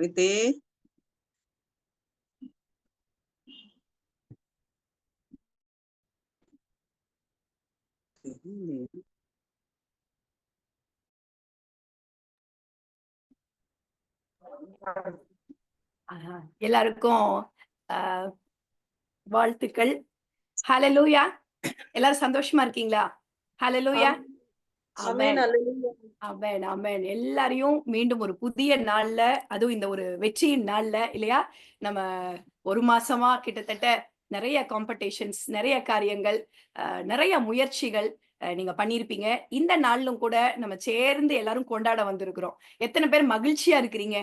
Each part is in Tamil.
ரித்தே எல்லாருக்கும் வாழ்த்துக்கள். ஹல்லேலூயா. எல்லாரும் சந்தோஷமா இருக்கீங்களா? ஹல்லேலூயா. ஆமென். ஆமென் ஆமென். எல்லாரையும் மீண்டும் ஒரு புதிய நாள்ல, அதுவும் இந்த ஒரு வெற்றியின் நாள்ல இல்லையா, நம்ம ஒரு மாசமா கிட்டத்தட்ட நிறைய காம்படிஷன்ஸ், நிறைய காரியங்கள், நிறைய முயற்சிகள் நீங்க பண்ணியிருப்பீங்க. இந்த நாளிலும் கூட நம்ம சேர்ந்து எல்லாரும் கொண்டாட வந்திருக்கிறோம். எத்தனை பேர் மகிழ்ச்சியா இருக்கிறீங்க?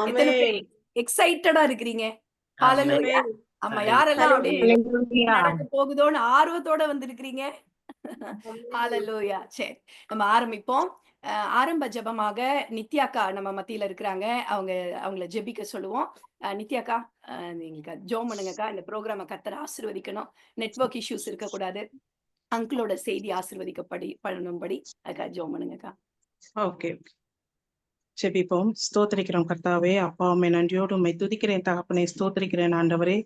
எத்தனை பேர் எக்ஸைட்டடா இருக்கிறீங்க? ஹல்லேலூயா. ஆமா, யாரெல்லாம் அப்படியே நடக்க போகுதோன்னு ஆர்வத்தோட வந்திருக்கிறீங்க? ஹல்லேலூயா. சரி, நம்ம ஆரம்பிப்போம். ஆரம்ப ஜெபமாக நித்யாக்கா நம்ம மத்தியில இருக்கிறாங்க. அவங்கள ஜெபிக்க சொல்லுவோம். நித்யாக்கா, நீங்க ஜெபம் பண்ணுங்கக்கா. இந்த ப்ரோக்ராம கர்த்தர் ஆசீர்வதிக்கணும். நெட்வொர்க் இஷ்யூஸ் இருக்கக்கூடாது. அங்கிளோட செய்தி பண்ணும்படி அதுக்காக ஜெபம் பண்ணுங்கக்கா. ஓகே, ஜெபிப்போம். ஸ்தோத்திரிக்கிறோம் கர்த்தாவே. அப்பா, உம்மை நன்றியோடு உம்மை துதிக்கிறேன் தகப்பனே. ஸ்தோத்திரிக்கிறேன் ஆண்டவரே.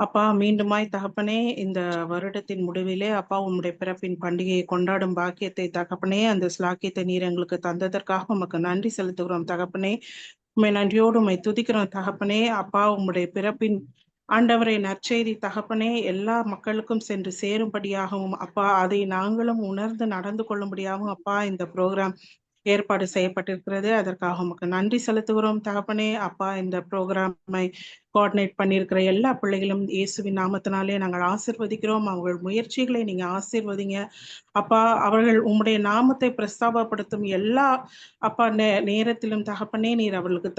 அப்பா, மீண்டுமாய் தகப்பனே, இந்த வருடத்தின் முடிவிலே அப்பா உம்முடைய பிறப்பின் பண்டிகையை கொண்டாடும் பாக்கியத்தை தகப்பனே, அந்த ஸ்லாக்கியத்தை நீர் எங்களுக்கு தந்ததற்காக உமக்கு நன்றி செலுத்துகிறோம் தகப்பனே. உம்மை நன்றியோடு உம்மை துதிக்கிறோம் தகப்பனே. அப்பா, உம்முடைய பிறப்பின் ஆண்டவரை நற்செய்தி தகப்பனே எல்லா மக்களுக்கும் சென்று சேரும்படியாகவும் அப்பா, அதை நாங்களும் உணர்ந்து நடந்து கொள்ளும்படியாகவும் அப்பா இந்த ப்ரோக்ராம் ஏற்பாடு செய்யப்பட்டிருக்கிறது. அதற்காக உமக்கு நன்றி செலுத்துகிறோம் தகப்பனே. அப்பா, இந்த ப்ரோக்ராமை கோஆர்டினேட் பண்ணியிருக்கிற எல்லா பிள்ளைகளும் இயேசுவின் நாமத்தினாலே நாங்கள் ஆசீர்வதிக்கிறோம். அவர்கள் முயற்சிகளை நீங்க ஆசீர்வதிங்க அப்பா. அவர்கள் உம்முடைய நாமத்தை பிரஸ்தாபப்படுத்தும் எல்லா அப்பா நேரத்திலும் தகப்பனே நீர் அவர்களுக்கு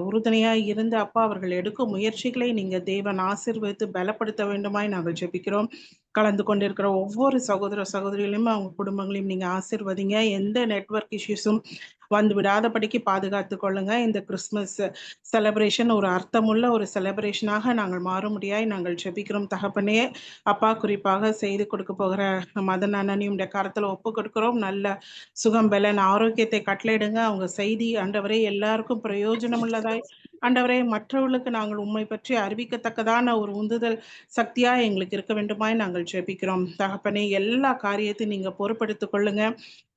உறுதுணையாய் இருந்து அப்பா அவர்கள் எடுக்கும் முயற்சிகளை நீங்க தேவன் ஆசீர்வதித்து பலப்படுத்த வேண்டுமாய் நாங்கள் ஜெபிக்கிறோம். கலந்து கொண்டிருக்கிற ஒவ்வொரு சகோதர சகோதரிகளையும் அவங்க குடும்பங்களையும் நீங்க ஆசீர்வதிங்க. எந்த நெட்வொர்க் இஷ்யூஸும் வந்து விடாதபடிக்கு பாதுகாத்து கொள்ளுங்க. இந்த கிறிஸ்துமஸ் செலிப்ரேஷன் ஒரு அர்த்தமுள்ள ஒரு செலிப்ரேஷனாக நாங்கள் மாறும்படியாய் நாங்கள் ஜெபிக்கிறோம் தகப்பனே. அப்பா, குறிப்பாக செய்து கொடுக்க போகிற மதன் அண்ணனையும் கரத்துல ஒப்பு கொடுக்கிறோம். நல்ல சுகம் பலன் ஆரோக்கியத்தை கட்டளையிடுங்க. அவங்க செய்தி ஆண்டவரே எல்லாருக்கும் பிரயோஜனம் உள்ளதாய் ஆண்டவரே, மற்றவர்களுக்கு நாங்கள் உண்மை பற்றி அறிவிக்கத்தக்கதான ஒரு உந்துதல் சக்தியா எங்களுக்கு இருக்க வேண்டுமாய் நாங்கள் ஜெபிக்கிறோம் தகப்பனே. எல்லா காரியத்தையும் நீங்க பொறுப்படுத்திக் கொள்ளுங்க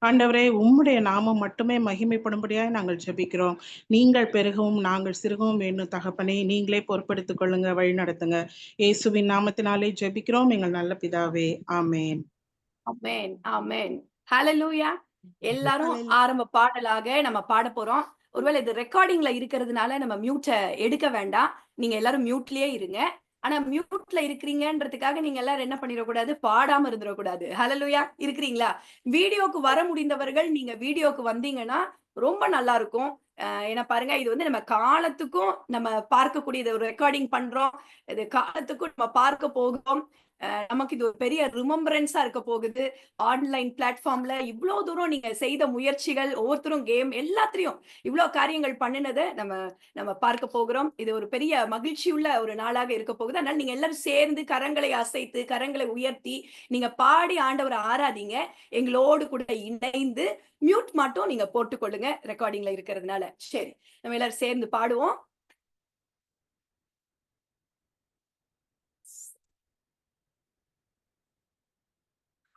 ஆண்டவரே. உம்முடைய நாமம் மட்டுமே மகிமைப்படும்படியாய் நாங்கள் ஜெபிக்கிறோம். நீங்கள் பெருகவும் நாங்கள் சிறுகவும் வேணும் தகப்பனே. நீங்களே பொறுப்படுத்திக் கொள்ளுங்க, வழி நடத்துங்க. இயேசுவின் நாமத்தினாலே ஜெபிக்கிறோம் எங்கள் நல்ல பிதாவே. ஆமேன். ஆமென் ஆமென். ஹல்லேலூயா. எல்லாரும் ஆரம்ப பாடலாக நம்ம பாட போறோம். ஒருவேளை இது ரெக்கார்டிங்ல இருக்கிறதுனால நம்ம மியூட்ட எடுக்க வேண்டாம். நீங்க எல்லாரும் மியூட்லயே இருங்க. ஆனா மியூட்ல இருக்கிறீங்கன்றதுக்காக நீங்க எல்லாரும் என்ன பண்ணிடக்கூடாது, பாடாம இருந்துடக்கூடாது. ஹல்லேலூயா. இருக்கிறீங்களா? வீடியோக்கு வர முடிந்தவர்கள் நீங்க வீடியோக்கு வந்தீங்கன்னா ரொம்ப நல்லா இருக்கும். ஏன்னா பாருங்க, இது வந்து நம்ம காலத்துக்கும் நம்ம பார்க்கக்கூடியது. ஒரு ரெக்கார்டிங் பண்றோம், இது காலத்துக்கும் நம்ம பார்க்க போகிறோம். நமக்கு இது ஒரு பெரிய ரிமெம்பரன்ஸா இருக்க போகுது. ஆன்லைன் பிளாட்ஃபார்ம்ல இவ்வளவு தூரம் நீங்க செய்த முயற்சிகள், ஒவ்வொருத்தரும் கேம் எல்லாத்திலையும் இவ்வளவு காரியங்கள் பண்ணினதை நம்ம பார்க்க போகிறோம். இது ஒரு பெரிய மகிழ்ச்சியுள்ள ஒரு நாளாக இருக்க போகுது. அதனால நீங்க எல்லாரும் சேர்ந்து கரங்களை அசைத்து, கரங்களை உயர்த்தி நீங்க பாடி ஆண்டவரை ஆராதிங்க. எங்களோடு கூட இணைந்து மியூட் மட்டும் நீங்க போட்டுக்கொள்ளுங்க, ரெக்கார்டிங்ல இருக்கிறதுனால. சரி, நம்ம எல்லாரும் சேர்ந்து பாடுவோம்.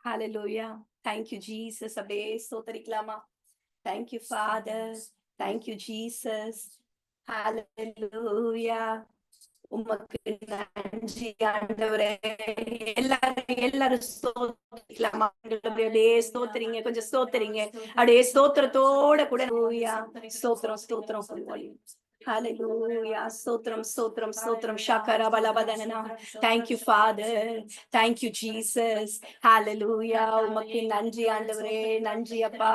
Hallelujah. Thank you, Jesus. அப்படியே ஸ்தோத்திரிக்கலாமா? Thank you, Father. Thank you, Jesus. Hallelujah. உமக்கு நன்றி ஆண்டவரே. எல்லாரும் ஸ்தோத்திரிக்கலாமா? அப்படியே ஸ்தோத்திரிங்க, கொஞ்சம் ஸ்தோத்திரிங்க. அப்படியே ஸ்தோத்திரத்தோட கூட ஸ்தோத்திரம் ஸ்தோத்திரம் சொல்லுவாங்க. Hallelujah. Stotram, stotram, stotram. Shakara balabadana. Thank you, Father. Thank you, Jesus. Hallelujah. உமக்கு நன்றி ஆண்டவரே. நன்றி அப்பா.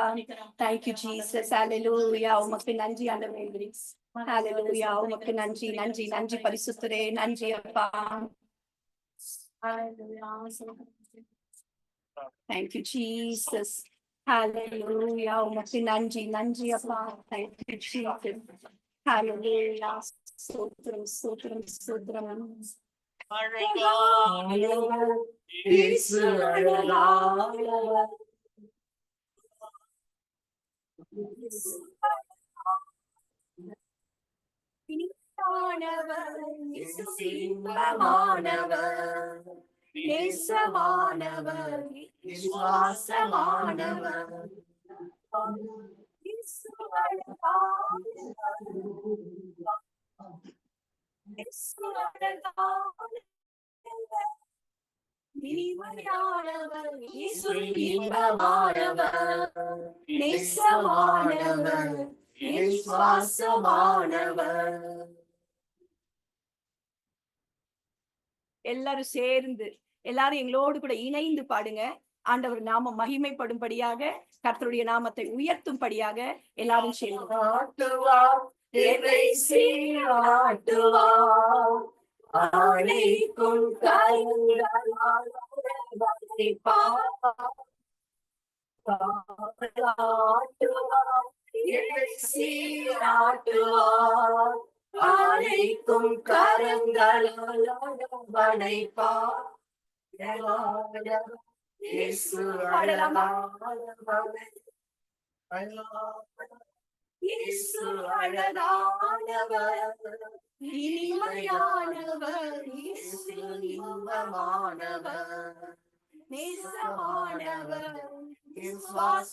Thank you, Jesus. Hallelujah. உமக்கு நன்றி ஆண்டவரே. Hallelujah. உமக்கு நன்றி நன்றி நன்றி பரிசுத்தரே. நன்றி அப்பா. Thank you, Jesus. Hallelujah. உமக்கு நன்றி நன்றி அப்பா. Thank you, Jesus. Hallelujah. Sotram, sotram, sotram. இனிமையானவர், இன்பமானவர், நேசமானவர், விசுவாசமானவர், இனிமையானவர், இன்பமானவர், நேசமானவர், விசுவாசமானவர். எல்லாரும் சேர்ந்து எல்லாரும் எங்களோடு கூட இணைந்து பாடுங்க. ஆண்டவர் நாமம் மகிமைப்படும்படியாக, கர்த்தருடைய நாமத்தை உயர்த்தும்படியாக எல்லாரும் சேர்ந்து அழைக்கும் அழைக்கும் கரங்களால் வளைப்பார். இயேசு அழகானவர், இனிமையானவர், இயேசு இன்பமானவர், நேசமானவர், விசுவாசமானவர்.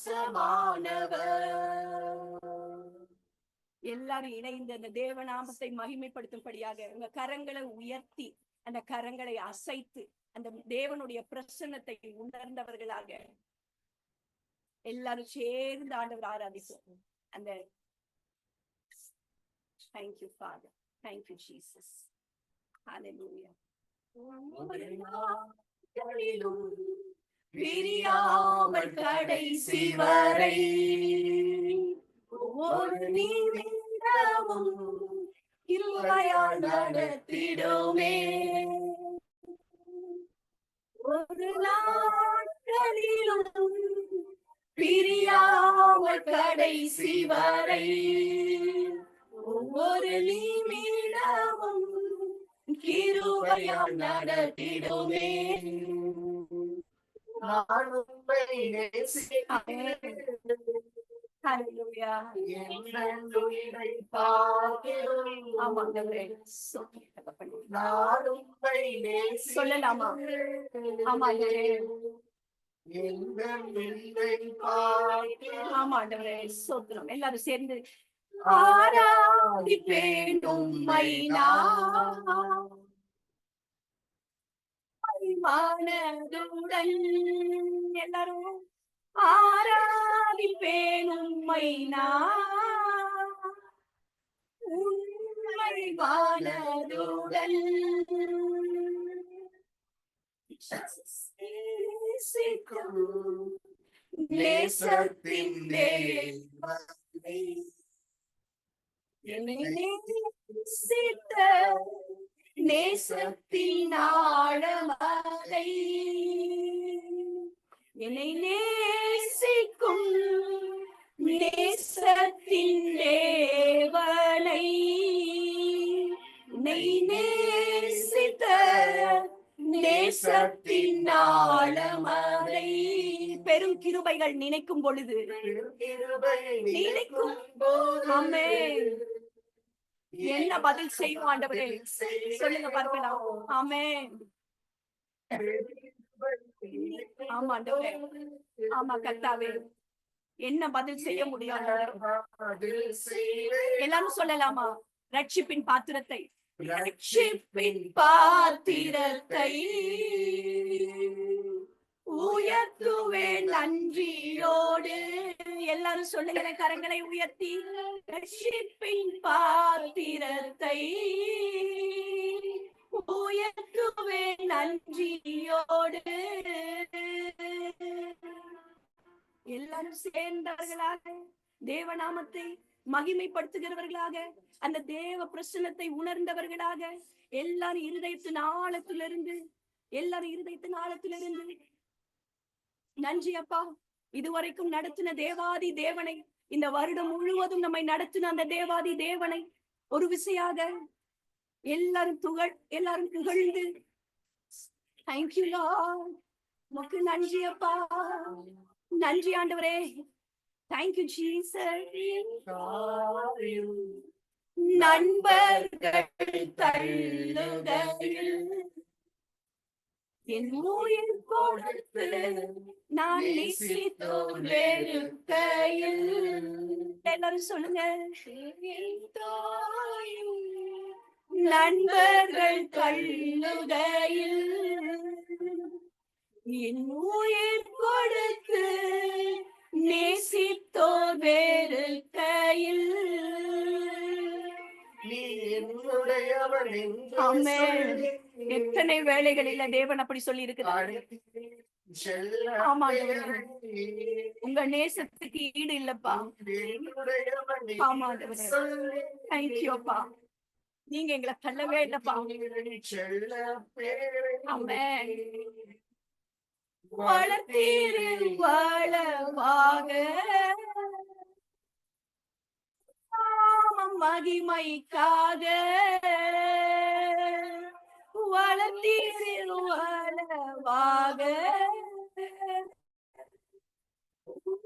எல்லாரும் இணைந்து அந்த தேவநாமத்தை மகிமைப்படுத்தும்படியாக உங்க கரங்களை உயர்த்தி அந்த கரங்களை அசைத்து அந்த தேவனுடைய பிரசன்னத்தை உணர்ந்தவர்களாக எல்லாரும் சேர்ந்து ஆண்டவர் ஆராதிப்போம். அந்த Thank you, Father. Thank you, Jesus. Hallelujah. பிரியாமல் கடைசி வரை ஒரு நிமிடமும் இருளையால் நடத்திடுமே. ஒரு நாட்களிலும் பிரியாமல் கடைசி வரை ஒவ்வொரு நிமிடமும் கிருபையால் நடத்திடுமே. நான் உம்மை நேசிக்கிறேன். ஹல்லேலூயா. என் உயிரை பார்க்கிறேன். ஆமாண்டவரே. நான் உம்மை நேசிக்கிறேன். சொல்லலாமா? ஆமாண்டவரே. என் உயிரை பார்க்கிறேன். ஆமாண்டவரே. ஸ்தோத்திரம். எல்லாரும் சேர்ந்து ஆராதிப்பேன் உம்மை நான் மனதுடன். எல்லாரும் ஆராதிப்பேன் உம்மை நான் உம்மை மனதுடன். நேசத்தின் தேவனே என்னை நேசித்த நேசத்தின் ஆழமதை என்னை நேசிக்கும் நேசத்தின் தேவனை என்னை நேசித்த நேசத்தின் ஆழமதை பெரும் கிருபைகள் நினைக்கும் பொழுது நினைக்கும் ஆமென். என்ன பதில் செய்வோம் ஆண்டவரே? சொல்லுங்க பார்க்கலாம். ஆமென். ஆமா ஆண்டவரே. ஆமா கர்த்தாவே. என்ன பதில் செய்ய முடியும்? எல்லாரும் சொல்லலாமா? ரட்சிப்பின் பாத்திரத்தை ரட்சிப்பின் பாத்திரத்தை உயர்த்துவேன் நன்றியோடு. எல்லாரும் சொல்லுகிற கரங்களை உயர்த்தி ரட்சிப்பின் பாத்திரத்தை உயர்த்துவேன் நன்றியோடு. எல்லாரும் சேர்ந்தவர்களாக தேவநாமத்தை மகிமைப்படுத்துகிறவர்களாக அந்த தேவ பிரசன்னத்தை உணர்ந்தவர்களாக எல்லாரும் இருதயத்தின் ஆழத்திலிருந்து நன்றி அப்பா. இதுவரைக்கும் நடத்தின தேவாதி தேவனை, இந்த வருடம் முழுவதும் நம்மை நடத்தின அந்த தேவாதி தேவனை ஒரு விசையாக எல்லாரும் புகழ்ந்து தேங்க்யூ லார்ட். உமக்கு நன்றி அப்பா. நன்றி ஆண்டவரே. Thank you Jesus. நண்பர்கள் தள்ளுகையில் என் உயிர் கொடுத்து நான் நேசித்தோர் வெறுக்கையில். எல்லாரும் சொல்லுங்க. நண்பர்கள் தள்ளுகையில் என் உயிர் கொடுத்து நேசித்தோர் வெறுக்கையில். ஆமென். எத்தனை வேளைகளில தேவன் அப்படி சொல்லி இருக்கிறார். ஆமா, உங்க நேசத்துக்கு ஈடு இல்லப்பா. ஆமா, தேங்க்யூப்பா. நீங்க எங்களை தள்ளவே இல்லப்பா. ஆமென். வளர்த்தீரு வளமாக மகிமைக்காக. வளர்த்தீரு வளவாக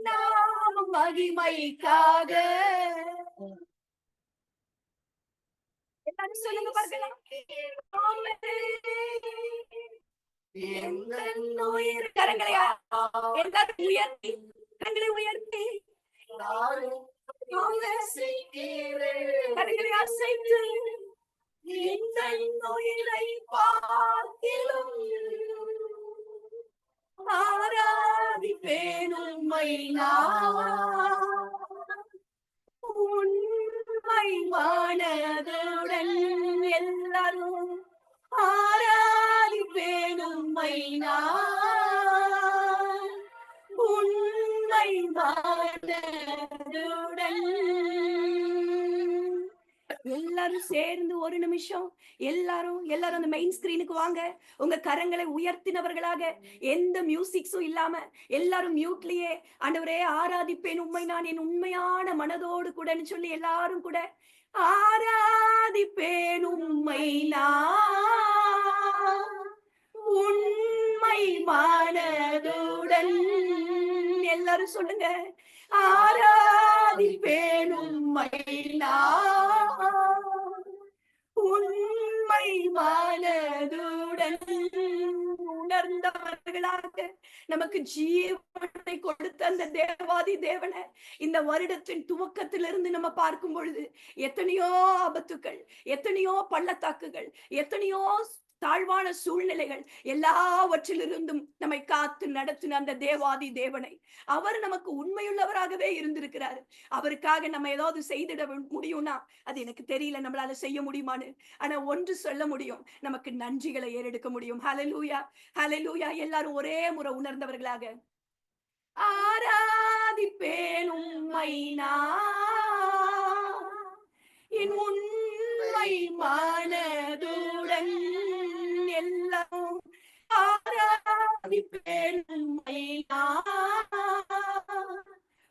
நாம மகிமைக்காக. எல்லாரும் சொல்லுங்க பார்க்கலாம். கரங்களை எல்லாரும் உயர்த்தி, கரங்களை உயர்த்தி, கரங்களை அசைத்து இந்த உயிரை பார்த்திலும் ஆராதிப்பேன் உம்மை நான். உண்மை மனதுடன் எல்லாரும் ஆராதிப்பேன் உம்மை நான். உண்மை மனதுடன் எல்லாரும் சேர்ந்து ஒரு நிமிஷம் எல்லாரும் அந்த மெயின் ஸ்கிரீனுக்கு வாங்க. உங்க கரங்களை உயர்த்தினவர்களாக, எந்த மியூசிக்ஸும் இல்லாம எல்லாரும் மியூட்லயே ஆண்டவரே ஆராதிப்பேன் உண்மை நான் என் உண்மையான மனதோடு கூடன்னு சொல்லி எல்லாரும் கூட ஆராதிப்பேன் உண்மை நான். உண்மை மனதுடன் எல்லாரும் சொல்லுங்க. ஆராதிப்பேன் உம்மை நான். உண்மை மனதுடன் உணர்ந்தவர்களாக நமக்கு ஜீவனை கொடுத்த அந்த தேவாதி தேவனை இந்த வருடத்தின் துவக்கத்திலிருந்து நம்ம பார்க்கும் பொழுது எத்தனையோ ஆபத்துக்கள், எத்தனையோ பள்ளத்தாக்குகள், எத்தனையோ தாழ்வான சூழ்நிலைகள் எல்லாவற்றிலிருந்தும் நம்மை காத்து நடத்தின அந்த தேவாதி தேவனை, அவர் நமக்கு உண்மையுள்ளவராகவே இருந்திருக்கிறார். அவருக்காக நம்ம ஏதாவது செய்திட முடியும்னா அது எனக்கு தெரியல நம்மளால செய்ய முடியுமான்னு. ஆனா ஒன்று சொல்ல முடியும், நமக்கு நன்றிகளை ஏறெடுக்க முடியும். ஹல்லேலூயா, ஹல்லேலூயா. எல்லாரும் ஒரே முறை உணர்ந்தவர்களாக ஆராதிப்பேன் உம்மை நான். என் உண்மை மனதுடன் எல்லாம் ஆராதிப்பேன் உம்மை நான்.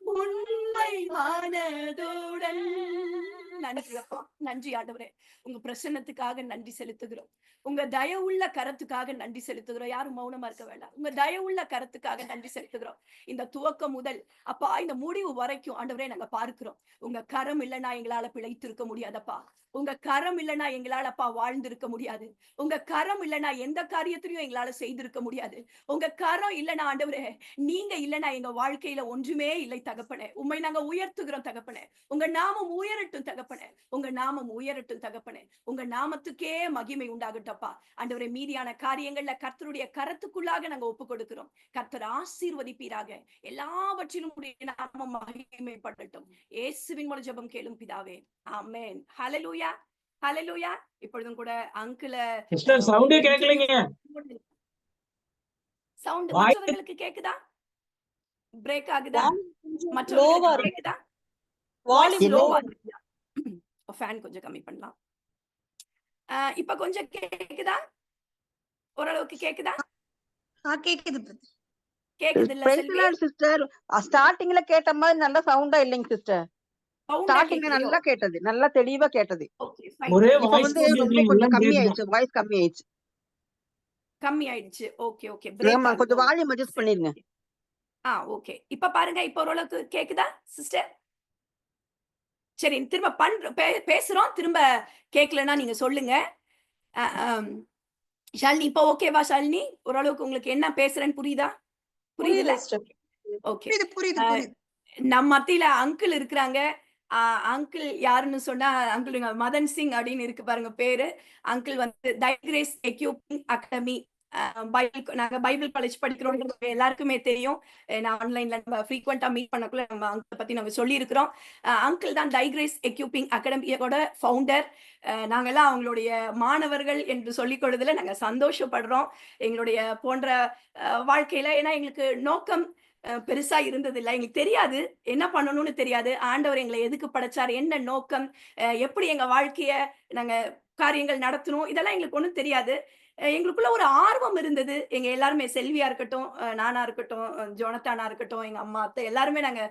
உண்மை மனதுடன். நன்றி ஆண்டவரே, உங்க பிரசன்னத்துக்காக நன்றி செலுத்துகிறோம். உங்க தயவுள்ள கரத்துக்காக நன்றி செலுத்துகிறோம். யாரும் மௌனமா இருக்க வேண்டாம். உங்க தயவுள்ள கரத்துக்காக நன்றி செலுத்துகிறோம். இந்த துவக்கம் முதல் அப்பா இந்த முடிவு வரைக்கும் ஆண்டவரே நாங்க பார்க்கிறோம். உங்க கரம் இல்லைன்னா எங்களால பிழைத்திருக்க முடியாதப்பா. உங்க கரம் இல்லைன்னா எங்களால அப்பா வாழ்ந்திருக்க முடியாது. உங்க கரம் இல்லைன்னா எந்த காரியத்திலையும் எங்களால செய்திருக்க முடியாது. உங்க கரம் இல்லைன்னா ஆண்டவரே, நீங்க இல்லைன்னா எங்க வாழ்க்கையில ஒன்றுமே இல்லை தகப்பனே. உண்மை நாங்க உயர்த்துகிறோம் தகப்பனே. உங்க நாமம் உயரட்டும் தகப்பனே. உங்க நாமம் உயரட்டும் தகப்பனே. உங்க நாமத்துக்கே மகிமை உண்டாகட்டப்பா. ஆண்டவரே, மீதியான காரியங்கள்ல கர்த்தருடைய கரத்துக்குள்ளாக நாங்க ஒப்பு கொடுக்கிறோம். கர்த்தர் ஆசீர்வதிப்பீராக. எல்லாவற்றிலும் நாமம் மகிமைப்படட்டும். இயேசுவின் மூலம் ஜெபம் கேளும் பிதாவே, ஆமென். ஹல்லேலூயா, ஹல்லேலூயா. இப்பொழுதும் கூட அங்கிள சவுண்டே கேட்கலங்க. சவுண்ட் மற்றவர்களுக்கு கேக்குதா? பிரேக் ஆகுதா? மற்றவர்களுக்கு கேக்குதா? வால்யூம் லோவா இருக்குதா? ஃபேன் கொஞ்சம் கம்மி பண்ணலாம். இப்ப கொஞ்சம் கேக்குதா? ஓரளவுக்கு கேக்குதா? கேக்குது. கேக்குது இல்ல செல்வி? சிஸ்டர், ஸ்டார்டிங்ல கேட்ட மாதிரி நல்ல சவுண்டா இல்லைங்க சிஸ்டர். ஸ்டார்டிங்ல நல்லா கேட்டது, நல்லா தெளிவா கேட்டது. ஒரே இப்ப வந்து ரொம்ப கொஞ்சம் கம்மி ஆயிடுச்சு, வாய்ஸ் கம்மி ஆயிடுச்சு. கம்மி ஆயிடுச்சு. Okay okay. ஆமா, கொஞ்சம் வால்யூம் அட்ஜஸ்ட் பண்ணிருங்க. ஓகே. இப்ப பாருங்க, இப்ப ஓரளவுக்கு கேக்குதா சிஸ்டர்? சரி, திரும்ப பேசுறோம். திரும்ப கேட்கலன்னா நீங்க சொல்லுங்க. ஷாலினி இப்போ ஓகேவா? ஷாலினி, ஓரளவுக்கு உங்களுக்கு என்ன பேசுறேன்னு புரியுதா? புரியுதுல? ஓகே. நம்ம மத்தியில அங்கிள் இருக்கிறாங்க. அங்கிள் யாருன்னு சொன்னா, அங்கிள் மதன் சிங் அப்படின்னு இருக்கு பாருங்க பேரு. அங்கிள் வந்து தை கிரேஸ் எக்யூப்பிங் அகாடமி நாங்க பைபிள் காலேஜ் படிக்கிறோம்ன்றது எல்லாருக்குமே தெரியும். நான் ஆன்லைன்ல நம்ம ஃப்ரீக்வெண்டா மீட் பண்ணக்குள்ள நம்ம அங்கிள் பத்தி நம்ம சொல்லியிருக்கிறோம். அங்கிள் தான் தை கிரேஸ் எக்யூப்பிங் அகாடமியோட ஃபவுண்டர். நாங்கெல்லாம் அவங்களுடைய மாணவர்கள் என்று சொல்லிக் கொள்வதில் நாங்க சந்தோஷப்படுறோம். எங்களுடைய போன்ற வாழ்க்கையில ஏன்னா எங்களுக்கு நோக்கம் பெருசா இருந்ததில்ல. எங்களுக்கு தெரியாது. என்ன பண்ணணும்னு தெரியாது. ஆண்டவர் எங்கள எதுக்கு படைச்சார்? என்ன நோக்கம்? எப்படி எங்க வாழ்க்கைய நாங்க காரியங்கள் நடத்தணும்? இதெல்லாம் எங்களுக்கு ஒண்ணும் தெரியாது. எங்களுக்குள்ள ஒரு ஆர்வம் இருந்தது. எங்க எல்லாருமே செல்வியா இருக்கட்டும், நானா இருக்கட்டும், ஜோனத்தானா இருக்கட்டும், எங்க அம்மா, அத்தை எல்லாருமே நாங்க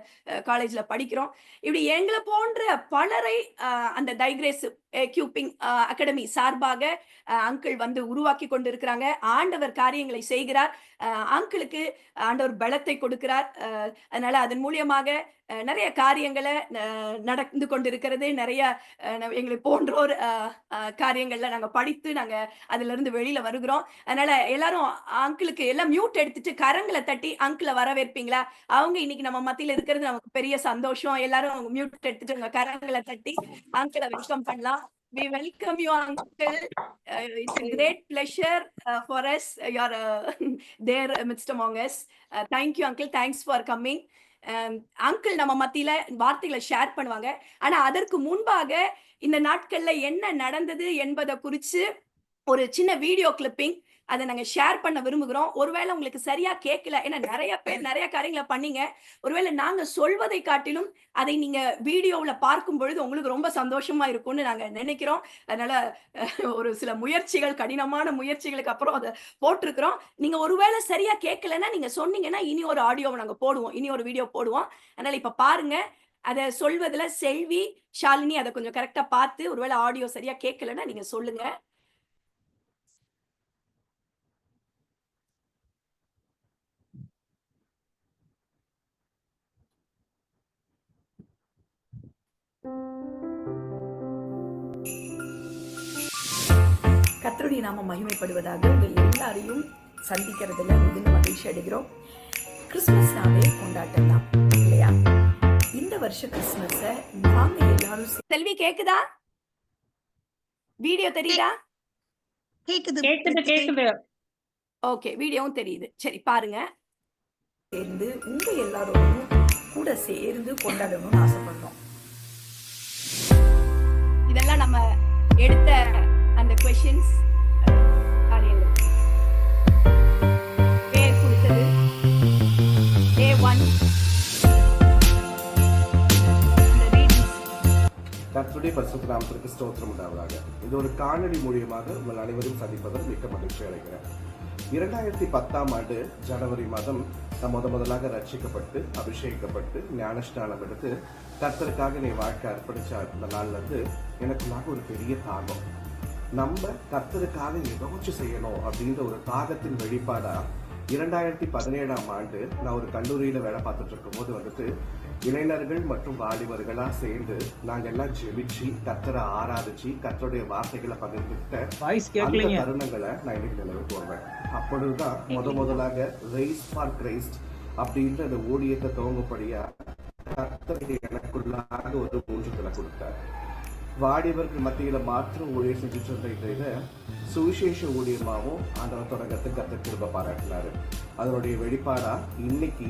காலேஜ்ல படிக்கிறோம். இப்படி எங்கள போன்ற பலரை அந்த தை கிரேஸ் எக்யூப்பிங் அகாடமி சார்பாக அங்கிள் வந்து உருவாக்கி கொண்டிருக்கிறாங்க. ஆண்டவர் காரியங்களை செய்கிறார். அங்கிளுக்கு ஆண்டவர் பலத்தை கொடுக்கிறார். அதனால அதன் மூலியமாக நிறைய காரியங்களை நடந்து கொண்டிருக்கிறது. நிறைய எங்களை போன்றோர் காரியங்கள்ல நாங்க படித்து நாங்க அதுல இருந்து வெளியில வருகிறோம். அதனால எல்லாரும் அங்கிளுக்கு எல்லாம் மியூட் எடுத்துட்டு கரங்களை தட்டி அங்கிளை வரவேற்பீங்களா? அவங்க இன்னைக்கு நம்ம மத்தியில இருக்கிறது நமக்கு பெரிய சந்தோஷம். எல்லாரும் மியூட் எடுத்துட்டு உங்க கரங்களை தட்டி அங்கிளை வெல்கம் பண்ணலாம். We welcome you, uncle. It's a great pleasure for us. You are there amidst among us. Thank you, uncle. Thanks for coming. Uncle நம்ம மத்தியில வார்த்தைகளை ஷேர் பண்ணுவாங்க. ஆனா அதற்கு முன்பாக இந்த நாட்கள்ல என்ன நடந்தது என்பதை குறிச்சு ஒரு சின்ன வீடியோ கிளிப்பிங் அதை நாங்க ஷேர் பண்ண விரும்புகிறோம். ஒருவேளை உங்களுக்கு சரியா கேட்கல, ஏன்னா நிறைய பேர் நிறைய காரியங்களை பண்ணீங்க. ஒருவேளை நாங்க சொல்வதை காட்டிலும் அதை நீங்க வீடியோவில் பார்க்கும் பொழுது உங்களுக்கு ரொம்ப சந்தோஷமா இருக்கும்னு நாங்க நினைக்கிறோம். அதனால ஒரு சில முயற்சிகள், கடினமான முயற்சிகளுக்கு அப்புறம் அதை போட்டிருக்கிறோம். நீங்க ஒருவேளை சரியா கேட்கலன்னா நீங்க சொன்னீங்கன்னா இனி ஒரு ஆடியோவை நாங்க போடுவோம், இனி ஒரு வீடியோ போடுவோம். அதனால இப்ப பாருங்க. அதை சொல்வதுல செல்வி, ஷாலினி அதை கொஞ்சம் கரெக்டா பார்த்து ஒருவேளை ஆடியோ சரியா கேட்கலன்னா நீங்க சொல்லுங்க. கர்த்தருடைய நாமம் மகிமைப்படுவதாக. உங்கள் எல்லாரையும் சந்திக்கிறதுல மிகுந்த மகிழ்ச்சி அடைகிறோம். கிறிஸ்துமஸ் நாளே கொண்டாட்டம் தான் இல்லையா? இந்த வருஷம் கிறிஸ்துமஸ நாங்க எல்லாரும் செல்வி கேக்குதா? வீடியோ தெரியுதா? கேக்குது. ஓகே, வீடியோவும் தெரியுது. சரி பாருங்க. சேர்ந்து உங்க எல்லாரோடையும் கூட சேர்ந்து கொண்டாடணும்னு ஆசைப்படுறோம். இதெல்லாம் நம்ம எடுத்த அந்த கொஸ்டின்ஸ் காரியங்கள் பேர் கொடுத்தது A1 கர்த்தருடைய பரிசுத்த நாமத்திற்கு ஸ்தோத்திரம் உண்டாவதாக. இது ஒரு காணொளி மூலியமாக உங்கள் அனைவரும் சந்திப்பதில் மிக்க மகிழ்ச்சி அடைகிறேன். 2010ஆம் ஆண்டு ஜனவரி மாதம் நான் முதலாக ரட்சிக்கப்பட்டு அபிஷேகிக்கப்பட்டு ஞானஸ்நானம் எடுத்து கர்த்தருக்காக நீ வாழ்க்கை அர்ப்பணிச்ச அந்த நாள்ல இருந்து எனக்குள்ளாக ஒரு பெரிய தாகம். நம்ம கர்த்தருக்காக ஏதாச்சும் செய்யணும் அப்படின்ற ஒரு தாகத்தின் வெளிப்பாடா 2017ஆம் ஆண்டு நான் ஒரு கல்லூரியில வேலை பார்த்துட்டு இருக்கும் போது வந்துட்டு இளைஞர்கள் மற்றும் வாலிபர்களா சேர்ந்து நாங்க எல்லாம் ஜெபிச்சு கர்த்தரை ஆராதிச்சு கர்த்தருடைய வார்த்தைகளை பகிர்ந்துக்கிட்ட அந்த தருணங்களை நான் இன்னைக்கு நினைவு வருவேன். அப்பொழுதுதான் முதலாக ரெய்ஸ் ஃபார் கிரைஸ்ட் அப்படின்ற அந்த ஊழியத்தை துவங்கப்படியா கர்த்தரை எனக்குள்ளாக ஒரு ஊன்றலை கொடுத்தார். வாடியவர்கள் மத்தியில மாற்றம் ஊழியர் செஞ்சுட்டு இருந்த இதை சுவிசேஷ ஊழியமாகவும் ஆண்டவர் தொடங்கத்தை கர்த்தர் கிருபை பாராட்டினாரு. அதனுடைய வெளிப்பாடா இன்னைக்கு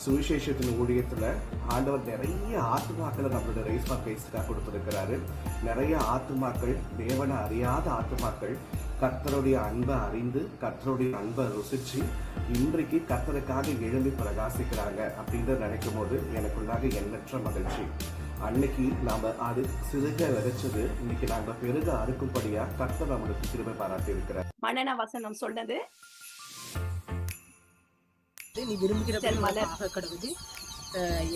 சுவிசேஷத்தின் ஊழியத்துல ஆண்டவர் நிறைய ஆத்துமாக்களை நம்மளோட ரெய்ஸ் ஃபார் கிரைஸ்டுக்காக கொடுத்திருக்கிறாரு. நிறைய ஆத்துமாக்கள், தேவனை அறியாத ஆத்துமாக்கள் கர்த்தருடைய அன்பை அறிந்து கர்த்தருடைய அன்பை ருசிச்சு இன்றைக்கு கர்த்தருக்காக எழும்பி பிரகாசிக்கிறாங்க அப்படின்றத நினைக்கும் போது எனக்குள்ளாக எண்ணற்ற மகிழ்ச்சி. அன்னைக்கு நாம அது சிறுக விதைச்சது இன்னைக்கு நாம பெருக அறுக்கும்படியா கர்த்தர் நம்மளுக்கு கிருபை பாராட்டி இருக்கிறார். மனன வசனம் சொன்னது நீ விரும்புகிற கடவுள்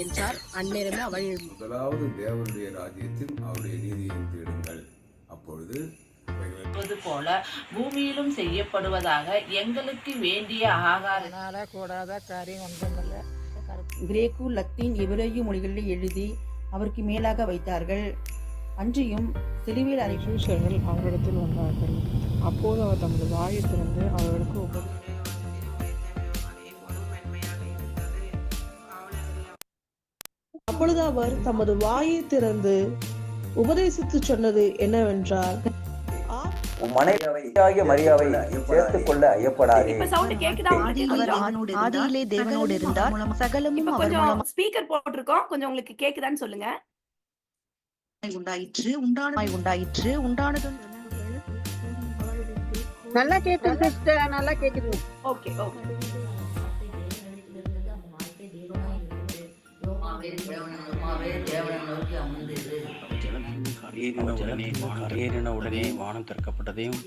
என்றார். அந்நேரமே அவள் முதலாவது தேவனுடைய ராஜ்யத்தில் அவருடைய நீதியை தேடுங்கள், அப்பொழுது போல பூமியிலும் செய்யப்படுவதாக எங்களுக்கு வேண்டிய ஆகாரம் கூடாத காரியம் ஒன்றுமில்லை. கிரேக்கு, லத்தீன், எபிரேய மொழிகளில் எழுதி அவருக்கு மேலாக வைத்தார்கள். அன்றியும் சிலுவையில் அறை சீஷர்கள் அவரிடத்தில் வந்தார்கள். அப்போது அவர் தமது வாயை திறந்து அவர்களுக்கு அப்பொழுது அவர் தமது வாயை திறந்து உபதேசித்து சொன்னது என்னவென்றால், மனைவியாகிய மரியாவை சேர்த்துக் கொள்ள ஐயப்படாதே. இப்ப சவுண்ட் கேக்குதா உங்களுக்கு? ஆதியிலே தேவனோடு இருந்தார், சகலமும் இப்ப அவர் கொஞ்சம் மூலம் ஸ்பீக்கர் போட்டிருக்கோம், கொஞ்சம் உங்களுக்கு கேக்குதான்னு சொல்லுங்க. உண்டாயிற்று உண்டானது. நல்லா கேக்குது சிஸ்டர், நல்லா கேக்குது. Okay okay. உடனே வானம் திறக்கப்பட்டதையும்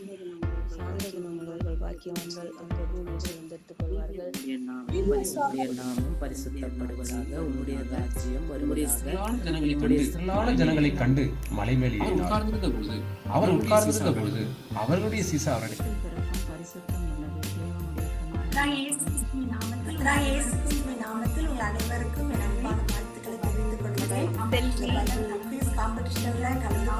உன்னுடைய ராஜ்யம் ஜனங்களை கண்டு மலை மேல் அவர் உட்கார்ந்திருந்த பொழுது அவர்களுடைய சீசா அவருடைய நாமத்தில் உங்கள் அனைவருக்கும் என் அன்பான வாழ்த்துக்களை தெரிவித்துக் கொள்கிறேன். காம்படிஷன்ல கலந்து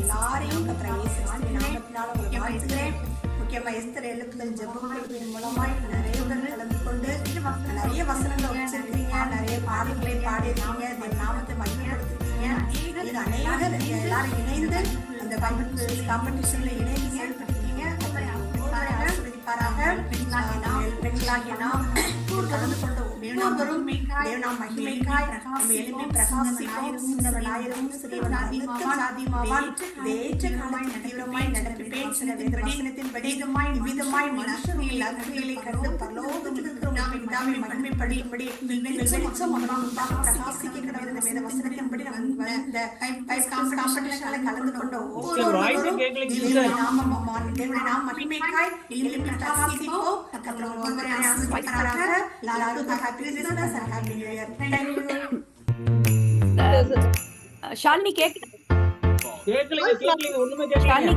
எல்லாரையும் நாமத்தினால உங்களை வாழ்த்துகிறேன். முக்கியமா எஸ்தர் எழுப்புதல் ஜெபங்களின் மூலமாய் நிறைய உடன் கலந்து கொண்டு நிறைய வசனங்களை வச்சிருக்கீங்க, நிறைய பாடல்களை பாடியிருக்கீங்க, நாமத்தை மகிமைப்படுத்திருக்கீங்க. இது அநேகர் எல்லாரும் இணைந்து அந்த பைபிள் காம்படிஷன்ல இணைந்து செயல்படுத்தீங்க. பெண்களாகிய நாம் கலந்து கொண்ட ஒவ்வொருவரும் தேவநாம் மகிமைக்காய் நம்ம எளிமை பிரகாசிப்போம். சின்னவனாயிரும் சிறியவனாதிமாவான் ஏற்ற காலத்தில் தீவிரமாய் நடப்பிப்பேன். சில வசனத்தின்படி விதமாய் மனுஷனில் அருகிலை கண்டு பரலோகத்தில் இருக்கிற மகிமைப்படும்படி வெளிச்சம் ஒன்றாக பிரகாசிக்க கிடந்த வேத வசனத்தின்படி நம்ம இந்த காம்படிஷன்ல கலந்து கொண்ட ஒவ்வொருவரும் தேவனுடைய நாம மகிமைக்காய் எளிமை பிரகாசிப்போம். ஷாலினி கேக்குது? ஒண்ணுமே கேட்கல.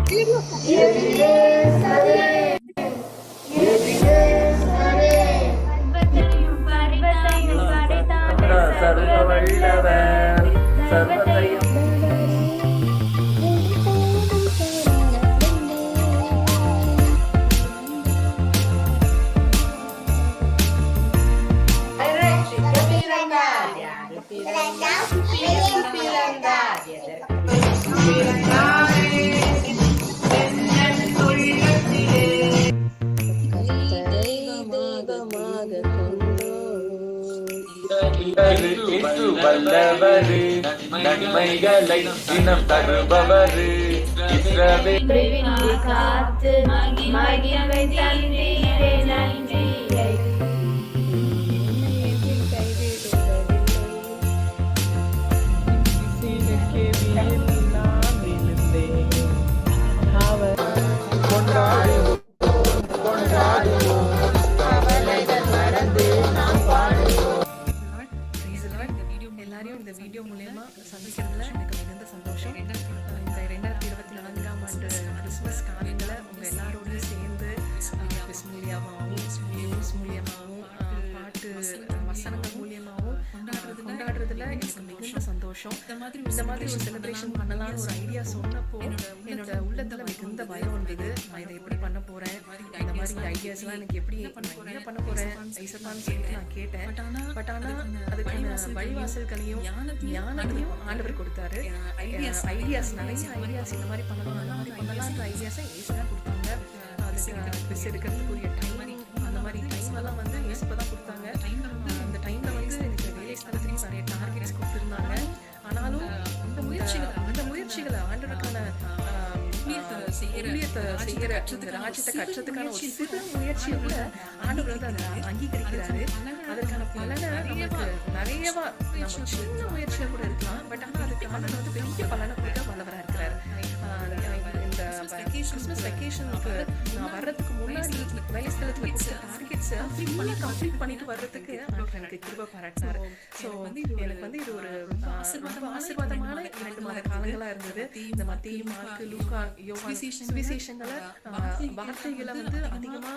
நன்மைகளை தினம் தருபவரு காத்து மகிமை தந்தீரே நன்றியை. எல்லாரையும் இந்த வீடியோ மூலமா சந்திக்கிறதுல எனக்கு மிகுந்த சந்தோஷம். இந்த 2024ஆம் ஆண்டு கிறிஸ்துமஸ் காலங்களை உங்க எல்லாரோடையும் சேர்ந்து கிறிஸ் மூலியமாகவும் நியூஸ் மூலியமாகவும் பாட்டு வசனங்கள் மூலியமாகவும் கொண்டாடுறதுல எனக்கு மிகுந்த சந்தோஷம். இந்த மாதிரி ஒரு செலிப்ரேஷன் பண்ணலாம்னு ஒரு ஐடியா சொன்னப்போ என்னோட உள்ளத்துல மிகுந்த பயம் வந்தது. நான் இதை எப்படி பண்ண போறேன், இந்த மாதிரி ஐடியாஸ்லாம் எனக்கு எப்படி என்ன பண்ண போறேன் ஐசப்பான்னு சொல்லிட்டு நான் கேட்டேன். பட் ஆனா அதுக்கான வழிவாசல்களையும் ஞானத்தையும் ஆண்டவர் கொடுத்தாரு. ஐடியாஸ் நிறைய ஐடியாஸ் இந்த மாதிரி பண்ணலாம் அந்த மாதிரி பண்ணலான்ற ஐடியாஸை ஏசுதான் கொடுத்தாங்க. அதுக்கு பிஸ் எடுக்கிறதுக்குரிய டைம் அந்த மாதிரி டைம் எல்லாம் வந்து ஏசுப்பதான் கொடுத்தாங்க. அந்த டைம்ல வந்து எனக்கு வேலை ஸ்தலத்துலையும் நிறைய டார்கெட்ஸ் கொடுத்துருந்தாங்க. ஆனாலும் அந்த முயற்சிகளை ஆண்டவருக்கான ஊழியத்தை செய்யற இந்த ராஜ்யத்தை கற்றதுக்கான ஒரு சிறு முயற்சியை கூட ஆண்டவர் வந்து அதை அங்கீகரிக்கிறாரு. அதற்கான பலனை நமக்கு நிறையவா நம்ம சின்ன முயற்சியா கூட இருக்கலாம். பட் ஆனா அதுக்கு ஆண்டவர் வந்து பெரிய பலனை கொடுக்க வல்லவரா இருக்கிறாரு. இந்த கிறிஸ்மஸ் வெக்கேஷனுக்கு நான் வர்றதுக்கு முன்னாடி வேலை ஸ்தலத்துல கொடுத்த டார்கெட்ஸை கம்ப்ளீட் பண்ணிட்டு வர்றதுக்கு ஆண்டவர் எனக்கு கிருபை பாராட்டினாரு. ஸோ எனக்கு வந்து இது ஒரு ரொம்ப ஆசீர்வாதமான 2 மாத காலங்களா இருந்தது. இந்த மத்தேயு, மார்க்கு, லூக்கா, யோவான் சுவிசேஷங்களை வார்த்தைகளை வந்து அதிகமா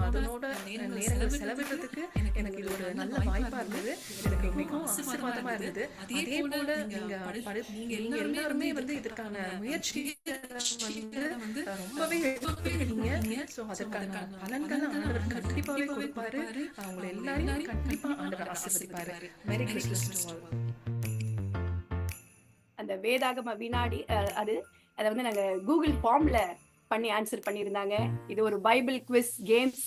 அதனோட நேரங்கள் செலவிடுறதுக்கு எனக்கு இது ஒரு நல்ல வாய்ப்பா இருந்தது. எனக்கு மிகவும் ஆசீர்வாதமா இருந்தது. அதே போல நீங்க எல்லாருமே வந்து இதற்கான முயற்சி வந்து ரொம்பவே எடுத்துருக்கீங்க. சோ அதற்கான பலன்களை ஆண்டவர் கண்டிப்பாவே கொடுப்பாரு. அவங்களை எல்லாரையும் கண்டிப்பா ஆண்டவர் ஆசீர்வதிப்பாரு. Merry Christmas to all. அந்த வேதாகம வினாடி அதை வந்து நாங்க கூகுள் ஃபார்ம்ல பண்ணி ஆன்சர் பண்ணியிருந்தாங்க. இது ஒரு பைபிள் குவிஸ் கேம்ஸ்,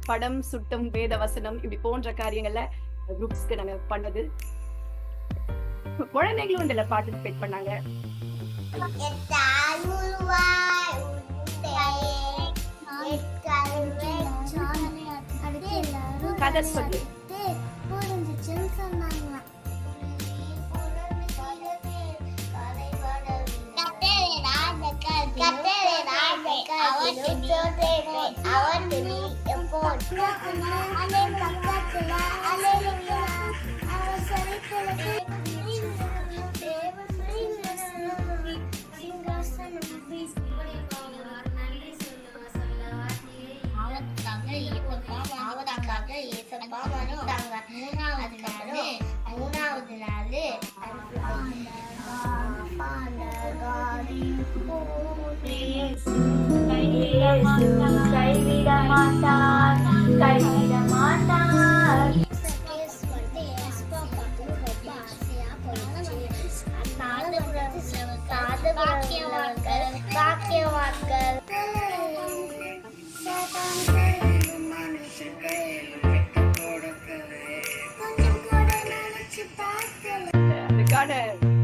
படம் சுட்டும் வேத வசனம் இப்படி போன்ற காரியங்கள்ல குரூப்ஸ்க்கு நாங்க பண்ணது. குழந்தைகளும் இதுல பார்ட்டிசிபேட் பண்ணாங்க. கதை சொல்லு மூணாவது நாள் கைவிட மாட்டார். பாக்கியவான்கள் அதுக்கான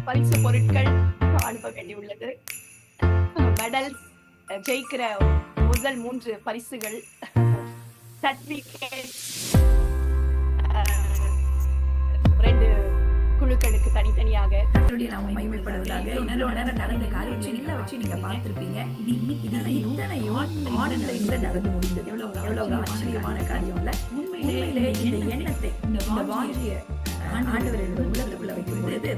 பரிசு பொருட்கள் அனுப்ப வேண்டியுள்ளது. மெடல்ஸ், ஜெயிக்கிற முதல் 3 பரிசுகள், சர்டிபிகேட் 2 குழுக்களுக்கு தனித்தனியாக. கர்த்தருடைய நாமம் மகிமைப்படுவதாக. இவ்வளவு நேரம் நடந்த காரியங்களை எல்லாம் வச்சு நீங்க பார்த்திருப்பீங்க. இது இத்தனையும் ஆன்லைன்ல நடந்து முடிந்தது. எவ்வளவு ஆச்சரியமான காரியம் இல்ல? உண்மையிலே இந்த எண்ணத்தை, இந்த வாஞ்சிய ஆண்டவர் என்னோட உள்ளத்துக்குள்ள வைக்கும்போது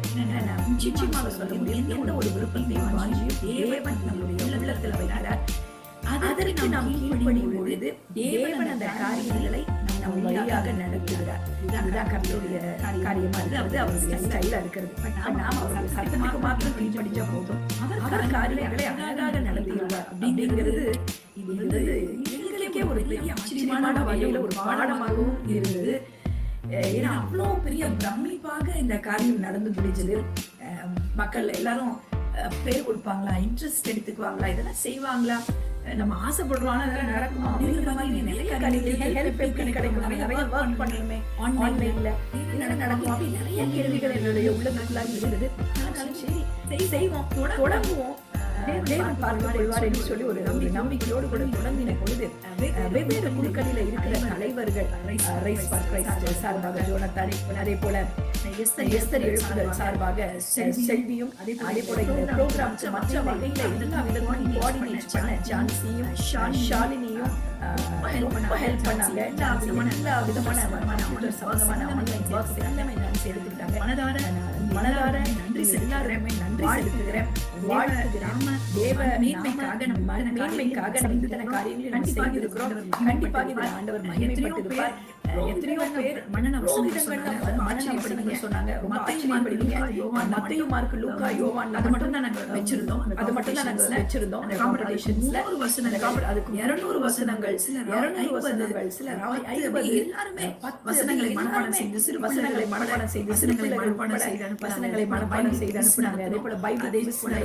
நிச்சயமாக சொல்ல முடியும், எந்த ஒரு விருப்பத்தையும் வாஞ்சியும் தேவன் நம்முடைய உள்ளத்துல வைக்கிறார். அதற்கு நாம் கீழ்ப்படியும் பொழுது தேவன் அந்த காரியங்களை நம் வழியாக நடத்துகிறார். இதுதான் கர்த்தருடைய காரியமா இருக்கிறது, அவருடைய ஸ்டைலா இருக்கிறது. நாம் அவருடைய சத்தத்துக்கு மாத்திரம் கீழ்ப்படிச்சா போதும், அவர் காரியங்களை அழகாக நடத்துகிறார். அப்படிங்கிறது இது வந்து எங்களுக்கே ஒரு பெரிய ஆச்சரியமான வகையில ஒரு பாடமாகவும் இருந்தது. ஏன்னா அவ்வளோ பெரிய பிரமிப்பாக இந்த காரியம் நடந்து முடிஞ்சது. மக்கள் எல்லாரும் பேர் கொடுப்பாங்களா, இன்ட்ரெஸ்ட் எடுத்துக்குவாங்களா, இதெல்லாம் செய்வாங்களா, நம்ம ஆசைப்படுறோம் அதெல்லாம் நடக்கும் அப்படிங்கிற மாதிரி நிறைய காரியங்கள் ஹெல்ப் கிடைக்கும். நிறைய ஒர்க் பண்ணணுமே ஆன்லைன்ல என்ன நடக்கும் அப்படி நிறைய கேள்விகள் என்னுடைய உள்ளத்துக்குள்ளாக இருந்தது. ஆனாலும் சரி செய்வோம், தொடங்குவோம், தேவன் பார்த்துக் கொள்வார் என்று சொல்லி ஒரு நம்பிக்கையோடு கூட தொடங்கின பொழுது வெவ்வேறு குழுக்களில் இருக்கிற தலைவர்கள், ரைஸ் ஃபார் கிரைஸ்ட் சார்பாக ஜோனத்தான், அதே போல எஸ்தர் எழுப்புதல் சார்பாக செல்வியும், அதே போல இந்த ப்ரோக்ராம்ஸ் மற்ற வகையில எல்லா விதமான கோஆர்டினேட் பண்ண ஜான்சியும் ஷாலினியும் ரொம்ப ஹெல்ப் பண்ணாங்க. எல்லா விதமான சம்பந்தமான ஆன்லைன் ஒர்க்ஸ் எல்லாமே நான் எடுத்துக்கிட்டாங்க. மனதார நன்றி எல்லாருமே நன்றி செலுத்துகிறேன், வாழ்த்துகிறேன். தேவ மேன்மைக்காக நம்ம இத்தனை காரியங்களை நம்ம செய்திருக்கிறோம். கண்டிப்பாக இதில் ஆண்டவர் மகிமைப்பட்டிருப்பார். எத்தனையோ பேர் ஆச்சரியப்படுவீங்க சொன்னாங்க, ரொம்ப ஆச்சரியப்படுவீங்க. மத்தேயு, மார்க்கு, லூக்கா, யோவான் அது மட்டும் தான் நாங்க வச்சிருந்தோம். காம்படிஷன்ஸ்ல அதுக்கு 200 வசனங்கள், சிலர் 50, எல்லாருமே வசனங்களை மனப்பாடம் செய்து, சிறு வசனங்களை மனப்பாடம் செய்து, வசனங்களை மனப்பாடம் செய்து அனுப்புனாங்க. அதே போல பைபிள்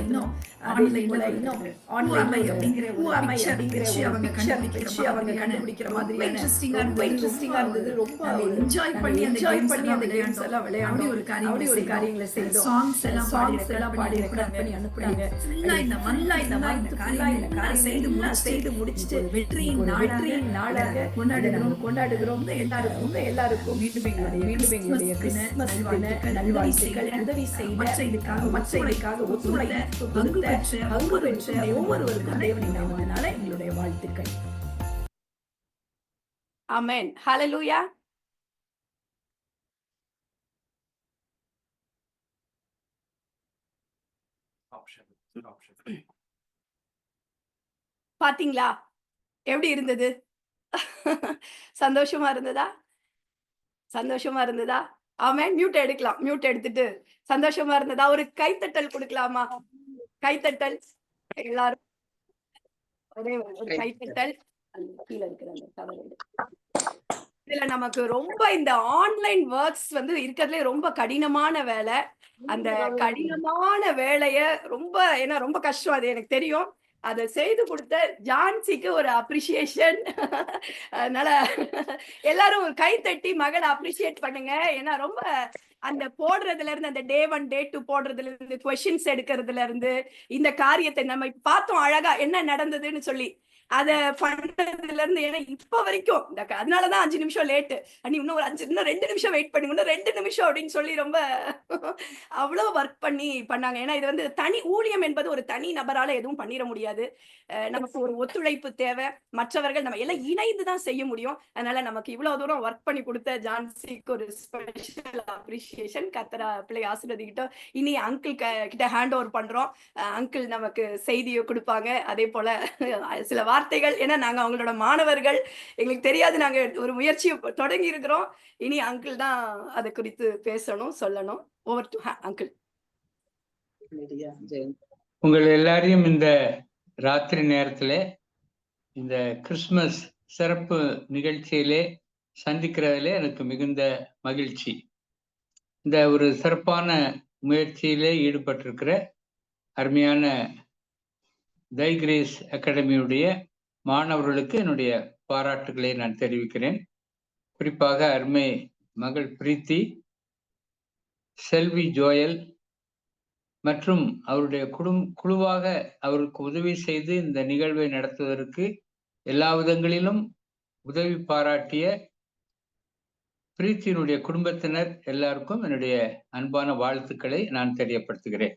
இன்னும் ஆன்லைன்ல அப்படிங்கிற அவங்க கண்டுபிடிக்கிற மாதிரியான இன்ட்ரெஸ்டிங்கா இருந்தது. ரொம்ப என்ஜாய் பண்ணி அந்த கேம்ஸ் எல்லாம் விளையாடி ஒரு காரியங்களை செய்தோம். சாங்ஸ் எல்லாம் பாடி ரெக்கார்ட் பண்ணி அனுப்புனாங்க. இந்த காரியம் செய்து முடிச்சிட்டு வெற்றியின் நாளாக கொண்டாடுகிறோம். எல்லாருக்கும் மீண்டும் எங்களுடைய கிறிஸ்துமஸ் தின நல்வாழ்த்துக்கள். உதவி மற்ற இதுக்காக ஒத்துழைப்பு பங்கு பெற்ற ஒவ்வொருவருக்கும் தேவனின் நாமத்தினால எங்களுடைய வாழ்த்துக்கள். ஆமென். ஹல்லேலூயா. பாத்தீங்களா எப்படி இருந்தது? சந்தோஷமா இருந்ததா? சந்தோஷமா இருந்ததா? ஆமென். மியூட் எடுக்கலாம். மியூட் எடுத்துட்டு சந்தோஷமா இருந்ததா? ஒரு கைத்தட்டல் கொடுக்கலாமா? கைத்தட்டல் எல்லாரும் ஒரே ஒரு கைத்தட்டல். கீழே இருக்கிற அந்த கவர் எடு. இதுல நமக்கு ரொம்ப இந்த ஆன்லைன் ஒர்க்ஸ் வந்து இருக்கிறதுலே ரொம்ப கடினமான வேலை. அந்த கடினமான வேலைய ரொம்ப ஏன்னா ரொம்ப கஷ்டம் அது எனக்கு தெரியும். அதை செய்து கொடுத்த ஜான்சிக்கு ஒரு அப்ரிசியேஷன். அதனால எல்லாரும் ஒரு கை தட்டி மகளை அப்ரிசியேட் பண்ணுங்க. ஏன்னா ரொம்ப அந்த போடுறதுல இருந்து அந்த Day 1 Day 2 போடுறதுல இருந்து கொஸ்டின்ஸ் எடுக்கிறதுல இருந்து இந்த காரியத்தை நம்ம பார்த்தோம் அழகா என்ன நடந்ததுன்னு சொல்லி அத பண்றதுல இருந்து ஏன்னா இப்ப வரைக்கும் அதனாலதான் 5 நிமிஷம் லேட்டு. இன்னும் ஒரு 2 நிமிஷம் வெயிட் பண்ணி இன்னும் 2 நிமிஷம் அப்படின்னு சொல்லி ரொம்ப அவ்வளவு ஒர்க் பண்ணி பண்ணாங்க. ஏன்னா இது வந்து தனி ஊழியம் என்பது ஒரு தனி நபரால எதுவும் பண்ணிட முடியாது. நமக்கு ஒரு ஒத்துழைப்பு தேவை. மற்றவர்கள் நம்ம எல்லாம் இணைந்துதான் செய்ய முடியும். அதனால நமக்கு இவ்வளவு தூரம் ஒர்க் பண்ணி கொடுத்த ஜான்சிக்கு ஒரு ஸ்பெஷல் அப்ரிசியேஷன். கத்தரா பிள்ளை ஆசீர்வதிக்கிட்டோம். இனி அங்கிள் கிட்ட ஹேண்ட் ஓவர் பண்றோம். அங்கிள் நமக்கு செய்தியை கொடுப்பாங்க. அதே போல சில வார்த்தைகள் ஏன்னா நாங்க அவங்களோட மாணவர்கள் எங்களுக்கு தெரியாது. நாங்க ஒரு முயற்சியை தொடங்கி இருக்கிறோம். இனி அங்கிள் தான் அதை குறித்து பேசணும் சொல்லணும். Over to uncle. உங்கள் எல்லாரையும் இந்த ராத்திரி நேரத்துல இந்த கிறிஸ்துமஸ் சிறப்பு நிகழ்ச்சியிலே சந்திக்கிறதுல எனக்கு மிகுந்த மகிழ்ச்சி. இந்த ஒரு சிறப்பான முயற்சியிலே ஈடுபட்டிருக்கிற அருமையான தை கிரேஸ் அகாடமியுடைய மாணவர்களுக்கு என்னுடைய பாராட்டுகளை நான் தெரிவிக்கிறேன். குறிப்பாக அருமை மகள் பிரீத்தி, செல்வி ஜோயல் மற்றும் அவருடைய குழுவாக அவருக்கு உதவி செய்து இந்த நிகழ்வை நடத்துவதற்கு எல்லா விதங்களிலும் உதவி பாராட்டிய பிரீத்தியினுடைய குடும்பத்தினர் எல்லாருக்கும் என்னுடைய அன்பான வாழ்த்துக்களை நான் தெரியப்படுத்துகிறேன்.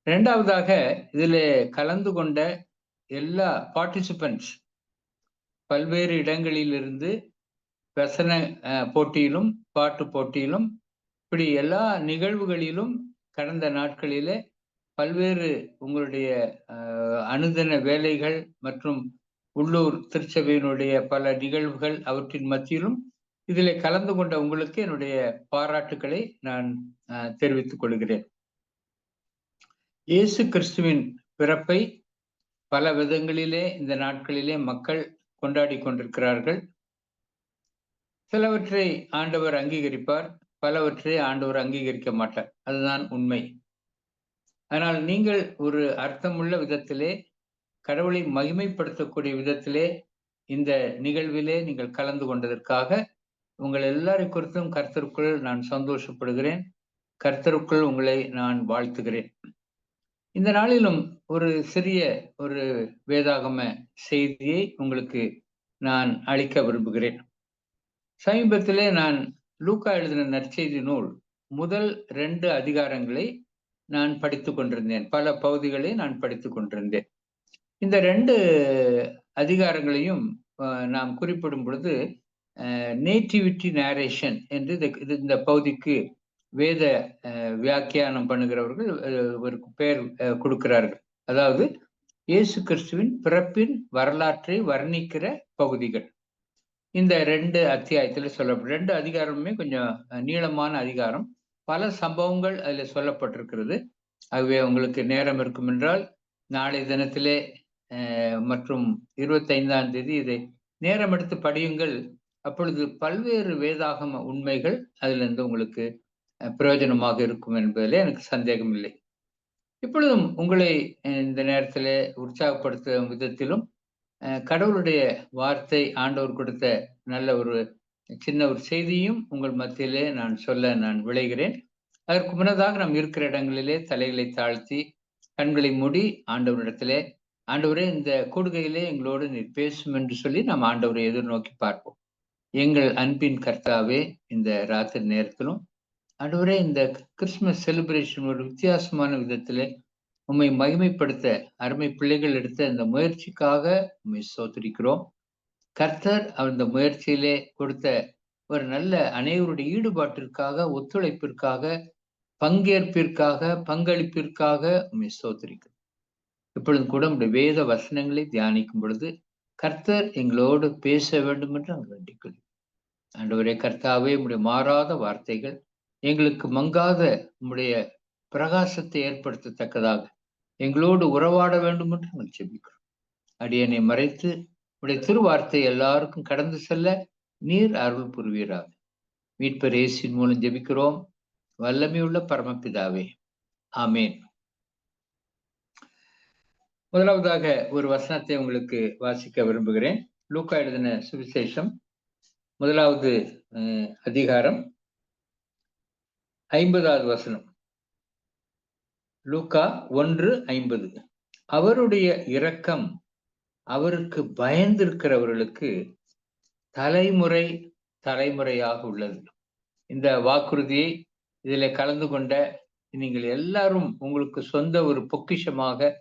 இரண்டாவதாக இதில் கலந்து கொண்ட எல்லா பார்ட்டிசிபென்ட்ஸ் பல்வேறு இடங்களிலிருந்து வசன போட்டியிலும் பாட்டு போட்டியிலும் இப்படி எல்லா நிகழ்வுகளிலும் கடந்த நாட்களிலே பல்வேறு உங்களுடைய அனுதின வேலைகள் மற்றும் உள்ளூர் திருச்சபையினுடைய பல நிகழ்வுகள் அவற்றின் மத்தியிலும் இதில் கலந்து கொண்ட உங்களுக்கு என்னுடைய பாராட்டுக்களை நான் தெரிவித்துக் கொள்கிறேன். இயேசு கிறிஸ்துவின் பிறப்பை பல விதங்களிலே இந்த நாட்களிலே மக்கள் கொண்டாடி கொண்டிருக்கிறார்கள். சிலவற்றை ஆண்டவர் அங்கீகரிப்பார், பலவற்றை ஆண்டவர் அங்கீகரிக்க மாட்டார். அதுதான் உண்மை. ஆனால் நீங்கள் ஒரு அர்த்தமுள்ள விதத்திலே கடவுளை மகிமைப்படுத்தக்கூடிய விதத்திலே இந்த நிகழ்விலே நீங்கள் கலந்து கொண்டதற்காக உங்கள் எல்லாரை குறித்தும் கர்த்தருக்குள் நான் சந்தோஷப்படுகிறேன். கர்த்தருக்குள் உங்களை நான் வாழ்த்துகிறேன். இந்த நாளிலும் ஒரு சிறிய ஒரு வேதாகம செய்தியை உங்களுக்கு நான் அளிக்க விரும்புகிறேன். சமீபத்திலே நான் லூக்கா எழுதின நற்செய்தி நூல் முதல் 2 அதிகாரங்களை நான் படித்து கொண்டிருந்தேன். பல பகுதிகளை நான் படித்து கொண்டிருந்தேன். இந்த 2 அதிகாரங்களையும் நாம் குறிப்பிடும் பொழுது நேட்டிவிட்டி நேரேஷன் என்று இந்த பகுதிக்கு வேத வியாக்கியானம் பண்ணுகிறவர்கள் ஒரு பெயர் கொடுக்கிறார்கள். அதாவது இயேசு கிறிஸ்துவின் பிறப்பின் வரலாற்றை வர்ணிக்கிற பகுதிகள். இந்த 2 அத்தியாயத்தில் சொல்லப்படும் 2 அதிகாரமுமே கொஞ்சம் நீளமான அதிகாரம். பல சம்பவங்கள் அதில் சொல்லப்பட்டிருக்கிறது. ஆகவே உங்களுக்கு நேரம் இருக்கும் என்றால் நாளை தினத்திலே மற்றும் 25ஆம் தேதி இதை நேரம் எடுத்து படியுங்கள். அப்பொழுது பல்வேறு வேதாகம உண்மைகள் அதிலிருந்து உங்களுக்கு பிரயோஜனமாக இருக்கும் என்பதிலே எனக்கு சந்தேகம் இல்லை. இப்பொழுதும் உங்களை இந்த நேரத்தில் உற்சாகப்படுத்தும் விதத்திலும் கடவுளுடைய வார்த்தை ஆண்டவர் கொடுத்த நல்ல ஒரு சின்ன ஒரு செய்தியும் உங்கள் மத்தியிலே நான் சொல்ல நான் விளைகிறேன். அதற்கு முன்னதாக நாம் இருக்கிற இடங்களிலே தலைகளை தாழ்த்தி கண்களை மூடி ஆண்டவரிடத்திலே, ஆண்டவரே இந்த கூடுகையிலே எங்களோடு நீர் பேசும் என்று சொல்லி நாம் ஆண்டவரை எதிர்நோக்கி பார்ப்போம். எங்கள் அன்பின் கர்த்தாவே, இந்த ராத்திரி நேரத்திலும் ஆண்டவரே இந்த கிறிஸ்துமஸ் செலிப்ரேஷன் ஒரு வித்தியாசமான விதத்திலே உம்மை மகிமைப்படுத்த அருமை பிள்ளைகள் எடுத்த இந்த முயற்சிக்காக உம்மை ஸ்தோத்திரிக்கிறோம். கர்த்தர் அந்த முயற்சியிலே கொடுத்த ஒரு நல்ல அனைவருடைய ஈடுபாட்டிற்காக, ஒத்துழைப்பிற்காக, பங்கேற்பிற்காக, பங்களிப்பிற்காக உம்மை ஸ்தோத்திரிக்கிறோம். இப்பொழுதும் கூட நம்முடைய வேத வசனங்களை தியானிக்கும் பொழுது கர்த்தர் எங்களோடு பேச வேண்டும் என்று நாங்கள் வேண்டிக்கொள்கிறோம். ஆண்டவரே கர்த்தாவே, உம்முடைய மாறாத வார்த்தைகள் எங்களுக்கு மங்காத உம்முடைய பிரகாசத்தை ஏற்படுத்தத்தக்கதாக எங்களோடு உறவாட வேண்டும் என்று நாங்கள் ஜெபிக்கிறோம். அடியனை மறைத்து உடைய திருவார்த்தை எல்லாருக்கும் கடந்து செல்ல நீர் அருள் புரிவீராக. மீட்பர் இயேசுவின் மூலம் ஜெபிக்கிறோம் வல்லமையுள்ள பரமபிதாவே, ஆமேன். முதலாவதாக ஒரு வசனத்தை உங்களுக்கு வாசிக்க விரும்புகிறேன். லூக்கா எழுதின சுவிசேஷம் 1வது அதிகாரம் 50வது வசனம். லூக்கா 1:50. அவருடைய இரக்கம் அவருக்கு பயந்திருக்கிறவர்களுக்கு தலைமுறை தலைமுறையாக உள்ளது. இந்த வாக்குறுதியை இதில் கலந்து கொண்ட நீங்கள் எல்லாரும் உங்களுக்கு சொந்த ஒரு பொக்கிஷமாக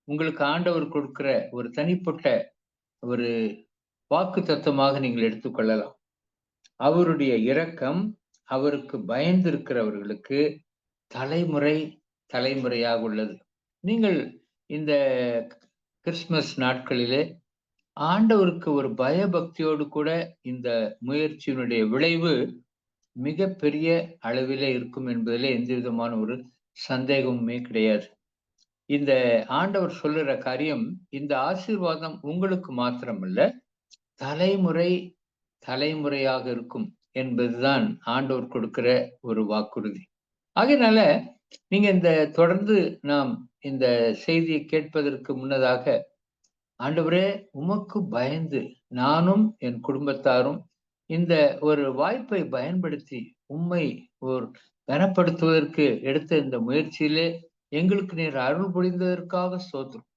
உங்களுக்கு ஆண்டவர் கொடுக்கிற ஒரு தனிப்பட்ட ஒரு வாக்கு தத்துவமாக நீங்கள் எடுத்துக்கொள்ளலாம். அவருடைய இரக்கம் அவருக்கு பயந்திருக்கிறவர்களுக்கு தலைமுறை தலைமுறையாக உள்ளது. நீங்கள் இந்த கிறிஸ்துமஸ் நாட்களிலே ஆண்டவருக்கு ஒரு பயபக்தியோடு கூட இந்த முயற்சியினுடைய விளைவு மிக பெரிய அளவிலே இருக்கும் என்பதிலே எந்த விதமான ஒரு சந்தேகமுமே கிடையாது. இந்த ஆண்டவர் சொல்லுற காரியம், இந்த ஆசீர்வாதம் உங்களுக்கு மாத்திரமல்ல, தலைமுறை தலைமுறையாக இருக்கும் என்பதுதான் ஆண்டவர் கொடுக்கிற ஒரு வாக்குறுதி. ஆகையினால நீங்க இந்த தொடர்ந்து நாம் இந்த செய்தியை கேட்பதற்கு முன்னதாக, ஆண்டவரே உமக்கு பயந்து நானும் என் குடும்பத்தாரும் இந்த ஒரு வாய்ப்பை பயன்படுத்தி உம்மை ஒரு கனப்படுத்துவதற்கு எடுத்த இந்த முயற்சியிலே எங்களுக்கு நீர் அருள் புரிந்ததற்காக ஸ்தோத்திரம்.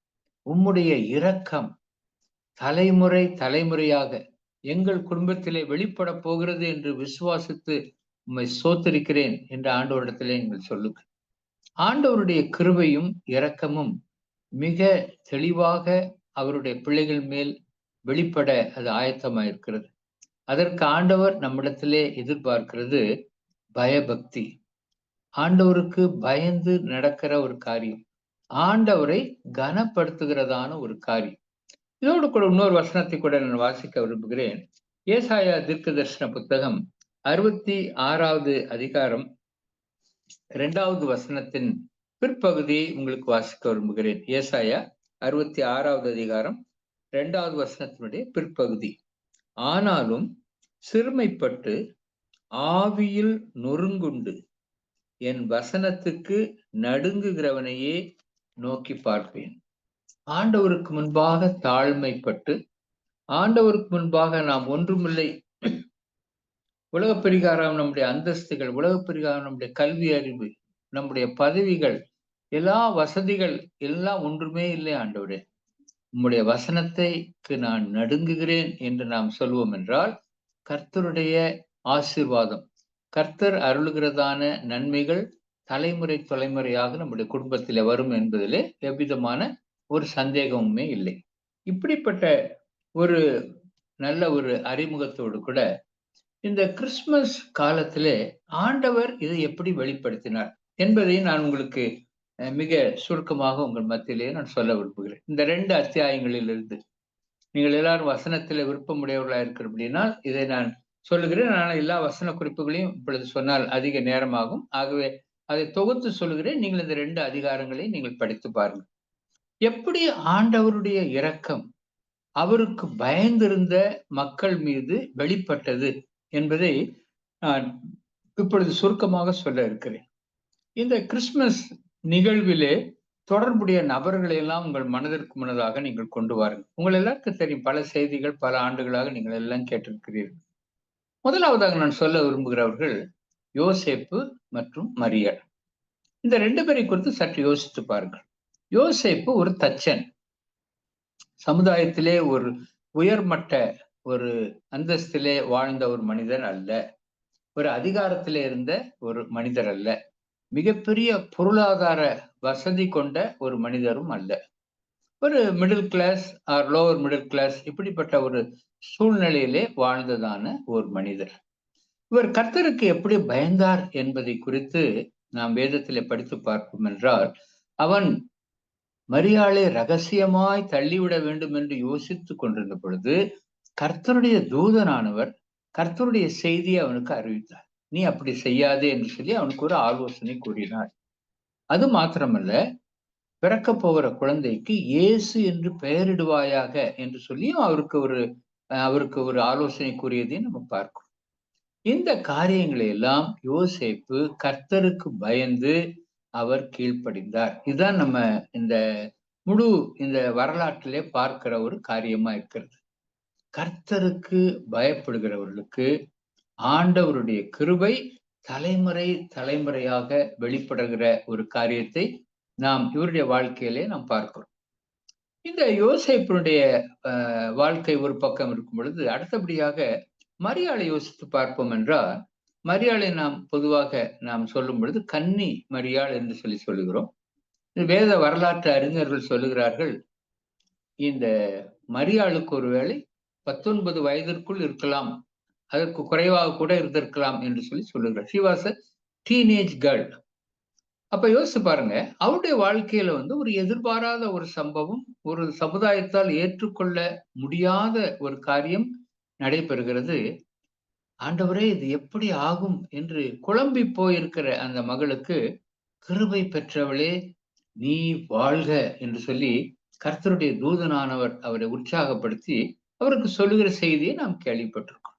உம்முடைய இரக்கம் தலைமுறை தலைமுறையாக எங்கள் குடும்பத்திலே வெளிப்பட போகிறது என்று விசுவாசித்து உம்மை ஸ்தோத்திரிக்கிறேன் என்ற ஆண்டவரிடத்திலே நீங்கள் சொல்லுங்க. ஆண்டவருடைய கிருபையும் இரக்கமும் மிக தெளிவாக அவருடைய பிள்ளைகள் மேல் வெளிப்பட அது ஆயத்தமாயிருக்கிறது. அதற்கு ஆண்டவர் நம்மிடத்திலே எதிர்பார்க்கிறது பயபக்தி. ஆண்டவருக்கு பயந்து நடக்கிற ஒரு காரியம், ஆண்டவரை கனப்படுத்துகிறதான ஒரு காரியம். இதோடு கூட இன்னொரு வசனத்தை கூட நான் வாசிக்க விரும்புகிறேன். ஏசாயா தீர்க்கதரிசன புத்தகம் 66வது அதிகாரம் 2வது வசனத்தின் பிற்பகுதியை உங்களுக்கு வாசிக்க விரும்புகிறேன். ஏசாயா 66வது அதிகாரம் 2வது வசனத்தினுடைய பிற்பகுதி. ஆனாலும் சிறுமைப்பட்டு ஆவியில் நொறுங்குண்டு என் வசனத்துக்கு நடுங்குகிறவனையே நோக்கி பார்ப்பேன். ஆண்டவருக்கு முன்பாக தாழ்மைப்பட்டு, ஆண்டவருக்கு முன்பாக நாம் ஒன்றுமில்லை, உலக பரிகாரம் நம்முடைய அந்தஸ்துகள், உலக பரிகாரம் நம்முடைய கல்வி அறிவு, நம்முடைய பதவிகள், எல்லா வசதிகள் எல்லாம் ஒன்றுமே இல்லை ஆண்டவரே, உம்முடைய வசனத்தைக்கு நான் நடுங்குகிறேன் என்று நாம் சொல்வோம் என்றால், கர்த்தருடைய ஆசீர்வாதம், கர்த்தர் அருளுகிறதான நன்மைகள் தலைமுறை தலைமுறையாக நம்முடைய குடும்பத்திலே வரும் என்பதிலே எவ்விதமான ஒரு சந்தேகமுமே இல்லை. இப்படிப்பட்ட ஒரு நல்ல ஒரு அறிமுகத்தோடு கூட இந்த கிறிஸ்துமஸ் காலத்திலே ஆண்டவர் இதை எப்படி வெளிப்படுத்தினார் என்பதை நான் உங்களுக்கு மிக சுருக்கமாக உங்கள் மத்தியிலே நான் சொல்ல விரும்புகிறேன். இந்த 2 அத்தியாயங்களிலிருந்து நீங்கள் எல்லாரும் வசனத்திலே விருப்பமுடையவர்களாக இருக்கிற அப்படின்னா இதை நான் சொல்லுகிறேன். ஆனால் எல்லா வசன குறிப்புகளையும் இப்பொழுது சொன்னால் அதிக நேரமாகும். ஆகவே அதை தொகுத்து சொல்லுகிறேன். நீங்கள் இந்த 2 அதிகாரங்களை நீங்கள் படித்து பாருங்கள். எப்படி ஆண்டவருடைய இரக்கம் அவருக்கு பயந்திருந்த மக்கள் மீது வெளிப்பட்டது என்பதை நான் இப்பொழுது சுருக்கமாக சொல்ல இருக்கிறேன். இந்த கிறிஸ்துமஸ் நிகழ்விலே தொடர்புடைய நபர்களை எல்லாம் உங்கள் மனதிற்கு முன்னதாக நீங்கள் கொண்டு வாருங்கள். உங்கள் எல்லாருக்கும் தெரியும், பல செய்திகள் பல ஆண்டுகளாக நீங்கள் எல்லாம் கேட்டிருக்கிறீர்கள். முதலாவதாக நான் சொல்ல விரும்புகிறவர்கள் யோசேப்பு மற்றும் மரியாள். இந்த 2 பேரை குறித்து சற்று யோசித்து பாருங்கள். யோசேப்பு ஒரு தச்சன், சமுதாயத்திலே ஒரு உயர்மட்ட ஒரு அந்தஸ்திலே வாழ்ந்த ஒரு மனிதர் அல்ல, ஒரு அதிகாரத்திலே இருந்த ஒரு மனிதர் அல்ல, மிகப்பெரிய பொருளாதார வசதி கொண்ட ஒரு மனிதரும் அல்ல, ஒரு middle class or lower middle class இப்படிப்பட்ட ஒரு சூழ்நிலையிலே வாழ்ந்ததான ஒரு மனிதர். இவர் கர்த்தருக்கு எப்படி பயந்தார் என்பதை குறித்து நாம் வேதத்திலே படித்து பார்ப்போம் என்றால், அவன் மரியாளை ரகசியமாய் தள்ளிவிட வேண்டும் என்று யோசித்துக் கொண்டிருந்த பொழுது கர்த்தருடைய தூதனானவர் கர்த்தருடைய செய்தியை அவனுக்கு அறிவித்தார். நீ அப்படி செய்யாதே என்று சொல்லி அவனுக்கு ஒரு ஆலோசனை கூறினார். அது மாத்திரமல்ல, பிறக்க போகிற குழந்தைக்கு இயேசு என்று பெயரிடுவாயாக என்று சொல்லியும் அவருக்கு ஒரு ஆலோசனை கூறியதையும் நம்ம பார்க்கிறோம். இந்த காரியங்களை எல்லாம் யோசேப்பு கர்த்தருக்கு பயந்து அவர் கீழ்ப்படிந்தார். இதுதான் நம்ம இந்த வரலாற்றிலே பார்க்கிற ஒரு காரியமா இருக்கிறது. கர்த்தருக்கு பயப்படுகிறவர்களுக்கு ஆண்டவருடைய கிருபை தலைமுறையாக வெளிப்படுகிற ஒரு காரியத்தை நாம் இவருடைய வாழ்க்கையிலே நாம் பார்க்கிறோம். இந்த யோசேப்பினுடைய வாழ்க்கை ஒரு பக்கம் இருக்கும் பொழுது, அடுத்தபடியாக மரியாளை யோசித்து பார்ப்போம் என்றால், மரியாளை நாம் பொதுவாக நாம் சொல்லும் பொழுது கன்னி மரியாள் என்று சொல்லுகிறோம். வேத வரலாற்று அறிஞர்கள் சொல்லுகிறார்கள், இந்த மரியாளுக்கு ஒருவேளை 19 வயதிற்குள் இருக்கலாம், அதற்கு குறைவாக கூட இருந்திருக்கலாம் என்று சொல்லுகிறார். she was a teenage girl. அப்ப யோசிச்சு பாருங்க, அவருடைய வாழ்க்கையில ஒரு எதிர்பாராத ஒரு சம்பவம், ஒரு சமுதாயத்தால் ஏற்றுக்கொள்ள முடியாத ஒரு காரியம் நடைபெறுகிறது. ஆண்டவரே, இது எப்படி ஆகும் என்று குழம்பி போயிருக்கிற அந்த மகளுக்கு, கிருபை பெற்றவளே நீ வாழ்க என்று சொல்லி கர்த்தருடைய தூதனானவர் அவரை உற்சாகப்படுத்தி அவருக்கு சொல்லுகிற செய்தியை நாம் கேள்விப்பட்டிருக்கோம்.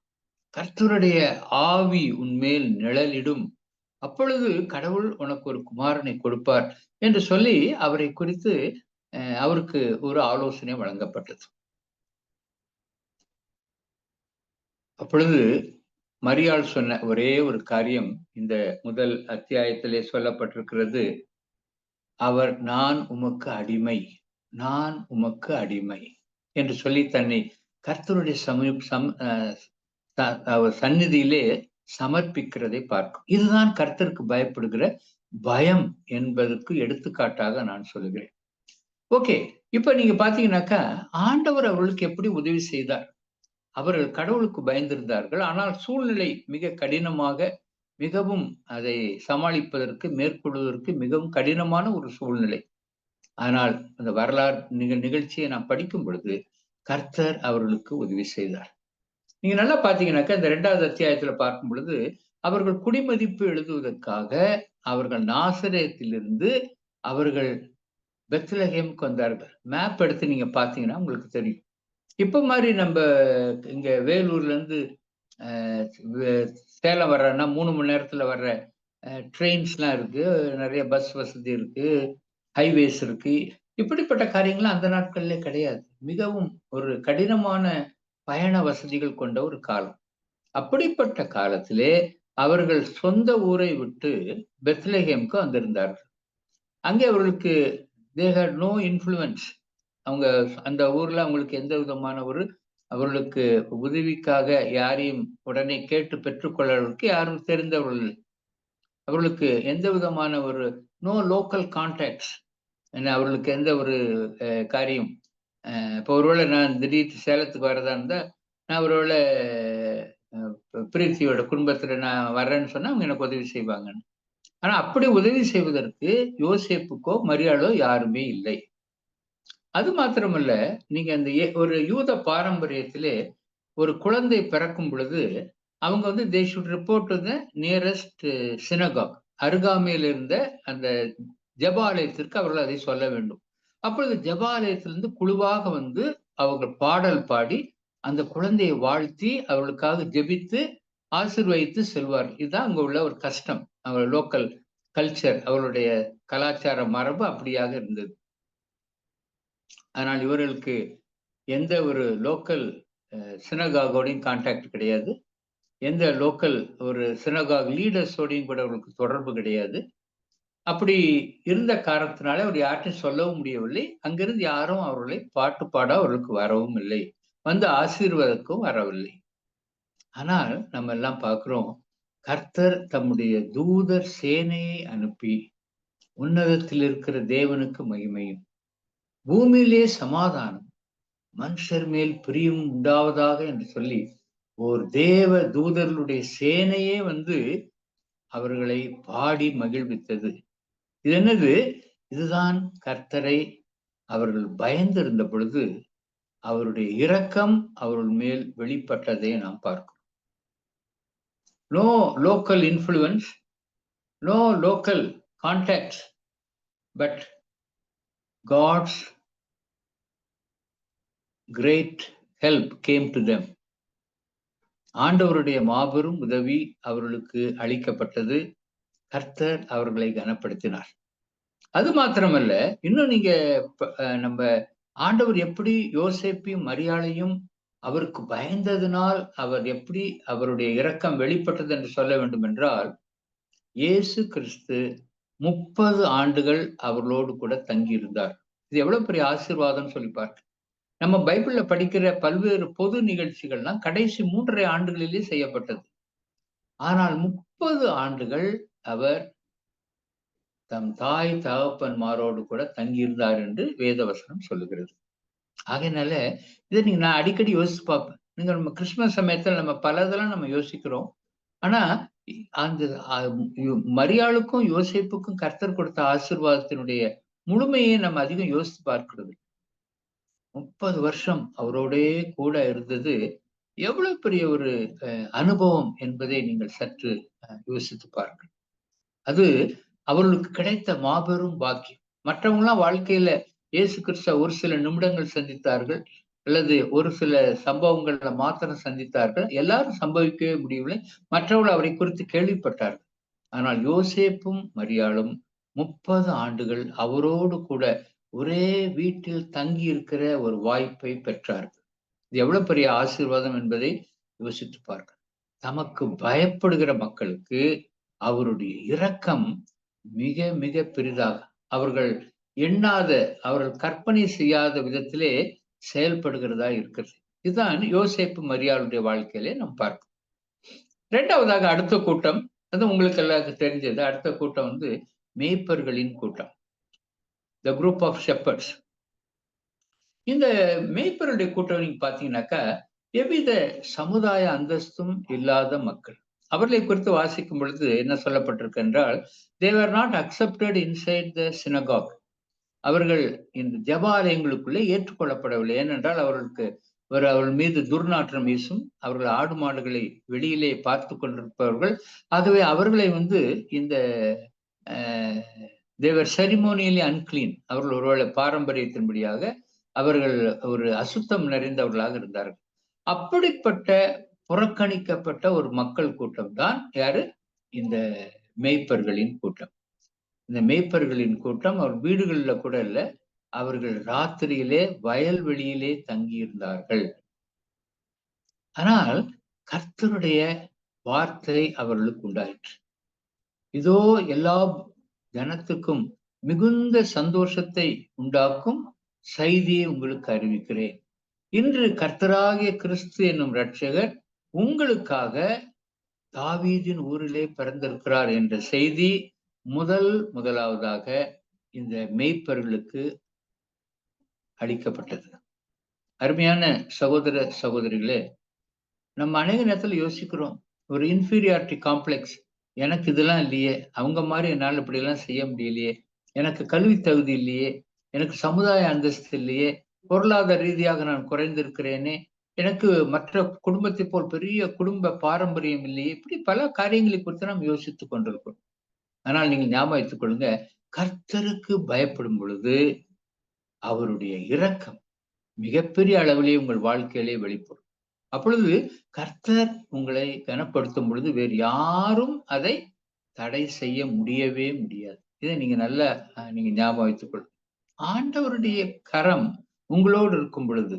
கர்த்தருடைய ஆவி உன்மேல் நிழலிடும், அப்பொழுது கடவுள் உனக்கு ஒரு குமாரனை கொடுப்பார் என்று சொல்லி அவரை குறித்து அவருக்கு ஒரு ஆலோசனை வழங்கப்பட்டது. அப்பொழுது மரியாள் சொன்ன ஒரே ஒரு காரியம் இந்த முதல் அத்தியாயத்திலே சொல்லப்பட்டிருக்கிறது. அவர் நான் உமக்கு அடிமை என்று சொல்லி தன்னை கர்த்தருடைய சந்நிதியிலே சமர்ப்பிக்கிறதை பார்க்கும். இதுதான் கர்த்தருக்கு பயப்படுகிற பயம் என்பதற்கு எடுத்துக்காட்டாக நான் சொல்லுகிறேன். ஓகே, இப்ப நீங்க பாத்தீங்கன்னாக்கா ஆண்டவர் அவர்களுக்கு எப்படி உதவி செய்தார்? அவர்கள் கடவுளுக்கு பயந்திருந்தார்கள். ஆனால் சூழ்நிலை மிக கடினமாக, மிகவும் அதை சமாளிப்பதற்கு மேற்கொள்வதற்கு மிகவும் கடினமான ஒரு சூழ்நிலை. ஆனால் அந்த வரலாறு நிகழ்ச்சியை நாம் படிக்கும் பொழுது கர்த்தர் அவர்களுக்கு உதவி செய்தார். நீங்க நல்லா பாத்தீங்கன்னாக்கா இந்த 2வது அத்தியாயத்துல பார்க்கும் பொழுது அவர்கள் குடிமதிப்பு எழுதுவதற்காக அவர்கள் நாசரேத்திலிருந்து அவர்கள் பெத்லகேமுக்கு வந்தார்கள். மேப் எடுத்து நீங்க பாத்தீங்கன்னா உங்களுக்கு தெரியும். இப்ப மாதிரி நம்ம இங்க வேலூர்ல இருந்து சேலம் வர்றன்னா 3 மணி நேரத்துல வர்ற ட்ரெயின்ஸ்லாம் இருக்கு, நிறைய பஸ் வசதி இருக்கு, ஹைவேஸ் இருக்கு. இப்படிப்பட்ட காரியங்கள்லாம் அந்த நாட்கள்ல கிடையாது. மிகவும் ஒரு கடினமான பயண வசதிகள் கொண்ட ஒரு காலம். அப்படிப்பட்ட காலத்திலே அவர்கள் சொந்த ஊரை விட்டு பெத்லகேமுக்கு வந்திருந்தார்கள். அங்கே அவர்களுக்கு they had no influence. அவங்க அந்த ஊர்ல அவங்களுக்கு எந்த விதமான அவர்களுக்கு உதவிக்காக யாரையும் உடனே கேட்டு பெற்றுக்கொள்வதற்கு யாரும் தெரிந்தவர்கள் இல்லை. அவர்களுக்கு எந்த விதமான நோ லோக்கல் கான்டாக்ட்ஸ், அவர்களுக்கு எந்த ஒரு காரியம். இப்போ ஒருவேளை நான் திடீர்னு சேலத்துக்கு வரதா இருந்தா, நான் ஒருவேளை பிரீத்தியோட குடும்பத்துல நான் வர்றேன்னு சொன்னா அவங்க எனக்கு உதவி செய்வாங்கன்னு. ஆனா அப்படி உதவி செய்வதற்கு யோசேப்புக்கோ மரியாளோ யாருமே இல்லை. அது மாத்திரமல்ல, நீங்க அந்த ஒரு யூத பாரம்பரியத்திலே ஒரு குழந்தை பிறக்கும் பொழுது அவங்க they should report to the nearest synagogue. அருகாமையில் இருந்த அந்த ஜெபாலயத்திற்கு அவர்கள் அதை சொல்ல வேண்டும். அப்பொழுது ஜெபாலயத்திலிருந்து குழுவாக அவர்கள் பாடல் பாடி அந்த குழந்தையை வாழ்த்தி அவர்களுக்காக ஜெபித்து ஆசீர்வதித்து செல்வார்கள். இதுதான் அங்க உள்ள ஒரு கஷ்டம். அவர் லோக்கல் கல்ச்சர், அவருடைய கலாச்சார மரபு அப்படியாக இருந்தது. ஆனால் இவர்களுக்கு எந்த ஒரு லோக்கல் சினகாகோடையும் கான்டாக்ட் கிடையாது, எந்த லோக்கல் ஒரு சினகாக் லீடர்ஸோடையும் கூட அவர்களுக்கு தொடர்பு கிடையாது. அப்படி இருந்த காரணத்தினாலே அவர் யார்ட்டையும் சொல்லவும் முடியவில்லை. அங்கிருந்து யாரும் அவர்களை பாட்டு பாட அவர்களுக்கு வரவும் இல்லை, ஆசீர்வாதக்கும் வரவில்லை. ஆனால் நம்ம எல்லாம் பார்க்கிறோம், கர்த்தர் தம்முடைய தூதர் சேனையை அனுப்பி உன்னதத்தில் இருக்கிற தேவனுக்கு மகிமையும் பூமியிலே சமாதானம் மனுஷர் மேல் பிரியும் உண்டாவதாக என்று சொல்லி ஒரு தேவ தூதர்களுடைய சேனையே அவர்களை பாடி மகிழ்வித்தது. இது என்னது? இதுதான் கர்த்தரை அவர்கள் பயந்திருந்த பொழுது அவருடைய இரக்கம் அவர்கள் மேல் வெளிப்பட்டதை நாம் பார்க்கிறோம். No local influence, no local contact, but God's great help came to them. ஆண்டவருடைய மாபெரும் உதவி அவர்களுக்கு அளிக்கப்பட்டது. கர்த்தர் அவர்களை கனப்படுத்தினார். அது மாத்திரமல்ல, இன்னும் நீங்க நம்ம ஆண்டவர் எப்படி யோசேப்பையும் மரியாளையும் அவருக்கு பயந்ததினால் அவர் எப்படி அவருடைய இரக்கம் வெளிப்பட்டது என்று சொல்ல வேண்டும் என்றால், இயேசு கிறிஸ்து 30 ஆண்டுகள் அவர்களோடு கூட தங்கியிருந்தார். இது எவ்வளவு பெரிய ஆசீர்வாதம் சொல்லி பார்க்க. நம்ம பைபிள்ல படிக்கிற பல்வேறு பொது நிகழ்ச்சிகள்லாம் கடைசி 3.5 ஆண்டுகளிலே செய்யப்பட்டது. ஆனால் 30 ஆண்டுகள் அவர் தம் தாய் தகப்பன்மாரோடு கூட தங்கியிருந்தார் என்று வேதவசனம் சொல்லுகிறது. ஆகையினால இதை நான் அடிக்கடி யோசிச்சு பார்ப்பேன். நீங்க நம்ம கிறிஸ்துமஸ் சமயத்துல நம்ம பலதெல்லாம் நம்ம யோசிக்கிறோம். ஆனா அந்த மரியாளுக்கும் யோசேப்புக்கும் கர்த்தர் கொடுத்த ஆசீர்வாதத்தினுடைய முழுமையை நம்ம அதிகம் யோசித்து பார்க்கிறது. 30 வருஷம் அவரோடே கூட இருந்தது எவ்வளவு பெரிய ஒரு அனுபவம் என்பதை நீங்கள் சற்று யோசித்து பாருங்கள். அது அவர்களுக்கு கிடைத்த மாபெரும் பாக்கியம். மற்றவங்களாம் வாழ்க்கையில இயேசு கிறிஸ்துவ ஒரு சில நிமிடங்கள் சந்தித்தார்கள், அல்லது ஒரு சில சம்பவங்கள்ல மாத்திரம் சந்தித்தார்கள். எல்லாரும் சம்பவிக்கவே முடியவில்லை. மற்றவர்கள் அவரை குறித்து கேள்விப்பட்டார்கள். ஆனால் யோசேப்பும் மரியாளும் 30 ஆண்டுகள் அவரோடு கூட ஒரே வீட்டில் தங்கி இருக்கிற ஒரு வாய்ப்பை பெற்றார்கள். இது எவ்வளவு பெரிய ஆசீர்வாதம் என்பதை யோசித்து பார்க்க. தமக்கு பயப்படுகிற மக்களுக்கு அவருடைய இரக்கம் மிக மிக பெரிதாக, அவர்கள் எண்ணாத, அவர்கள் கற்பனை செய்யாத விதத்திலே செயல்படுகிறதா இருக்கிறது. இதுதான் யோசேப்பு மரியாளுடைய வாழ்க்கையிலே நாம் பார்க்கிறோம். இரண்டாவதாக அடுத்த கூட்டம், அது உங்களுக்கு எல்லாருக்கும் தெரிஞ்சது. அடுத்த கூட்டம் மேய்ப்பர்களின் கூட்டம், the group of shepherds. இந்த மேய்ப்பருடைய கூட்டம் நீங்க பாத்தீங்கன்னாக்கா எவ்வித சமுதாய அந்தஸ்தும் இல்லாத மக்கள். அவர்களை குறித்து வாசிக்கும் பொழுது என்ன சொல்லப்பட்டிருக்கு என்றால், they were not accepted inside the synagogue. அவர்கள் இந்த ஜெபாலயங்களுக்குள்ளே ஏற்றுக்கொள்ளப்படவில்லை. ஏனென்றால் அவர்கள் மீது துர்நாற்றம் வீசும். அவர்கள் ஆடு மாடுகளை வெளியிலே பார்த்து கொண்டிருப்பவர்கள். ஆகவே அவர்களை இந்த they were ceremonially unclean. அவர்கள் ஒருவேளை பாரம்பரியத்தின்படியாக அவர்கள் ஒரு அசுத்தம் நிறைந்தவர்களாக இருந்தார்கள். அப்படிப்பட்ட புறக்கணிக்கப்பட்ட ஒரு மக்கள் கூட்டம் தான் யாரு? இந்த மேய்ப்பர்களின் கூட்டம். இந்த மேய்ப்பர்களின் கூட்டம் அவர் வீடுகளில் கூட இல்லை, அவர்கள் ராத்திரியிலே வயல்வெளியிலே தங்கியிருந்தார்கள். ஆனால் கர்த்தருடைய வார்த்தை அவர்களுக்கு உண்டாயிற்று. இதோ எல்லா ஜனத்துக்கும் மிகுந்த சந்தோஷத்தை உண்டாக்கும் செய்தியை உங்களுக்கு அறிவிக்கிறேன். இன்று கர்த்தராகிய கிறிஸ்து என்னும் இரட்சகர் உங்களுக்காக தாவீதின் ஊரிலே பிறந்திருக்கிறார் என்ற செய்தி முதலாவதாக இந்த மேய்ப்பர்களுக்கு அளிக்கப்பட்டது. அருமையான சகோதர சகோதரிகளே, நம்ம அநேக நேரத்தில் யோசிக்கிறோம், ஒரு இன்ஃபீரியாரிட்டி காம்ப்ளெக்ஸ், எனக்கு இதெல்லாம் இல்லையே, அவங்க மாதிரி என்னால் இப்படி எல்லாம் செய்ய முடியலையே, எனக்கு கல்வி தகுதி இல்லையே, எனக்கு சமுதாய அந்தஸ்து இல்லையே, பொருளாதார ரீதியாக நான் குறைந்திருக்கிறேனே, எனக்கு மற்ற குடும்பத்தை போல் பெரிய குடும்ப பாரம்பரியம் இல்லையே, இப்படி பல காரியங்களை குறித்து நாம் யோசித்துக் கொண்டிருக்கிறோம். ஆனால் நீங்கள் ஞாபகம் வைத்துக் கொள்ளுங்க, கர்த்தருக்கு பயப்படும் பொழுது அவருடைய இரக்கம் மிகப்பெரிய அளவிலே உங்கள் வாழ்க்கையிலே வெளிப்படும். அப்பொழுது கர்த்தர் உங்களை கனப்படுத்தும் பொழுது வேறு யாரும் அதை தடை செய்ய முடியவே முடியாது. இதை நீங்க நீங்க ஞாபகம் வைத்துக் கொள்ளுங்க. ஆண்டவருடைய கரம் உங்களோடு இருக்கும் பொழுது,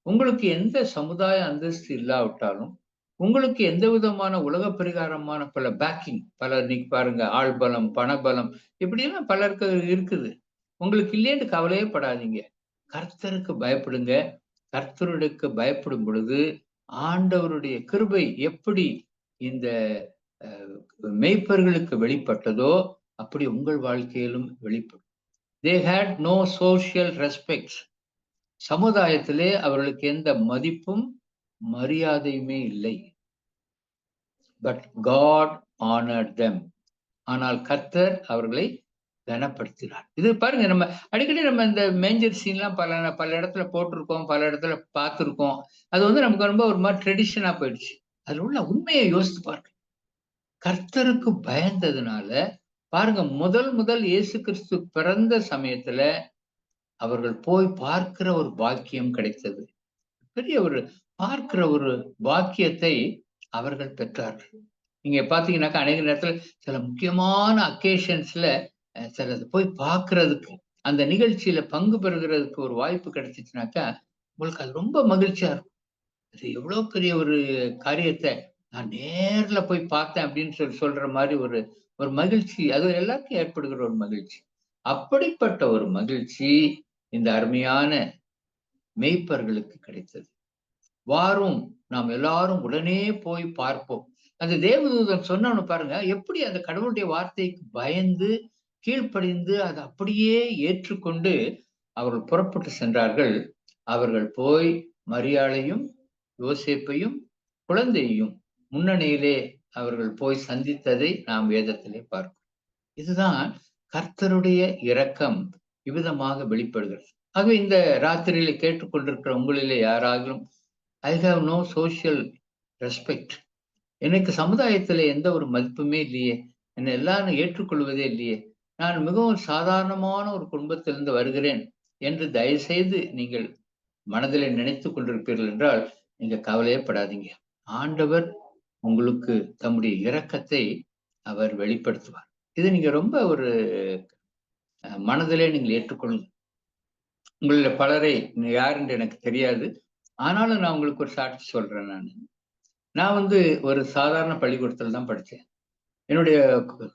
உங்களுக்கு எந்த சமுதாய அந்தஸ்து இல்லாவிட்டாலும், உங்களுக்கு எந்த விதமான உலக பரிகாரமான பல பேக்கிங், இன்னைக்கு பாருங்க, ஆள்பலம், பணபலம், இப்படியெல்லாம் பலருக்கு இருக்குது. உங்களுக்கு இல்லைன்னு கவலையே படாதீங்க. கர்த்தருக்கு பயப்படுங்க. கர்த்தருக்கு பயப்படும் பொழுது ஆண்டவருடைய கிருபை எப்படி இந்த மேய்ப்பர்களுக்கு வெளிப்பட்டதோ அப்படி உங்கள் வாழ்க்கையிலும் வெளிப்படும். They had no social respect. சமுதாயத்திலே அவர்களுக்கு எந்த மதிப்பும் மரியாதையுமே இல்லை. But God honored them. ஆனால் கர்த்தர் அவர்களை கனப்படுத்தினார். இது பாருங்க, நம்ம அடிக்கடி நம்ம இந்த மேஞ்சர் சீன்லாம் பல இடத்துல போட்டிருக்கோம், பல இடத்துல பார்த்துருக்கோம். அது வந்து நமக்கு ரொம்ப ஒரு மாதிரி ட்ரெடிஷனா போயிடுச்சு. அதுல உள்ள உண்மையை யோசித்து பாருங்க. கர்த்தருக்கு பயந்ததுனால பாருங்க, முதல் இயேசு கிறிஸ்து பிறந்த சமயத்துல அவர்கள் போய் பார்க்கிற ஒரு பாக்கியம் கிடைத்தது. பெரிய ஒரு பார்க்கிற ஒரு பாக்கியத்தை அவர்கள் பெற்றார்கள். நீங்க பாத்தீங்கன்னாக்கா அநேக நேரத்துல சில முக்கியமான அக்கேஷன்ஸ்ல சிலது போய் பார்க்கறதுக்கு, அந்த நிகழ்ச்சியில பங்கு பெறுகிறதுக்கு ஒரு வாய்ப்பு கிடைச்சிச்சுனாக்கா உங்களுக்கு அது ரொம்ப மகிழ்ச்சியா இருக்கும். அது எவ்வளவு பெரிய ஒரு காரியத்தை நான் நேர்ல போய் பார்த்தேன் அப்படின்னு சொல்ற மாதிரி ஒரு மகிழ்ச்சி, அது எல்லாருக்கும் ஏற்படுகிற ஒரு மகிழ்ச்சி. அப்படிப்பட்ட ஒரு மகிழ்ச்சி இந்த அருமையான மேய்ப்பர்களுக்கு கிடைத்தது. வாரும், நாம் எல்லாரும் உடனே போய் பார்ப்போம். அந்த தேவதூதன் சொன்னவனு பாருங்க, எப்படி அந்த கடவுளுடைய வார்த்தைக்கு பயந்து கீழ்ப்படிந்து அதை அப்படியே ஏற்றுக்கொண்டு அவர்கள் புறப்பட்டு சென்றார்கள். அவர்கள் போய் மரியாளையும் யோசேப்பையும் குழந்தையையும் முன்னணியிலே அவர்கள் போய் சந்தித்ததை நாம் வேதத்திலே பார்க்கிறோம். இதுதான் கர்த்தருடைய இரக்கம் இவ்விதமாக வெளிப்படுகிறது. ஆகவே இந்த ராத்திரியில கேட்டுக்கொண்டிருக்கிற உங்களிலே யாராகிலும் I have no social respect, எனக்கு சமுதாயத்துல எந்த ஒரு மதிப்புமே இல்லையே, என்னை எல்லாரும் ஏற்றுக்கொள்வதே இல்லையே, நான் மிகவும் சாதாரணமான ஒரு குடும்பத்திலிருந்து வருகிறேன் என்று தயவு செய்து நீங்கள் மனதிலே நினைத்து கொண்டிருப்பீர்கள் என்றால் நீங்க கவலையப்படாதீங்க. ஆண்டவர் உங்களுக்கு தம்முடைய இரக்கத்தை அவர் வெளிப்படுத்துவார். இது நீங்க ரொம்ப ஒரு மனதிலே நீங்கள் ஏற்றுக்கொள்ளுங்க. உங்கள பலரை யார் என்று எனக்கு தெரியாது, ஆனாலும் நான் உங்களுக்கு ஒரு சாட்சி சொல்றேன். நான் வந்து ஒரு சாதாரண பள்ளிக்கூடத்துல தான் படித்தேன். என்னுடைய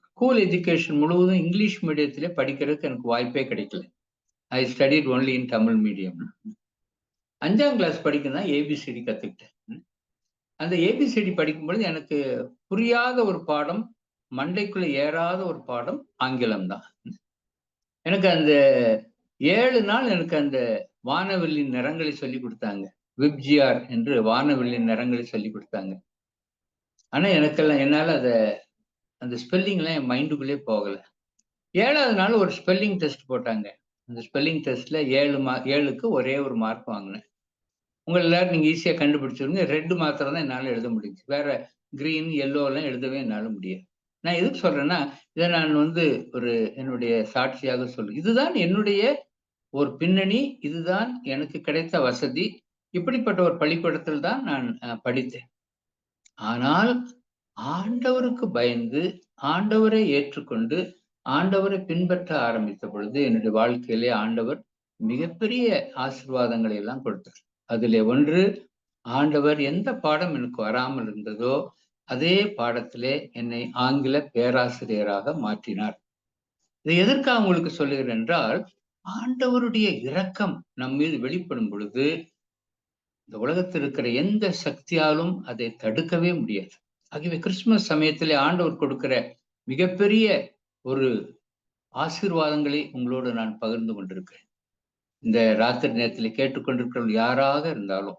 ஸ்கூல் எஜுகேஷன் முழுவதும் இங்கிலீஷ் மீடியத்திலே படிக்கிறதுக்கு எனக்கு வாய்ப்பே கிடைக்கல. ஐ studied only in Tamil medium. 5ஆம் கிளாஸ் படிக்கதான் ஏபிசிடி கத்துக்கிட்டேன். அந்த ஏபிசிடி படிக்கும்பொழுது எனக்கு புரியாத ஒரு பாடம், மண்டைக்குள்ள ஏறாத ஒரு பாடம் ஆங்கிலம் தான். எனக்கு அந்த 7 நாள் எனக்கு அந்த வானவெளியின் நிறங்களை சொல்லி கொடுத்தாங்க. விப்ஜிஆர் என்று வானவெளியின் நிறங்களை சொல்லி கொடுத்தாங்க. ஆனா எனக்கெல்லாம் என்னால அந்த ஸ்பெல்லிங்லாம் என் மைண்டுக்குள்ளே போகல. 7ஆவது நாள் ஒரு ஸ்பெல்லிங் டெஸ்ட் போட்டாங்க. அந்த ஸ்பெல்லிங் டெஸ்ட்ல 7க்கு ஒரே ஒரு மார்க் வாங்கினேன். உங்க எல்லாரும் நீங்க ஈஸியா கண்டுபிடிச்சிருங்க. 2 மாத்திரம் தான் என்னால எழுத முடிஞ்சு, வேற கிரீன் எல்லோ எல்லாம் எழுதவே என்னால முடியாது. நான் எதுக்கு சொல்றேன்னா, இதை நான் வந்து என்னுடைய சாட்சியாக சொல்றேன். இதுதான் என்னுடைய ஒரு பின்னணி, இதுதான் எனக்கு கிடைத்த வசதி. இப்படிப்பட்ட ஒரு பள்ளிக்கூடத்தில் தான் நான் படித்தேன். ஆனால் ஆண்டவருக்கு பயந்து ஆண்டவரை ஏற்றுக்கொண்டு ஆண்டவரை பின்பற்ற ஆரம்பித்த பொழுது என்னுடைய வாழ்க்கையிலே ஆண்டவர் மிகப்பெரிய ஆசீர்வாதங்களை எல்லாம் கொடுத்தார். அதிலே ஒன்று, ஆண்டவர் எந்த பாடம் எனக்கு வராமல் இருந்ததோ அதே பாடத்திலே என்னை ஆங்கில பேராசிரியராக மாற்றினார். இதை எதற்காக உங்களுக்கு சொல்லுகிறேன் என்றால், ஆண்டவருடைய இரக்கம் நம் மீது வெளிப்படும் பொழுது இந்த உலகத்தில் இருக்கிற எந்த சக்தியாலும் அதை தடுக்கவே முடியாது. ஆகவே கிறிஸ்துமஸ் சமயத்திலே ஆண்டவர் கொடுக்கிற மிகப்பெரிய ஒரு ஆசீர்வாதங்களை உங்களோடு நான் பகிர்ந்து கொண்டிருக்கிறேன். இந்த ராத்திரி நேரத்தில் கேட்டுக்கொண்டிருக்கிறவர்கள் யாராக இருந்தாலும்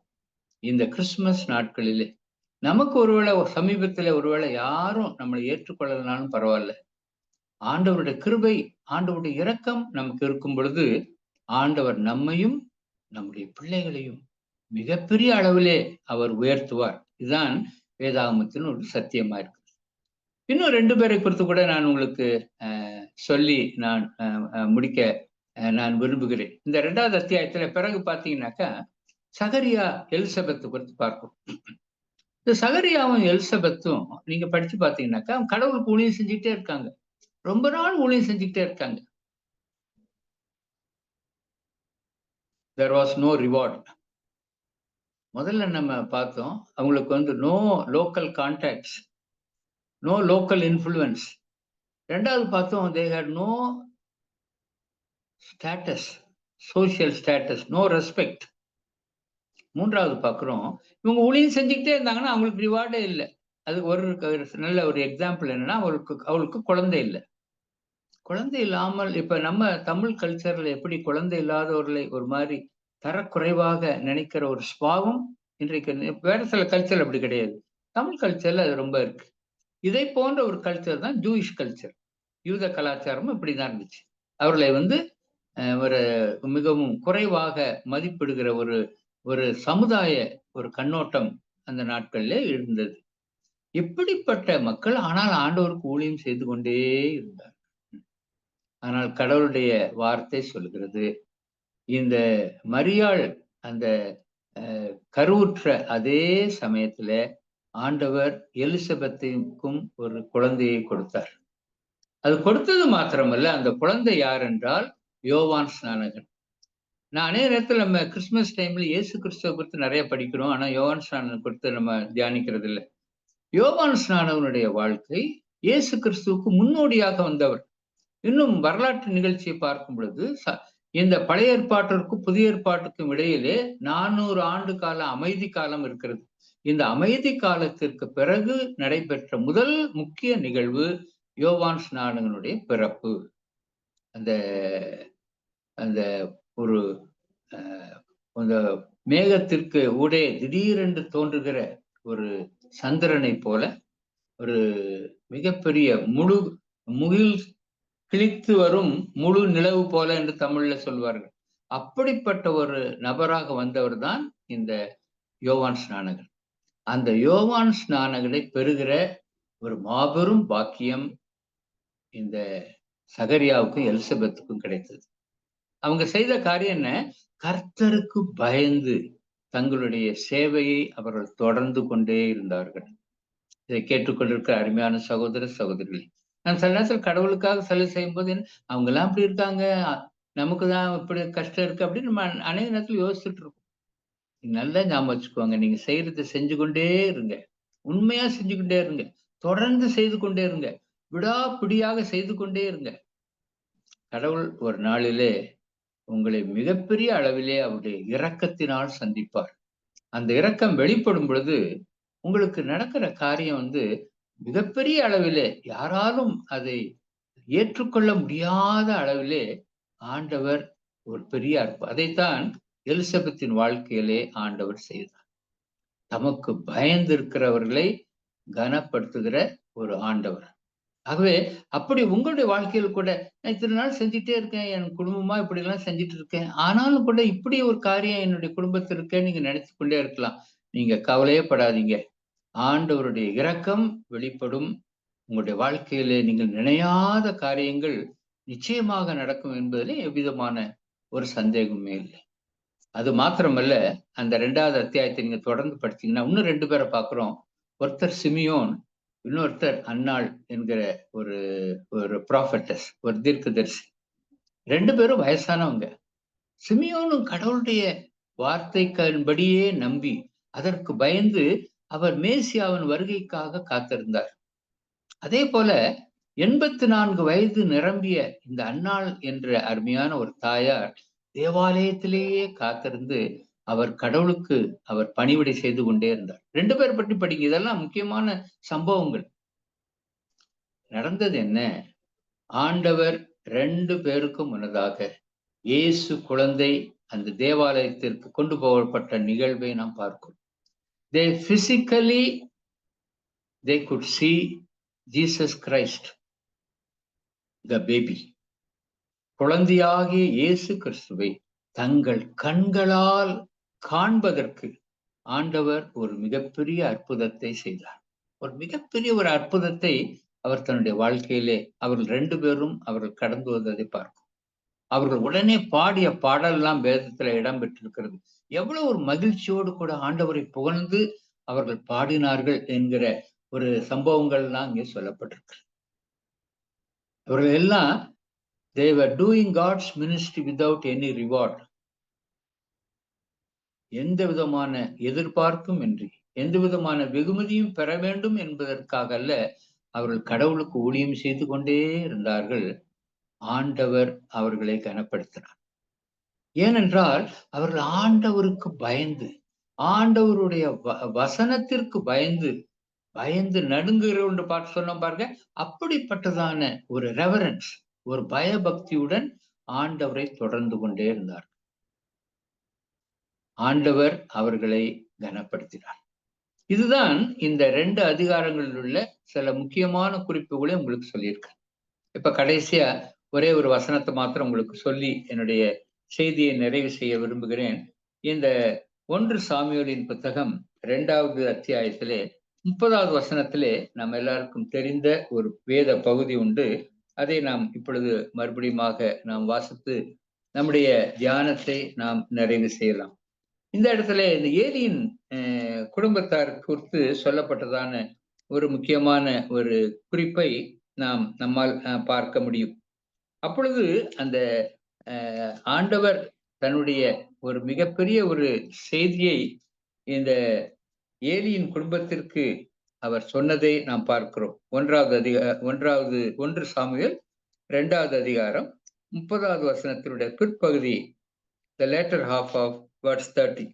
இந்த கிறிஸ்துமஸ் நாட்களிலே நமக்கு ஒருவேளை சமீபத்தில் ஒருவேளை யாரும் நம்மளை ஏற்றுக்கொள்ளலனாலும் பரவாயில்ல, ஆண்டவருடைய கிருபை, ஆண்டவருடைய இரக்கம் நமக்கு இருக்கும் பொழுது ஆண்டவர் நம்மையும் நம்முடைய பிள்ளைகளையும் மிகப்பெரிய அளவிலே அவர் உயர்த்துவார். இதுதான் வேதாகமத்தின் ஒரு சத்தியமா இருக்கு. இன்னும் 2 பேரை குறித்து கூட நான் உங்களுக்கு சொல்லி நான் முடிக்க நான் விரும்புகிறேன். இந்த 2வது அத்தியாயத்துல பிறகு பாத்தீங்கன்னாக்கா சகரியா எலிசபெத்து குறித்து பார்க்கும். இந்த சகரியாவும் எலிசபெத்தும் நீங்க படிச்சு பாத்தீங்கன்னாக்கா கடவுளுக்கு ஊழியம் செஞ்சுக்கிட்டே இருக்காங்க. ரொம்ப நாள் ஊழியம் செஞ்சுக்கிட்டே இருக்காங்க. there was no reward. முதல்ல நம்ம பார்த்தோம், அவங்களுக்கு வந்து no local contacts, no local influence. 2வது பார்த்தோம், they had no status, social status, no respect. 3வது பார்க்குறோம், இவங்க ஊழியம் செஞ்சுக்கிட்டே இருந்தாங்கன்னா அவங்களுக்கு ரிவார்டே இல்லை. அது ஒரு நல்ல ஒரு எக்ஸாம்பிள் என்னன்னா, அவளுக்கு குழந்தை இல்லை. குழந்தை இல்லாமல் இப்ப நம்ம தமிழ் கல்ச்சர்ல எப்படி குழந்தை இல்லாதவர்களை ஒரு மாதிரி தரக்குறைவாக நினைக்கிற ஒரு ஸ்வாவம் இன்றைக்கு வேற சில கல்ச்சர் அப்படி கிடையாது. தமிழ் கல்ச்சர்ல அது ரொம்ப இருக்கு. இதை போன்ற ஒரு கல்ச்சர் தான் ஜூயிஷ் கல்ச்சர். யூத கலாச்சாரமும் இப்படிதான் இருந்துச்சு. அவர்களை வந்து ஒரு மிகவும் குறைவாக மதிப்பிடுகிற ஒரு ஒரு சமுதாய ஒரு கண்ணோட்டம் அந்த நாட்கள்ல இருந்தது. இப்படிப்பட்ட மக்கள் ஆனால் ஆண்டவருக்கு ஊழியம் செய்து கொண்டே இருந்தார். ஆனால் கடவுளுடைய வார்த்தை சொல்கிறது, இந்த மரியாள் அந்த கருவுற்ற அதே சமயத்துல ஆண்டவர் எலிசபெத்துக்கும் ஒரு குழந்தையை கொடுத்தார். அது கொடுத்தது மாத்திரமல்ல, அந்த குழந்தை யார் என்றால் யோவான் ஸ்நானகன். நான் அநேக நேரத்தில் நம்ம கிறிஸ்துமஸ் டைம்ல இயேசு கிறிஸ்துவ குறித்து நிறைய படிக்கிறோம், ஆனா யோவான் ஸ்நானகன் குறித்து நம்ம தியானிக்கிறது இல்லை. யோவான் ஸ்நானகனுடைய வாழ்க்கை இயேசு கிறிஸ்துவுக்கு முன்னோடியாக வந்தவர். இன்னும் வரலாற்று நிகழ்ச்சியை பார்க்கும் பொழுது இந்த பழைய ஏற்பாட்டிற்கும் புதிய ஏற்பாட்டுக்கும் இடையிலே 400 ஆண்டு கால அமைதி காலம் இருக்கிறது. இந்த அமைதி காலத்திற்கு பிறகு நடைபெற்ற முதல் முக்கிய நிகழ்வு யோவான் ஸ்நானகனுடைய பிறப்பு. அந்த அந்த ஒரு அந்த மேகத்திற்கு ஊடே திடீரென்று தோன்றுகிற ஒரு சந்திரனை போல, ஒரு மிகப்பெரிய முகில் கிழித்து வரும் முழு நிலவு போல என்று தமிழ்ல சொல்வார்கள். அப்படிப்பட்ட ஒரு நபராக வந்தவர் தான் இந்த யோவான் ஸ்நானகன். அந்த யோவான் ஸ்நானகனை பெறுகிற ஒரு மாபெரும் பாக்கியம் இந்த சகரியாவுக்கும் எலிசபெத்துக்கும் கிடைத்தது. அவங்க செய்த காரியம் என்ன? கர்த்தருக்கு பயந்து தங்களுடைய சேவையை அவர்கள் தொடர்ந்து கொண்டே இருந்தார்கள். இதை கேட்டுக்கொண்டிருக்கிற அருமையான சகோதர சகோதரிகளே, நான் சில நேரத்தில் கடவுளுக்காக செலவு செய்யும் போது அவங்க எல்லாம் இப்படி இருக்காங்க, நமக்கு தான் இப்படி கஷ்டம் இருக்கு அப்படின்னு நம்ம அநேக நேரத்தில் யோசிச்சுட்டு இருக்கோம். நல்லா ஞாபகம் வச்சுக்கோங்க, நீங்க செய்யறதை செஞ்சு கொண்டே இருங்க, உண்மையா செஞ்சுக்கிட்டே இருங்க, தொடர்ந்து செய்து கொண்டே இருங்க, விடாப்பிடியாக செய்து கொண்டே இருங்க. கடவுள் ஒரு நாளிலே உங்களை மிகப்பெரிய அளவிலே அவருடைய இரக்கத்தினால் சந்திப்பார். அந்த இரக்கம் வெளிப்படும் பொழுது உங்களுக்கு நடக்கிற காரியம் மிகப்பெரிய அளவிலே, யாராலும் அதை ஏற்றுக்கொள்ள முடியாத அளவிலே ஆண்டவர் ஒரு பெரிய அற்புதம். அதைத்தான் எலிசபெத்தின் வாழ்க்கையிலே ஆண்டவர் செய்தார். தமக்கு பயந்திருக்கிறவர்களை கனப்படுத்துகிற ஒரு ஆண்டவர். ஆகவே அப்படி உங்களுடைய வாழ்க்கையில் கூட நான் இத்தனை நாள் செஞ்சுட்டே இருக்கேன், என் குடும்பமா இப்படி எல்லாம் செஞ்சுட்டு இருக்கேன், ஆனாலும் கூட இப்படி ஒரு காரியம் என்னுடைய குடும்பத்தில் இருக்கேன்னு நீங்க நினைத்து கொண்டே இருக்கலாம். நீங்க கவலையே படாதீங்க. ஆண்டவருடைய இரக்கம் வெளிப்படும். உங்களுடைய வாழ்க்கையிலே நீங்கள் நினையாத காரியங்கள் நிச்சயமாக நடக்கும் என்பதிலே எவ்விதமான ஒரு சந்தேகமே இல்லை. அது மாத்திரமல்ல, அந்த 2வது அத்தியாயத்தை நீங்க தொடர்ந்து படிச்சீங்கன்னா இன்னும் 2 பேரை பார்க்கிறோம். ஒருத்தர் சிமியோன், இன்னொருத்தர் அன்னாள் என்கிற ஒரு ஒரு ப்ராஃபட்டஸ், ஒரு தீர்க்கதரிசி. 2 பேரும் வயசானவங்க. சிமியோனும் கடவுளுடைய வார்த்தைகளின்படியே நம்பி அதற்கு பயந்து அவர் மேசியாவின் வருகைக்காக காத்திருந்தார். அதே போல 84 வயது நிரம்பிய இந்த அன்னாள் என்ற அருமையான ஒரு தாயார் தேவாலயத்திலேயே காத்திருந்து அவர் கடவுளுக்கு அவர் பணிவிடை செய்து கொண்டே இருந்தார். 2 பேர் பற்றி படிங்க, இதெல்லாம் முக்கியமான சம்பவங்கள். நடந்தது என்ன? ஆண்டவர் 2 பேருக்கும் முன்னதாக இயேசு குழந்தை அந்த தேவாலயத்திற்கு கொண்டு போகப்பட்ட நிகழ்வை நாம் பார்க்கிறோம். They physically they could see Jesus Christ, the baby. குழந்தையாகிய இயேசு கிறிஸ்துவை தங்கள் கண்களால் காண்பதற்கு ஆண்டவர் ஒரு மிகப்பெரிய அற்புதத்தை செய்தார். ஒரு மிகப்பெரிய ஒரு அற்புதத்தை அவர் தன்னுடைய வாழ்க்கையிலே அவர்கள் 2 பேரும் அவர்கள் கடந்து வந்ததை பார்க்கும். அவர்கள் உடனே பாடிய பாடல் எல்லாம் வேதத்துல இடம் பெற்றிருக்கிறது. எவ்வளவு ஒரு மகிழ்ச்சியோடு கூட ஆண்டவரை புகழ்ந்து அவர்கள் பாடினார்கள் என்கிற ஒரு சம்பவங்கள் எல்லாம் இங்கே சொல்லப்பட்டிருக்கு. அவர்கள் எல்லாம் they were doing God's ministry without any reward. எந்த விதமான எதிர்பார்ப்பும் இன்றி, எந்த விதமான வெகுமதியும் பெற வேண்டும் என்பதற்காக அல்ல, அவர்கள் கடவுளுக்கு ஊழியம் செய்து கொண்டே இருந்தார்கள். ஆண்டவர் அவர்களை கனப்படுத்தினார். ஏனென்றால் அவர்கள் ஆண்டவருக்கு பயந்து, ஆண்டவருடைய வசனத்திற்கு பயந்து பயந்து நடுங்குகிறோம் என்று பார்த்து சொன்ன பாருங்க. அப்படிப்பட்டதான ஒரு ரெவரன்ஸ், ஒரு பயபக்தியுடன் ஆண்டவரை தொடர்ந்து கொண்டே இருந்தார். ஆண்டவர் அவர்களை கனப்படுத்தினார். இதுதான் இந்த 2 அதிகாரங்களில் உள்ள சில முக்கியமான குறிப்புகளை உங்களுக்கு சொல்லியிருக்கேன். இப்ப கடைசியா ஒரே ஒரு வசனத்தை மாத்திரம் உங்களுக்கு சொல்லி என்னுடைய செய்தியை நிறைவு செய்ய விரும்புகிறேன். இந்த 1 சாமுவேலின் புத்தகம் 2வது அத்தியாயத்திலே 30வது வசனத்திலே நம்ம எல்லாருக்கும் தெரிந்த ஒரு வேத பகுதி உண்டு. அதை நாம் இப்பொழுது மறுபடியுமாக நாம் வாசித்து நம்முடைய தியானத்தை நாம் நிறைவு செய்யலாம். இந்த இடத்துல இந்த ஏலியின் குடும்பத்தார் குறித்து சொல்லப்பட்டதான ஒரு முக்கியமான ஒரு குறிப்பை நம்மால் பார்க்க முடியும். அப்பொழுது அந்த ஆண்டவர் தன்னுடைய ஒரு மிகப்பெரிய ஒரு செய்தியை இந்த ஏலியின் குடும்பத்திற்கு அவர் சொன்னதை நாம் பார்க்கிறோம். 1 சாமுவேல் 2வது அதிகாரம் 30வது வசனத்தினுடைய பிற்பகுதி, the latter half of verse 30.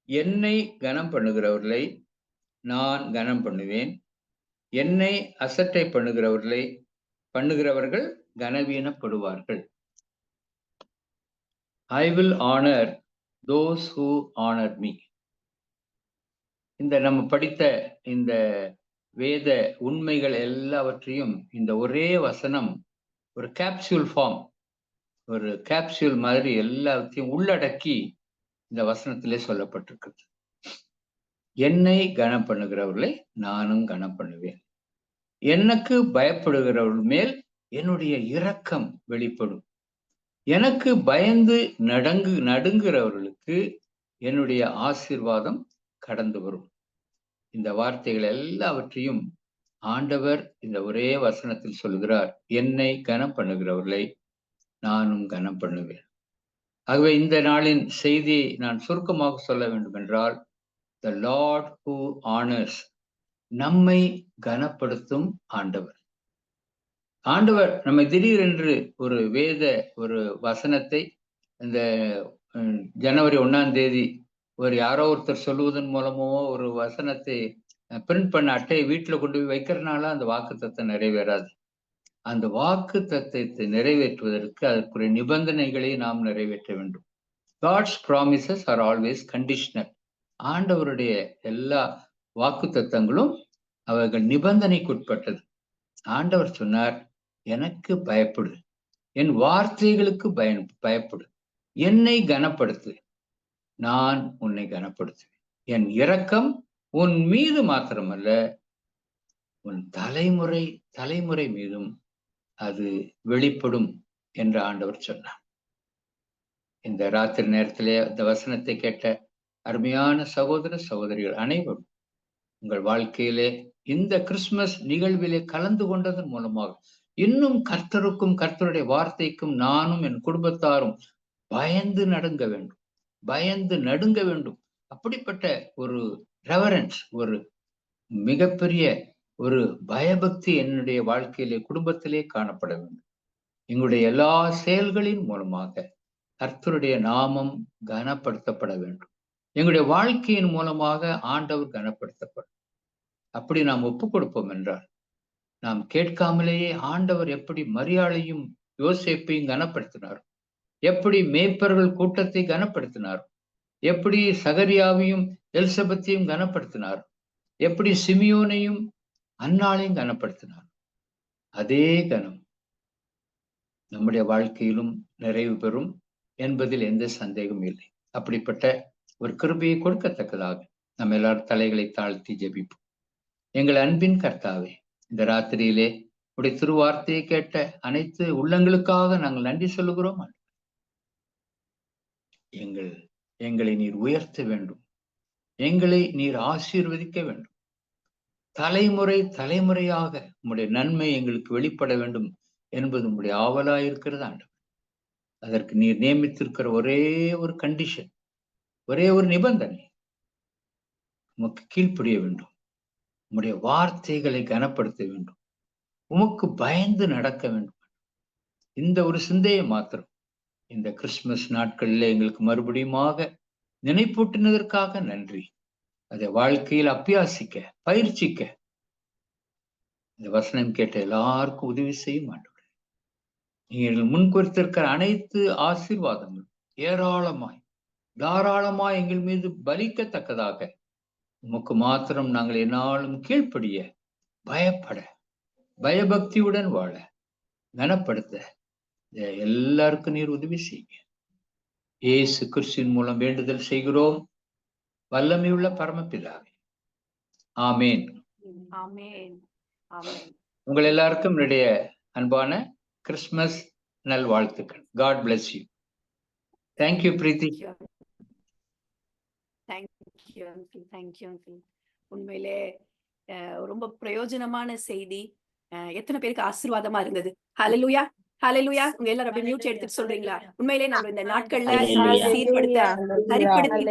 என்னை கனம் பண்ணுகிறவர்களை நான் கனம் பண்ணுவேன், என்னை அசட்டை பண்ணுகிறவர்கள் கனவீனப்படுவார்கள். I will honor those who honor me. இந்த நம்ம படித்த இந்த வேத உண்மைகள் எல்லாவற்றையும் இந்த ஒரே வசனம் ஒரு கேப்சூல் ஃபார்ம், ஒரு கேப்சூல் மாதிரி எல்லாத்தையும் உள்ளடக்கி இந்த வசனத்திலே சொல்லப்பட்டிருக்கிறது. என்னை கனம் பண்ணுகிறவர்களை நானும் கனம் பண்ணுவேன், எனக்கு பயப்படுகிறவர்கள் மேல் என்னுடைய இரக்கம் வெளிப்படும், எனக்கு பயந்து நடுங்குகிறவர்களுக்கு என்னுடைய ஆசீர்வாதம் கடந்து வரும். இந்த வார்த்தைகள் எல்லாவற்றையும் ஆண்டவர் இந்த ஒரே வசனத்தில் சொல்கிறார். என்னை கனம் பண்ணுகிறவர்களை நானும் கனம் பண்ணுவேன். ஆகவே இந்த நாளின் செய்தியை நான் சுருக்கமாக சொல்ல வேண்டும் என்றால், the Lord who honors, நம்மை கனப்படுத்தும் ஆண்டவர். ஆண்டவர் நம்மை திடீரென்று ஒரு வேத ஒரு வசனத்தை இந்த ஜனவரி 1ஆம் தேதி யாரோ ஒருத்தர் சொல்லுவதன் மூலமோ ஒரு வசனத்தை பிரிண்ட் பண்ண அட்டையை வீட்டுல கொண்டு போய் வைக்கிறதுனால அந்த வாக்குத்தத்தம் நிறைவேறாது. அந்த வாக்கு தத்தத்தை நிறைவேற்றுவதற்கு அதற்குரிய நிபந்தனைகளை நாம் நிறைவேற்ற வேண்டும். God's promises are always conditional. ஆண்டவருடைய எல்லா வாக்கு தத்தங்களும் அவர்கள் நிபந்தனைக்குட்பட்டது. ஆண்டவர் சொன்னார், எனக்கு பயப்படு, என் வார்த்தைகளுக்கு பயப்படு, என்னை கனப்படுத்து, நான் உன்னை கனப்படுத்துவேன், என் இரக்கம் உன் மீது மாத்திரமல்ல உன் தலைமுறை மீதும் அது வெளிப்படும் என்று ஆண்டவர் சொன்னார். இந்த ராத்திரி நேரத்திலே அந்த வசனத்தை கேட்ட அருமையான சகோதர சகோதரிகள் அனைவரும் உங்கள் வாழ்க்கையிலே இந்த கிறிஸ்துமஸ் நிகழ்விலே கலந்து கொண்டதன் மூலமாக இன்னும் கர்த்தருக்கும் கர்த்தருடைய வார்த்தைக்கும் நானும் என் குடும்பத்தாரும் பயந்து நடுங்க வேண்டும். அப்படிப்பட்ட ஒரு ரெவரன்ஸ், ஒரு மிகப்பெரிய ஒரு பயபக்தி என்னுடைய வாழ்க்கையிலே குடும்பத்திலே காணப்பட வேண்டும். எங்களுடைய எல்லா செயல்களின் மூலமாக கர்த்தருடைய நாமம் கனப்படுத்தப்பட வேண்டும். எங்களுடைய வாழ்க்கையின் மூலமாக ஆண்டவர் கனப்படுத்தப்படும். அப்படி நாம் ஒப்பு கொடுப்போம் என்றால், நாம் கேட்காமலேயே ஆண்டவர் எப்படி மரியாளையும் யோசேப்பையும் கனப்படுத்தினார், எப்படி மேய்ப்பர்கள் கூட்டத்தை கனப்படுத்தினார், எப்படி சகரியாவையும் எலிசபெத்தையும் கனப்படுத்தினார், எப்படி சிமியோனையும் அன்னாளையும் கனப்படுத்தினார், அதே கனம் நம்முடைய வாழ்க்கையிலும் நிறைவு பெறும் என்பதில் எந்த சந்தேகமும் இல்லை. அப்படிப்பட்ட ஒரு கிருபையை கொடுக்கத்தக்கதாக நம்ம எல்லாரும் தலைகளை தாழ்த்தி ஜெபிப்போம். எங்கள் அன்பின் கர்த்தாவே, இந்த ராத்திரியிலே உடைய திருவார்த்தையை கேட்ட அனைத்து உள்ளங்களுக்காக நாங்கள் நன்றி சொல்லுகிறோம். எங்களை நீர் உயர்த்த வேண்டும், எங்களை நீர் ஆசீர்வதிக்க வேண்டும். தலைமுறையாக உம்முடைய நன்மை எங்களுக்கு வெளிப்பட வேண்டும் என்பது உம்முடைய ஆவலாயிருக்கிறது ஆண்டவர். அதற்கு நீர் நியமித்திருக்கிற ஒரே ஒரு கண்டிஷன், ஒரே ஒரு நிபந்தனை, உமக்கு கீழ்ப்படிய வேண்டும், உம்முடைய வார்த்தைகளை கனப்படுத்த வேண்டும், உமக்கு பயந்து நடக்க வேண்டும். இந்த ஒரு சிந்தையை மாத்திரம் இந்த கிறிஸ்துமஸ் நாட்களில் எங்களுக்கு மறுபடியுமாக நினைப்பூட்டினதற்காக நன்றி. அதை வாழ்க்கையில் அபியாசிக்க, பயிற்சிக்க இந்த வசனம் கேட்ட எல்லாருக்கும் உதவி செய்ய மாட்டோம். நீங்கள் முன்குறித்திருக்கிற அனைத்து ஆசீர்வாதங்களும் ஏராளமாய் தாராளமாய் எங்கள் மீது பலிக்கத்தக்கதாக உமக்கு மாத்திரம் நாங்கள் என்னாலும் கீழ்ப்படிய, பயப்பட, பயபக்தியுடன் வாழ கனப்படுத்த எல்லாருக்கும் நீர் உதவி செய்யுங்க. இயேசு கிறிஸ்துவின் மூலம் வேண்டுதல் செய்கிறோம் வல்லமையுள்ள பரமபிதாவே. ஆமேன். ஆமென். ஆமென். உங்கள் எல்லாருக்கும் என்னுடைய அன்பான கிறிஸ்துமஸ் நல்வாழ்த்துக்கள். God bless you. Thank you Preethi. Thank you uncle. Thank you uncle. உண்மையிலே ரொம்ப பிரயோஜனமான செய்தி. எத்தனை பேருக்கு ஆசீர்வாதமா இருந்தது. ஹalleluya, ஹalleluya. உங்க எல்லாரும் அப்படியே மியூட் எடுத்துட்டு சொல்றீங்களா? உண்மையிலே நம்ம இந்த நாட்கள்ல சீர்படுத்த சரிப்படுத்தி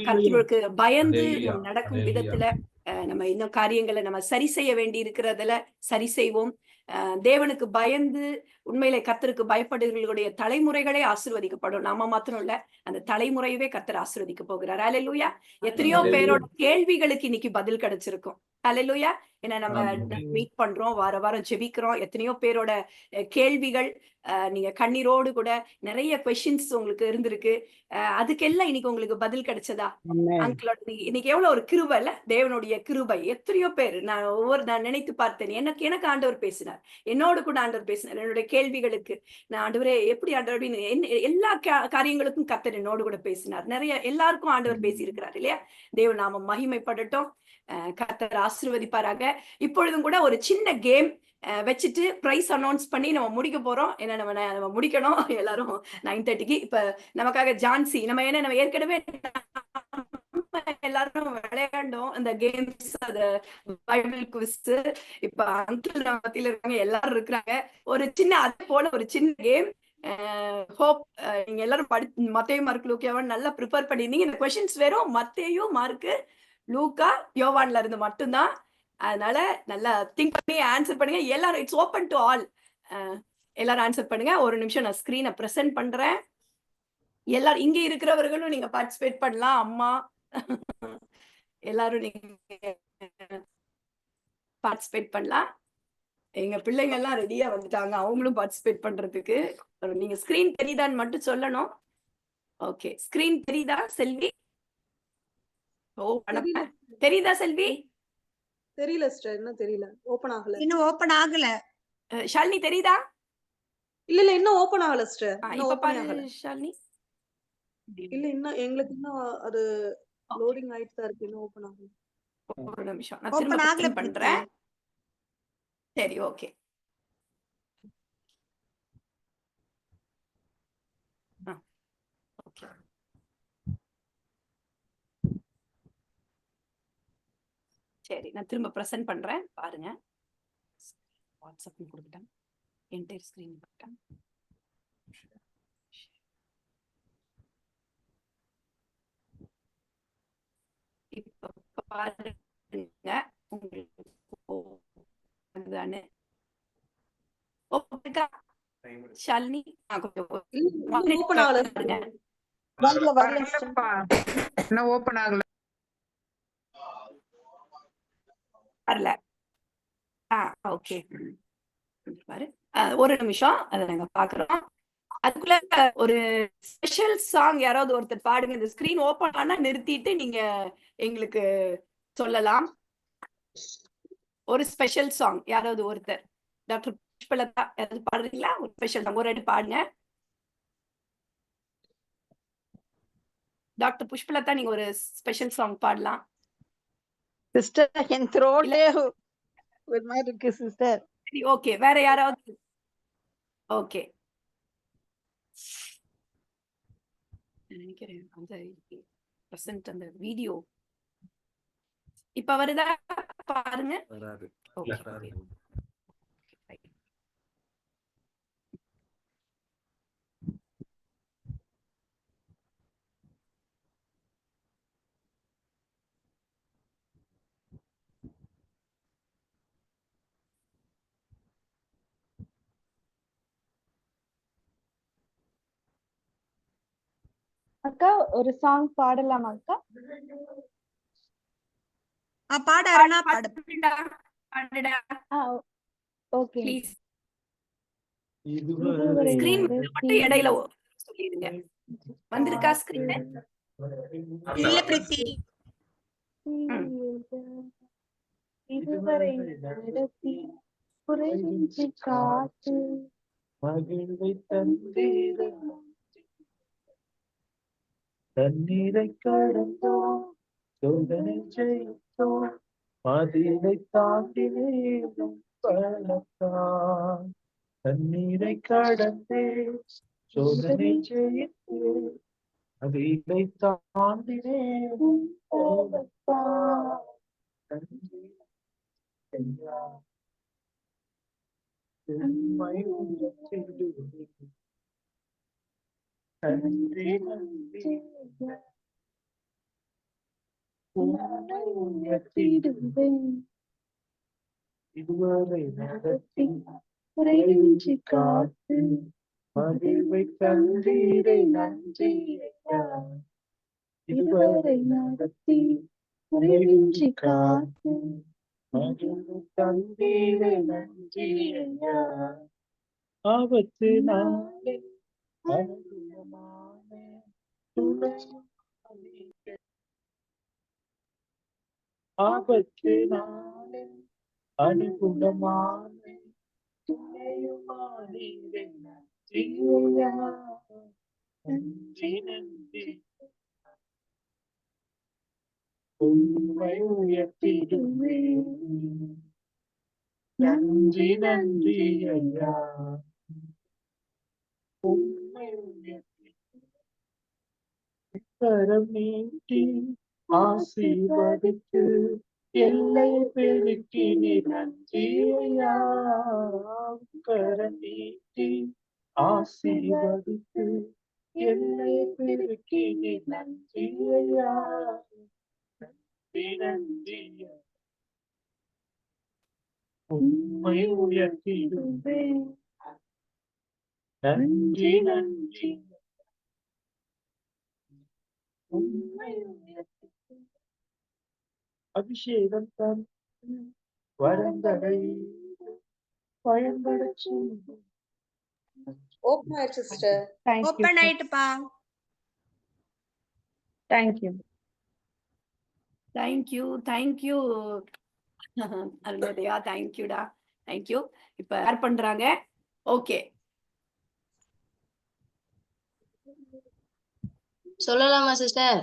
கர்த்தருக்கு பயந்து நடக்கும் விதத்துல நம்ம இன்னும் காரியங்களை நம்ம சரி செய்ய வேண்டி இருக்கிறதுல சரி செய்வோம். தேவனுக்கு பயந்து உண்மையிலே கர்த்தருக்கு பயப்படுகிறவர்களுடைய தலைமுறைகளே ஆசீர்வதிக்கப்படும். நாம மாத்திரம் இல்ல, அந்த தலைமுறையவே கர்த்தர் ஆசீர்வதிக்க போகிறார். ஹalleluya. எத்தனையோ பேரோட கேள்விகளுக்கு இன்னைக்கு பதில் கிடைச்சிருக்கும். ஹalleluya. ஏன்னா நம்ம மீட் பண்றோம், வாரம் ஜெபிக்கிறோம். எத்தனையோ பேரோட கேள்விகள் நீங்க கண்ணீரோடு கூட நிறைய கொஸ்டின்ஸ் உங்களுக்கு இருந்திருக்கு. அதுக்கெல்லாம் இன்னைக்கு உங்களுக்கு பதில் கிடைச்சதா? அங்கிளோட இன்னைக்கு எவ்வளவு ஒரு கிருபை இல்ல, தேவனுடைய கிருபை. எத்தனையோ பேர் நான் நினைத்து பார்த்தேன். எனக்கு ஆண்டவர் பேசினார், என்னோடு கூட ஆண்டவர் பேசினார். என்னுடைய கேள்விகளுக்கு நான் ஆண்டவரே எப்படி ஆண்டவர் அப்படின்னு எல்லா காரியங்களுக்கும் கர்த்தர் என்னோடு கூட பேசினார். நிறைய எல்லாருக்கும் ஆண்டவர் பேசி இருக்கிறார் இல்லையா? தேவ நாம மகிமைப்படட்டும். கர்த்தர் ஆசீர்வதிப்பாராக. இப்பொழுதும் கூட ஒரு சின்ன கேம் வச்சுட்டு பிரைஸ் அனௌன்ஸ் பண்ணி நம்ம முடிக்க போறோம். ஏன்னா நம்ம முடிக்கணும் எல்லாரும் 9:30க்கு. இப்ப நமக்காக ஜான்சி நம்ம ஏற்கனவே எல்லாரும் விளையாண்டோம் அந்த கேம்ஸ், அது பைபிள் குவிஸ். இப்ப அங்கிள் மத்தியில இருக்காங்க, எல்லாரும் இருக்கிறாங்க. ஒரு சின்ன அது போல ஒரு சின்ன கேம். ஹோப் நீங்க எல்லாரும் மத்தேயு மார்க் லூக்காவன் நல்லா ப்ரிப்பேர் பண்ணிருந்தீங்க. இந்த கொஸ்டின்ஸ் வெறும் மத்தேயு மார்க் லூக்கா யோவான்ல இருந்து மட்டும்தான். அதனால நல்லா திங்க் பண்ணி ஆன்சர் பண்ணுங்க எல்லாரும். It's open to all. எல்லாரும் ஆன்சர் பண்ணுங்க. ஒரு நிமிஷம் நான் ஸ்கிரீனை பிரசன்ட் பண்றேன். எல்லாரும் இங்க இருக்கிறவர்களும் நீங்க பார்ட்டிசிபேட் பண்ணலாம். அம்மா எல்லாரும் நீங்க பார்ட்டிசிபேட் பண்ணலாம். எங்க பிள்ளைங்க எல்லாம் ரெடியா வந்துட்டாங்க, அவங்களும் பார்ட்டிசிபேட் பண்றதுக்கு. நீங்க ஸ்கிரீன் தெரியுதான்னு மட்டும் சொல்லணும். ஓகே, ஸ்கிரீன் தெரியுதா செல்வி? ஓ தெரியுதா செல்வி? தெரியல சிஸ்டர், இன்னும் தெரியல, ஓபன் ஆகல. இன்னும் ஓபன் ஆகல. ஷாலினி தெரியுதா? இல்ல இன்னும் ஓபன் ஆகல சிஸ்டர். இப்ப பாரு ஷாலினி. இல்ல இன்னும் எங்களுக்கு இன்னும் அது லோடிங் ஆயிட்டு தான் இருக்கு, இன்னும் ஓபன் ஆகல. ஒரு நிமிஷம் நான் திரும்ப பண்றேன். சரி, ஓகே. ஓகே, சரி நான் திரும்ப பிரசன்ட் பண்றேன் பாருங்க. வாட்ஸ்அப் கொடுத்துட்டேன், என்டையர் ஸ்கிரீன் கொடுத்துட்டேன். இப்ப பாருங்க உங்களுக்கு ஷாலினி ஓபன் ஆகல. என்ன ஓபன் ஆகல வரல. ஓகே பாரு, ஒரு நிமிஷம் அதை நாங்க பாக்குறோம். அதுக்குள்ள ஒரு ஸ்பெஷல் சாங் யாராவது ஒருத்தர் பாடுங்க. இந்த ஸ்கிரீன் ஓபன் ஆனா நிறுத்திட்டு நீங்க எங்களுக்கு சொல்லலாம். ஒரு ஸ்பெஷல் சாங் யாராவது ஒருத்தர். டாக்டர் புஷ்பலதா யாராவது பாடுறீங்களா? ஒரு ஸ்பெஷல் சாங் ஒரு அடி பாடுங்க. டாக்டர் புஷ்பலதா நீங்க ஒரு ஸ்பெஷல் சாங் பாடலாம். சிஸ்டர் என் த்ரோட்லே ஒரு மாதிரி இருக்கு சிஸ்டர். சரி, ஓகே. வேற யாராவது? ஓகே, நினைக்கிறேன் அந்த பிரசன்ட் அந்த வீடியோ இப்ப வருதா பாருங்க. அக்கா ஒரு சாங் பாடலாமா அக்கா? பாடு அருணா, பாடு. ஓகே. ப்ளீஸ் ஸ்கிரீன் மட்டும் இடையில சொல்லிடுங்க. வந்திருக்கா ஸ்கிரீன்? இல்ல பிரீத்தி. இதுவரை நடத்தி குறைவின்றி காத்து மகிழ்வை தந்தீர தண்ணீரை கடந்தோம் சோதனை ஜெயித்தோம் மதிலை தாண்டினேன் பலத்தான் தண்ணீரை கடந்தே சோதனை ஜெயித்தே மதிலை தாண்டினேன் பலத்தான் நன்றி ஐயா உம்மை உயர்த்திடுவேன். நன்றி நன்றி உம்மை உயர்த்திடுவேன். இதுவரை நடத்தி குறைவின்றி காத்து மகிழ்வை தந்தீரை நன்றி ஐயா. இதுவரை நடத்தி குறைவின்றி காத்து மகிழ்வை தந்தீரை நன்றி ஐயா. ஆபத்து நாளில் அனுகூலமான துணை ஆபத்து நாளில் அனுகூலமான துணையுமானீரே நன்றி ஐயா. நன்றி நன்றி உம்மை உயர்த்திடுவேன். நன்றி நன்றி ஐயா. உம்மை உயர்த்திடுவேன். கரம் நீட்டி ஆசீர்வதித்து எல்லை பெருக்கினி நன்றி ஐயா. கரம் நீட்டி ஆசீர்வதித்து எல்லை பெருக்கினி நன்றி ஐயா. நன்றி நன்றி உம்மை உயர்த்திடுவேன். நன்றி நன்றி உம்மை உயர்த்திடுவேன். அபிஷேகம் தன் வரங்களை பயன்பட செய்யும். ஓப்பன் ஆயிடுச்சு சிஸ்டர். ஓப்பன் ஆயிட்டுப்பா. தேங்க்யூ. தேங்க்யூ அருணோதயா, தேங்க்யூடா, தேங்க்யூ. இப்ப யார் பண்றாங்க? ஓகே, சொல்லலாமா சிஸ்டர்?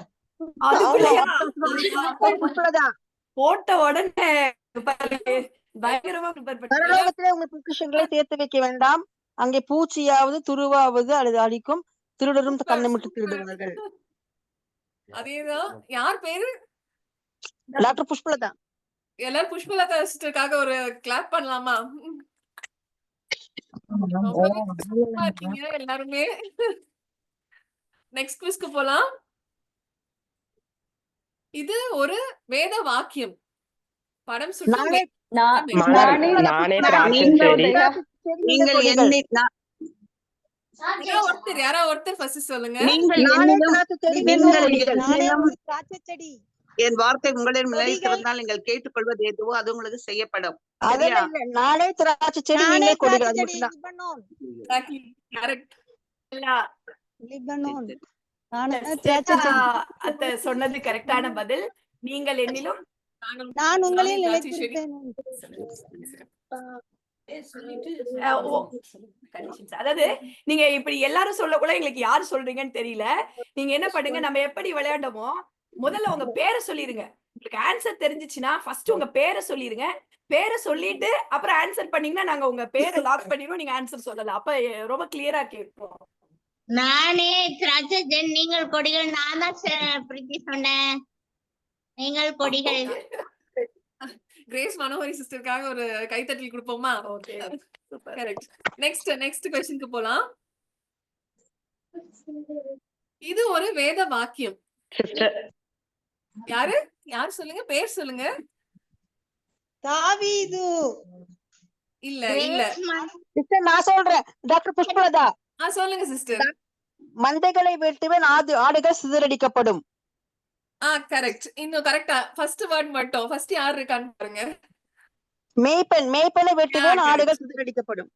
போட்ட உடனே பயங்கரமா பரலோகத்திலே உங்கள் பொக்கிஷங்களை சேர்த்து வைக்க வேண்டாம், அங்கே பூச்சியாவது துருவாவது அல்லது அடிக்கும், திருடரும் கண்ணமிட்டு திருடுவார்கள். அதேதான். யார் பேரு? டாக்டர் புஷ்பலதா. எல்லாரும் புஷ்பலதா சிஸ்டருக்காக ஒரு கிளாப் பண்ணலாமா? இருக்கீங்க எல்லாருமே. நெக்ஸ்ட் குவிஸ்க்கு போலாம். இது ஒரு வேத வாக்கியம். படம் சுட்டு யாரோ ஒருத்தர் ஃபர்ஸ்ட் சொல்லுங்க. என் வார்த்தை உங்களிடம் நிலைத்திருந்தால் நீங்கள் கேட்டுக்கொள்வது எதுவோ அது உங்களுக்கு செய்யப்படும். நானே திராட்சை செடி, நீங்களே கொடிகள். சொன்னது கரெக்டான பதில். நீங்கள் என்னிலும் நான் உங்களில் நிலைத்திருப்பேன். அதாவது நீங்க இப்படி எல்லாரும் சொல்ல கூட எங்களுக்கு யாரு சொல்றீங்கன்னு தெரியல. நீங்க என்ன பண்ணுங்க, நம்ம எப்படி விளையாண்டோமோ முதல்ல உங்க பேரை சொல்லிருங்க. உங்களுக்கு ஆன்சர் தெரிஞ்சிச்சுன்னா ஃபர்ஸ்ட் உங்க பேரை சொல்லிருங்க. பேரை சொல்லிட்டு அப்புறம் ஆன்சர் பண்ணீங்கன்னா நாங்க உங்க பேரை லாக் பண்ணிடுவோம், நீங்க ஆன்சர் சொல்லலாம். அப்ப ரொம்ப கிளியரா கேட்போம். நானே திராட்சை செடி, நீங்கள் கொடிகள். நான் தான் பிரீத்தி சொன்னேன், நீங்கள் கொடிகள். கிரேஸ் மனோகரி சிஸ்டருக்காக ஒரு கைத்தட்டல் கொடுப்போமா? Okay, correct. நெக்ஸ்ட் क्वेश्चनக்கு போலாம். இது ஒரு வேத வாக்கியம். யாரு சொல்லுங்க, பேர் சொல்லுங்க. தாவீது. இல்ல சிஸ்டர் நான் சொல்றேன். டாக்டர் புஷ்பலதா. சொல்லுங்க சிஸ்டர். மந்தைகளை வெட்டுவேன், ஆடுகள் சிதறடிக்கப்படும். கரெக்ட். இன்னும் கரெக்டா ஃபர்ஸ்ட் வேர்ட் மட்டும். ஃபர்ஸ்ட் யார் இருக்கான்னு பாருங்க. மேய்ப்பனை வெட்டுவேன், ஆடுகள் சிதறடிக்கப்படும்.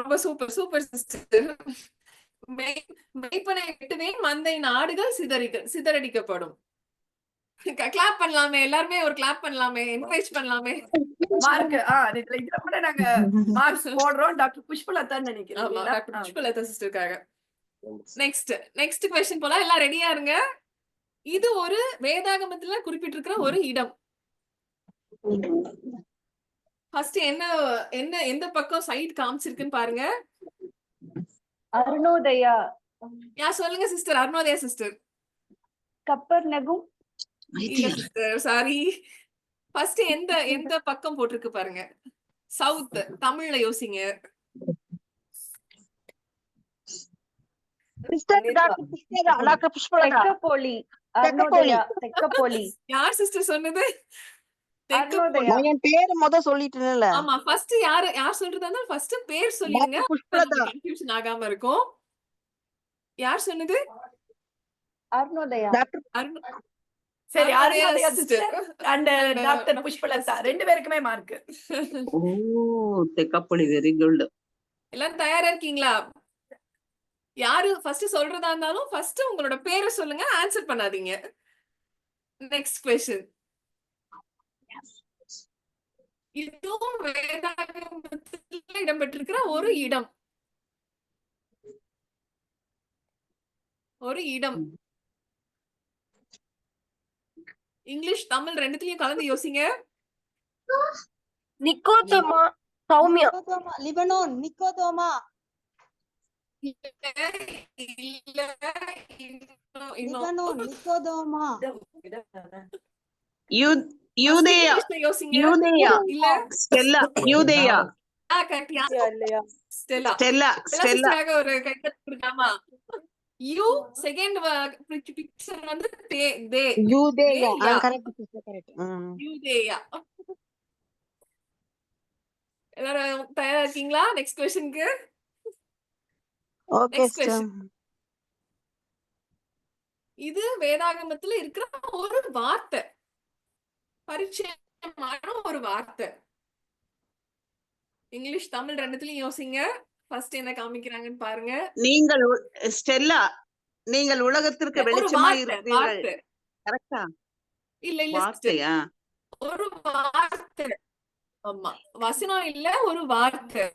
ரொம்ப சூப்பர் சிஸ்டர். மேய்ப்பனை வெட்டுவேன், மந்தையின் ஆடுகள் சிதறடிக்கப்படும். கிளாப் பண்ணலாமே, எல்லாருமே ஒரு கிளாப் பண்ணலாமே, என்கரேஜ் பண்ணலாமே. மார்க் இதுல கூட நாங்க மார்க்ஸ் போடுறோம். டாக்டர் புஷ்பலதான் நினைக்கிறேன். ஆமா, டாக்டர் புஷ்பலதா சிஸ்டருக்காக. நெக்ஸ்ட் क्वेश्चन போலாம். எல்லாம் ரெடியா இருங்க. இது ஒரு வேதாகமத்துல குறிப்பிட்டிருக்கிற ஒரு இடம். ஃபர்ஸ்ட் எந்த பக்கம் சைடு காமிச்சிருக்குன்னு பாருங்க. அருணோதயா. சொல்லுங்க சிஸ்டர். அருணோதயா சிஸ்டர். கப்பர்நகும். இல்ல சிஸ்டர், சாரி. ஃபர்ஸ்ட் எந்த பக்கம் போட்டிருக்கு பாருங்க. சவுத். தமிழ்ல யோசிங்க. டாக்டர் புஷ்பலதா. தெக்கப்போலி. அருணோதயா. தெக்கப்போலி. யார் சிஸ்டர் சொன்னது? அருணோதயா. என் பேரு சொல்லிட்டேன்ல. ஆமா, ஃபர்ஸ்ட் யார் சொல்றதா இருந்தா ஃபர்ஸ்ட் பேர் சொல்லிருங்க. கன்ஃபியூஷன் ஆகாம இருக்கும். யார் சொன்னது? அருணோதயா. சரி, Arunodaya sister and doctor Pushpalatha ரெண்டு பேருக்குமே மார்க். தெக்கப்பொலி very good. எல்லாரும் தயாரா இருக்கீங்களா? யாரு ஃபர்ஸ்ட் சொல்றதா இருந்தாலும் ஃபர்ஸ்ட் உங்களோட பேரை சொல்லுங்க, ஆன்சர் பண்ணாதீங்க. Next question. இதுவும் வேதாகமத்தில் இடம்பெற்றிருக்கிற ஒரு இடம். இங்கிலீஷ் தமிழ் ரெண்டுத்துலயும் கலந்து யோசிங்க. நிக்கோதோமா. சௌமியா. லிபனோன். நிக்கோதோமா. லிபனோன். நிக்கோதோமா. யூதேயா. யூதேயா. இல்ல ஸ்டெல்லா. யூதேயா. ஸ்டெல்லா. ஸ்டெல்லா. ஸ்டெல்லா. ஒரு கைத்தட்டல் கொடுக்காமா? யூ செகண்ட் பிக்சர் வந்து தே. யூதேயா. Correct sister, correct. யூதேயா. எல்லாரும் தயாரா இருக்கீங்களா நெக்ஸ்ட் क्वेश्चनக்கு? Okay sister. இது வேதாகமத்துல இருக்கிற ஒரு வார்த்தை. பரிச்சயமான ஒரு வார்த்தை. இங்கிலீஷ் தமிழ் ரெண்டுத்துலயும் யோசிங்க. ஃபர்ஸ்ட் என்ன காமிக்கிறாங்கன்னு பாருங்க. நீங்கள் ஸ்டெல்லா, நீங்கள் உலகத்திற்கு வெளிச்சமா இருக்கிறீர்கள். கரெக்ட்டா? இல்ல வார்த்தையா? ஒரு வார்த்தை. ஆமா, வசனம் இல்ல, ஒரு வார்த்தை.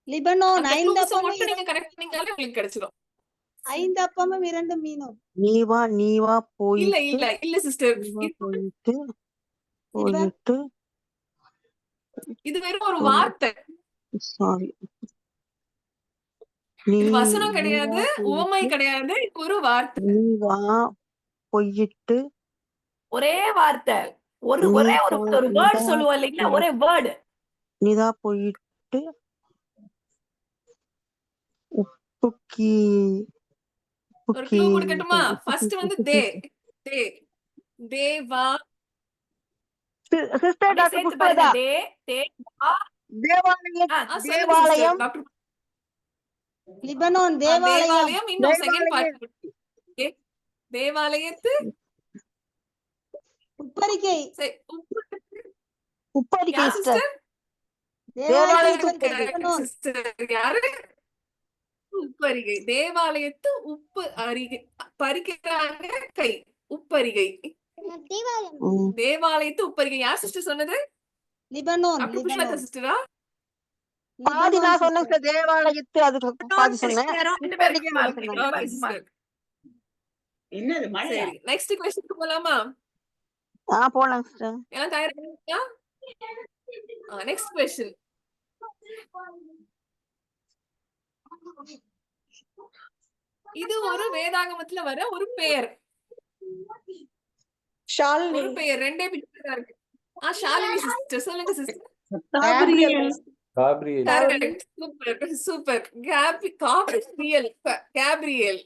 லிபனோன். 5 அப்பமும் மட்டும் நீங்க கரெக்ட் பண்ணீங்கனாலே உங்களுக்கு கிடைச்சிடும். 5 அப்பமும் 2 மீனும். நீ வா போய். இல்ல சிஸ்டர். போயிட்டு. இது வெறும் ஒரு வார்த்தை. சாரி. இது வசனம் கிடையாது, உவமை கிடையாது, ஒரு வார்த்தை. நீ வா போயிட்டு. ஒரே வார்த்தை. ஒரே ஒரு வேர்ட் சொல்லுவோம் இல்லைங்களா? ஒரே வேர்ட். நீதா போயிட்டு உப்புக்கி. ஒரு க்ளூ கொடுக்கட்டுமா? ஃபர்ஸ்ட் வந்து தேவா. Sister doctor Pushpalatha. தேவாலயம். லிபனோன். தேவாலயம். இன்னும் செகண்ட் பார்ட். தேவாலயத்து உப்பரிகை. சிஸ்டர். யாரு? உப்பரிகை. தேவாலயத்து உப்பு அரிகை பறிக்கிறாங்க கை. உப்பரிகை. தேவாலயத்து உப்பரிகை. யார் சிஸ்டர் சொன்னது? லிபனோன். புஷ்பலதா சிஸ்டரா? பாதி நான் சொன்னேன் சார். தேவாலயத்து அது பாதி சொன்னேன். என்னது மழை? சரி, நெக்ஸ்ட் क्वेश्चन போலாமா? போலாம் சிஸ்டர். எல்லாம் தயாரா இருக்கீங்களா? Next question. இது ஒரு வேதாகமத்துல வர ஒரு பெயர். ஷாலினி. ஒரு பெயர். ரெண்டே பிக்சர் இருக்கு. ஷாலினி சிஸ்டர். சொல்லுங்க sister. Gabriel. Correct. Super. Gabriel.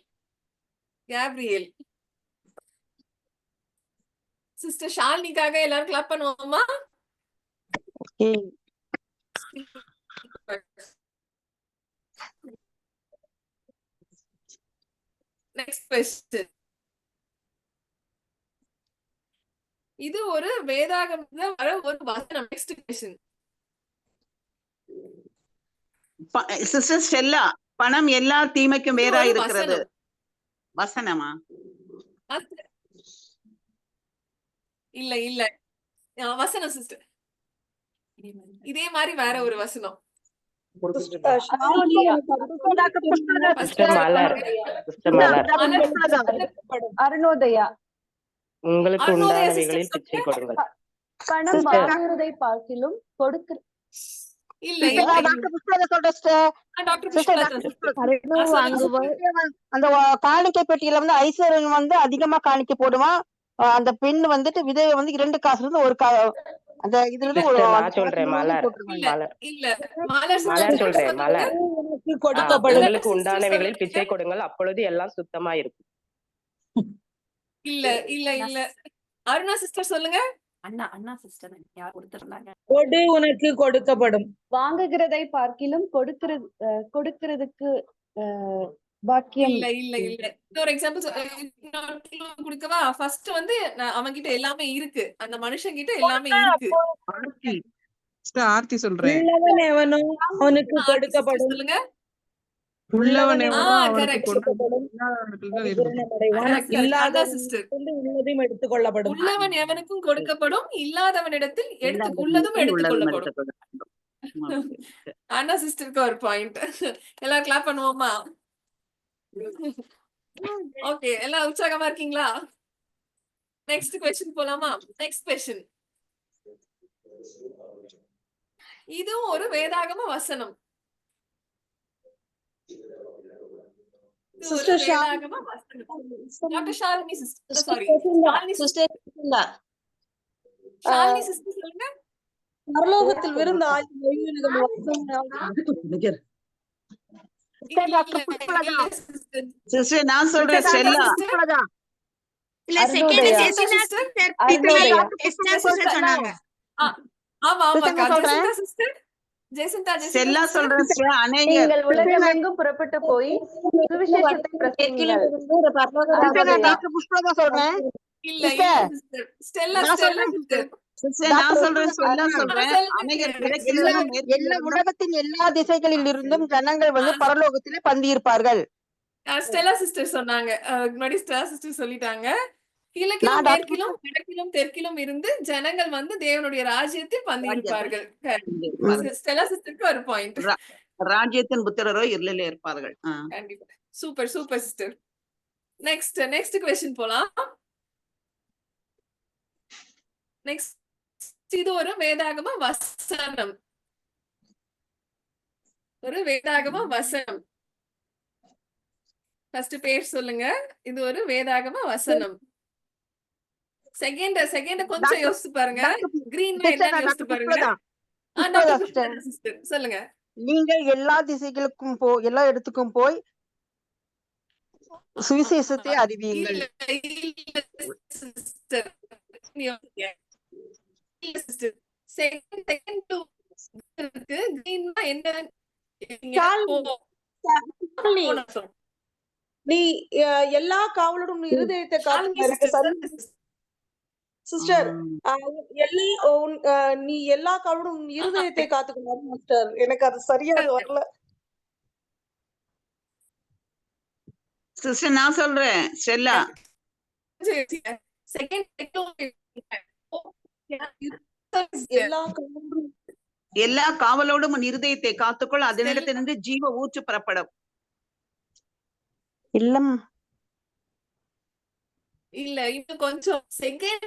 Sister ஷாலினிக்காக எல்லாரும் கிளாப் பண்ணுவோமா? Next question. இது ஒரு வேதாகமத்துல வர ஒரு வசனம். Next question. சிஸ்டர் ஸ்டெல்லா, பணம் எல்லா தீமைக்கும் வேறா இருக்கிறது. வசனமா? அது- இல்ல இல்ல வசனம் சிஸ்டர். இதே மாதிரி வேற ஒரு வசனம். அருணோதயா சிஸ்டர் மலர், சிஸ்டர் மலர், அருணோதயா உங்களுக்கு அருணோதயா உண்டானவைகளில் சிஸ்டர் பிச்சை கொடுங்கள். பணம் சிஸ்டர் வாங்குவதை பார்க்கிலும் கொடுக்கிற இல்ல இல்ல டாக்டர் புஷ்பலதா சொல்றேன் சிஸ்டர். டாக்டர் சிஸ்டர் அந்த காணிக்கை பெட்டியில வந்து ஐஸ்வர்யன் வந்து அதிகமா காணிக்கை போடுவான். அந்த பெண் வந்துட்டு விதவை வந்து 2 காசுல இருந்து ஒரு அந்த இதுல இருந்து ஒரு சிஸ்டர் நான் சொல்றேன் மலர், இல்ல மலர், இல்ல மலர் மலர் சிஸ்டர் சொல்றேன் மலர். கொடுக்கப்படும். உங்களுக்கு உண்டானவைகளில் பிச்சை கொடுங்கள், அப்பொழுது எல்லாம் சுத்தமா இருக்கும். இல்ல இல்ல இல்ல அருணா சிஸ்டர் சொல்லுங்க. அண்ணா சிஸ்டர் யார் கொடுத்துருந்தாங்க? கொடு உனக்கு கொடுக்கப்படும். வாங்குகிறதை பார்க்கிலும் கொடுக்கிறதுக்கு பாக்கியம். இல்ல இல்ல இல்ல இன்னொரு எக்ஸாம்பிள் கொடுக்கவா? ஃபர்ஸ்ட் வந்து அவன் கிட்ட எல்லாமே இருக்கு, அந்த மனுஷன் கிட்ட எல்லாமே இருக்கு. ஆர்த்தி சொல்றேன். உள்ளவன் எவனோ அவனுக்கு கொடுக்கப்படும். சொல்லுங்க. உள்ளவன் எவனோ அவனுக்கு correct. கொடுக்கப்படும். உள்ளதையும் எடுத்துக் கொள்ளப்படும். உள்ளவன் எவனுக்கும் கொடுக்கப்படும், இல்லாதவனிடத்தில் உள்ளதும் எடுத்துக்கொள்ளப்படும். அண்ணா சிஸ்டருக்கு ஒரு பாயிண்ட். எல்லாம் கிளாப் பண்ணுவோமா? ஓகே, எல்லாம் உற்சாகமா இருக்கீங்களா? நெக்ஸ்ட் क्वेश्चन போலாமா? Next question. இதுவும் ஒரு வேதாகம வசனம். Doctor Shalini sister, sorry Shalini sister, Shalini sister சொல்லுங்க. பரலோகத்தில் விருந்து சிஸ்டர் நான் சொல்றேன் ஸ்டெல்லா. இல்ல செகண்ட் சொன்னாங்க. ஆமா ஆமா சிஸ்டர் ஜெயசிந்தா ஸ்டெல்லா சொல்றேன் சிஸ்டர். அநேகர் நீங்கள் உலகமெங்கும் புறப்பட்டு போய் சுவிசேஷத்தை பிரசங்கியுங்கள். டாக்டர் புஷ்பலதா சொல்றேன். இல்ல சிஸ்டர் ஸ்டெல்லா சிஸ்டர் சிஸ்டர் நான் சொல்றேன் ஸ்டெல்லா சொல்றேன். அநேகர் எல்லா உலகத்தின் எல்லா திசைகளில் இருந்தும் ஜனங்கள் வந்து பரலோகத்திலே பந்தியிருப்பார்கள். ஸ்டெல்லா சிஸ்டர் சொன்னாங்க. முன்னாடி ஸ்டெல்லா சிஸ்டர் சொல்லிட்டாங்க. கிழக்கிலும் மேற்கிலும் வடக்கிலும் தெற்கிலும் இருந்து ஜனங்கள் வந்து தேவனுடைய ராஜ்யத்தில் பந்தியிருப்பார்கள். ஸ்டெல்லா சிஸ்டருக்கு ஒரு பாயிண்ட். ராஜ்யத்தின் புத்திரரோ இருளிலே இருப்பார்கள். கண்டிப்பா. Super super sister. Next question போலாம். நெக்ஸ்ட் இது ஒரு வேதாகம வசனம். ஒரு வேதாகம வசனம். ஃபர்ஸ்ட் பேர் சொல்லுங்க. இது ஒரு வேதாகம வசனம். செகண்ட் கொஞ்சம் யோசிச்சு பாருங்க. கிரீன் என்ன யோசிச்சு பாருங்க. சொல்லுங்க. நீங்கள் எல்லா திசைகளுக்கும் எல்லா இடத்துக்கும் போய் சுவிசேஷத்தை அறிவியுங்கள். நீ எல்லா காவலோடும் இருதயத்தை காத்து சிஸ்டர் நீ எல்லா காவலோடும் இருதயத்தை காத்துக்கணும் சிஸ்டர். எனக்கு அது சரியா வரல சிஸ்டர். நான் சொல்றேன் ஸ்டெல்லா. எல்லா காவலோடும் உன் இருதயத்தை காத்துக்கொள், அதனிடத்திலிருந்து ஜீவ ஊற்று புறப்படும். இல்லம் இல்ல இன்னும் கொஞ்சம் செகண்ட்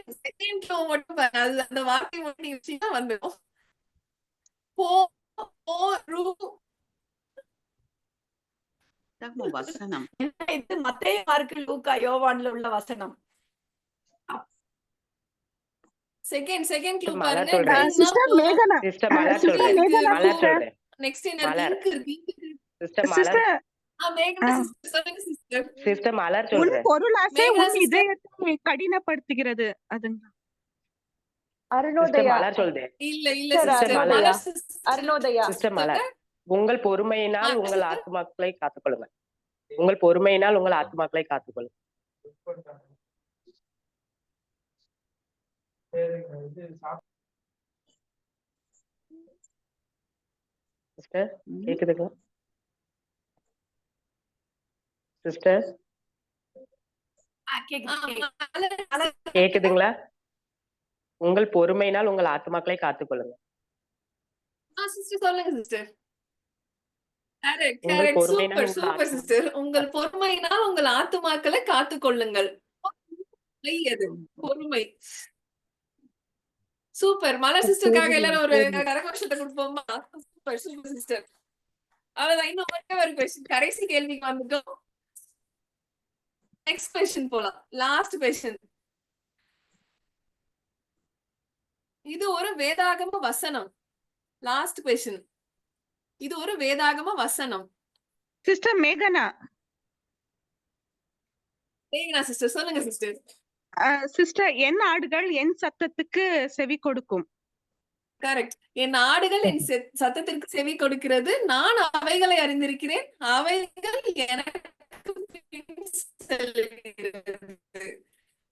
மட்டும் அந்த வார்த்தை மட்டும் வந்துடும். வசனம் இது மத்தேயு, மார்க்கு, லூக்கா, யோவான்ல உள்ள வசனம். செகண்ட் க்ளூ மலர் பாருங்க. சொல்றேன். சிஸ்டர் மேகனா சிஸ்டர் மலர் சொல்றேன். மலர் சொல்றேன். நெக்ஸ்ட் என்ன லிங்க் இருக்கு? சிஸ்டர் மலர். மேகனா சிஸ்டர் சொல்லுங்க சிஸ்டர். சிஸ்டர் மலர் சொல்றேன். பொருளாசை உன் இதயத்தை கடினப்படுத்துகிறது. அதுங்க அருணோதயா. மலர் சொல்றேன். இல்ல சிஸ்டர் மலர். அருணோதயா. சிஸ்டர் மலர். உங்கள் பொறுமையினால் உங்கள் ஆத்துமாக்களை காத்துக்கொள்ளுங்கள். உங்கள் பொறுமையினால் உங்கள் ஆத்துமாக்களை காத்துக்கொள்ளுங்கள். சிஸ்டர் கேக்குதுங்களா? சிஸ்டர் கேக்குதுங்களா? உங்கள் பொறுமையினால் உங்கள் ஆத்துமாக்களை காத்துக்கொள்ளுங்க. சிஸ்டர் சொல்லுங்க சிஸ்டர். கரெக்ட் உங்கள் கரெக்ட் பொறுமையினால் சூப்பர் உங்கள் சூப்பர் சிஸ்டர். உங்கள் பொறுமையினால் உங்கள் ஆத்துமாக்களை காத்துக்கொள்ளுங்கள். அது பொறுமை. சூப்பர். மலா சிஸ்டருக்காக எல்லாரும் ஒரு கரகோஷத்தை கொடுப்போமா? Super super sister. அவ்வளவுதான். இன்னும் ஒரே ஒரு கொஸ்டின். கடைசி கேள்விக்கு வந்துட்டோம். நெக்ஸ்ட் கொஸ்டின் போலாம். Last question. இது ஒரு வேதாகம வசனம். Last question. இது ஒரு வேதாகம வசனம். சிஸ்டர் மேகனா. மேகனா சிஸ்டர் சொல்லுங்க சிஸ்டர். சிஸ்டர், என் ஆடுகள் என் சத்தத்துக்கு செவி கொடுக்கும். கரெக்ட். என் ஆடுகள் என் சத்தத்திற்கு செவி கொடுக்கிறது. நான் அவைகளை அறிந்திருக்கிறேன். அவைகள் எனக்கு பின் செல்கிறது.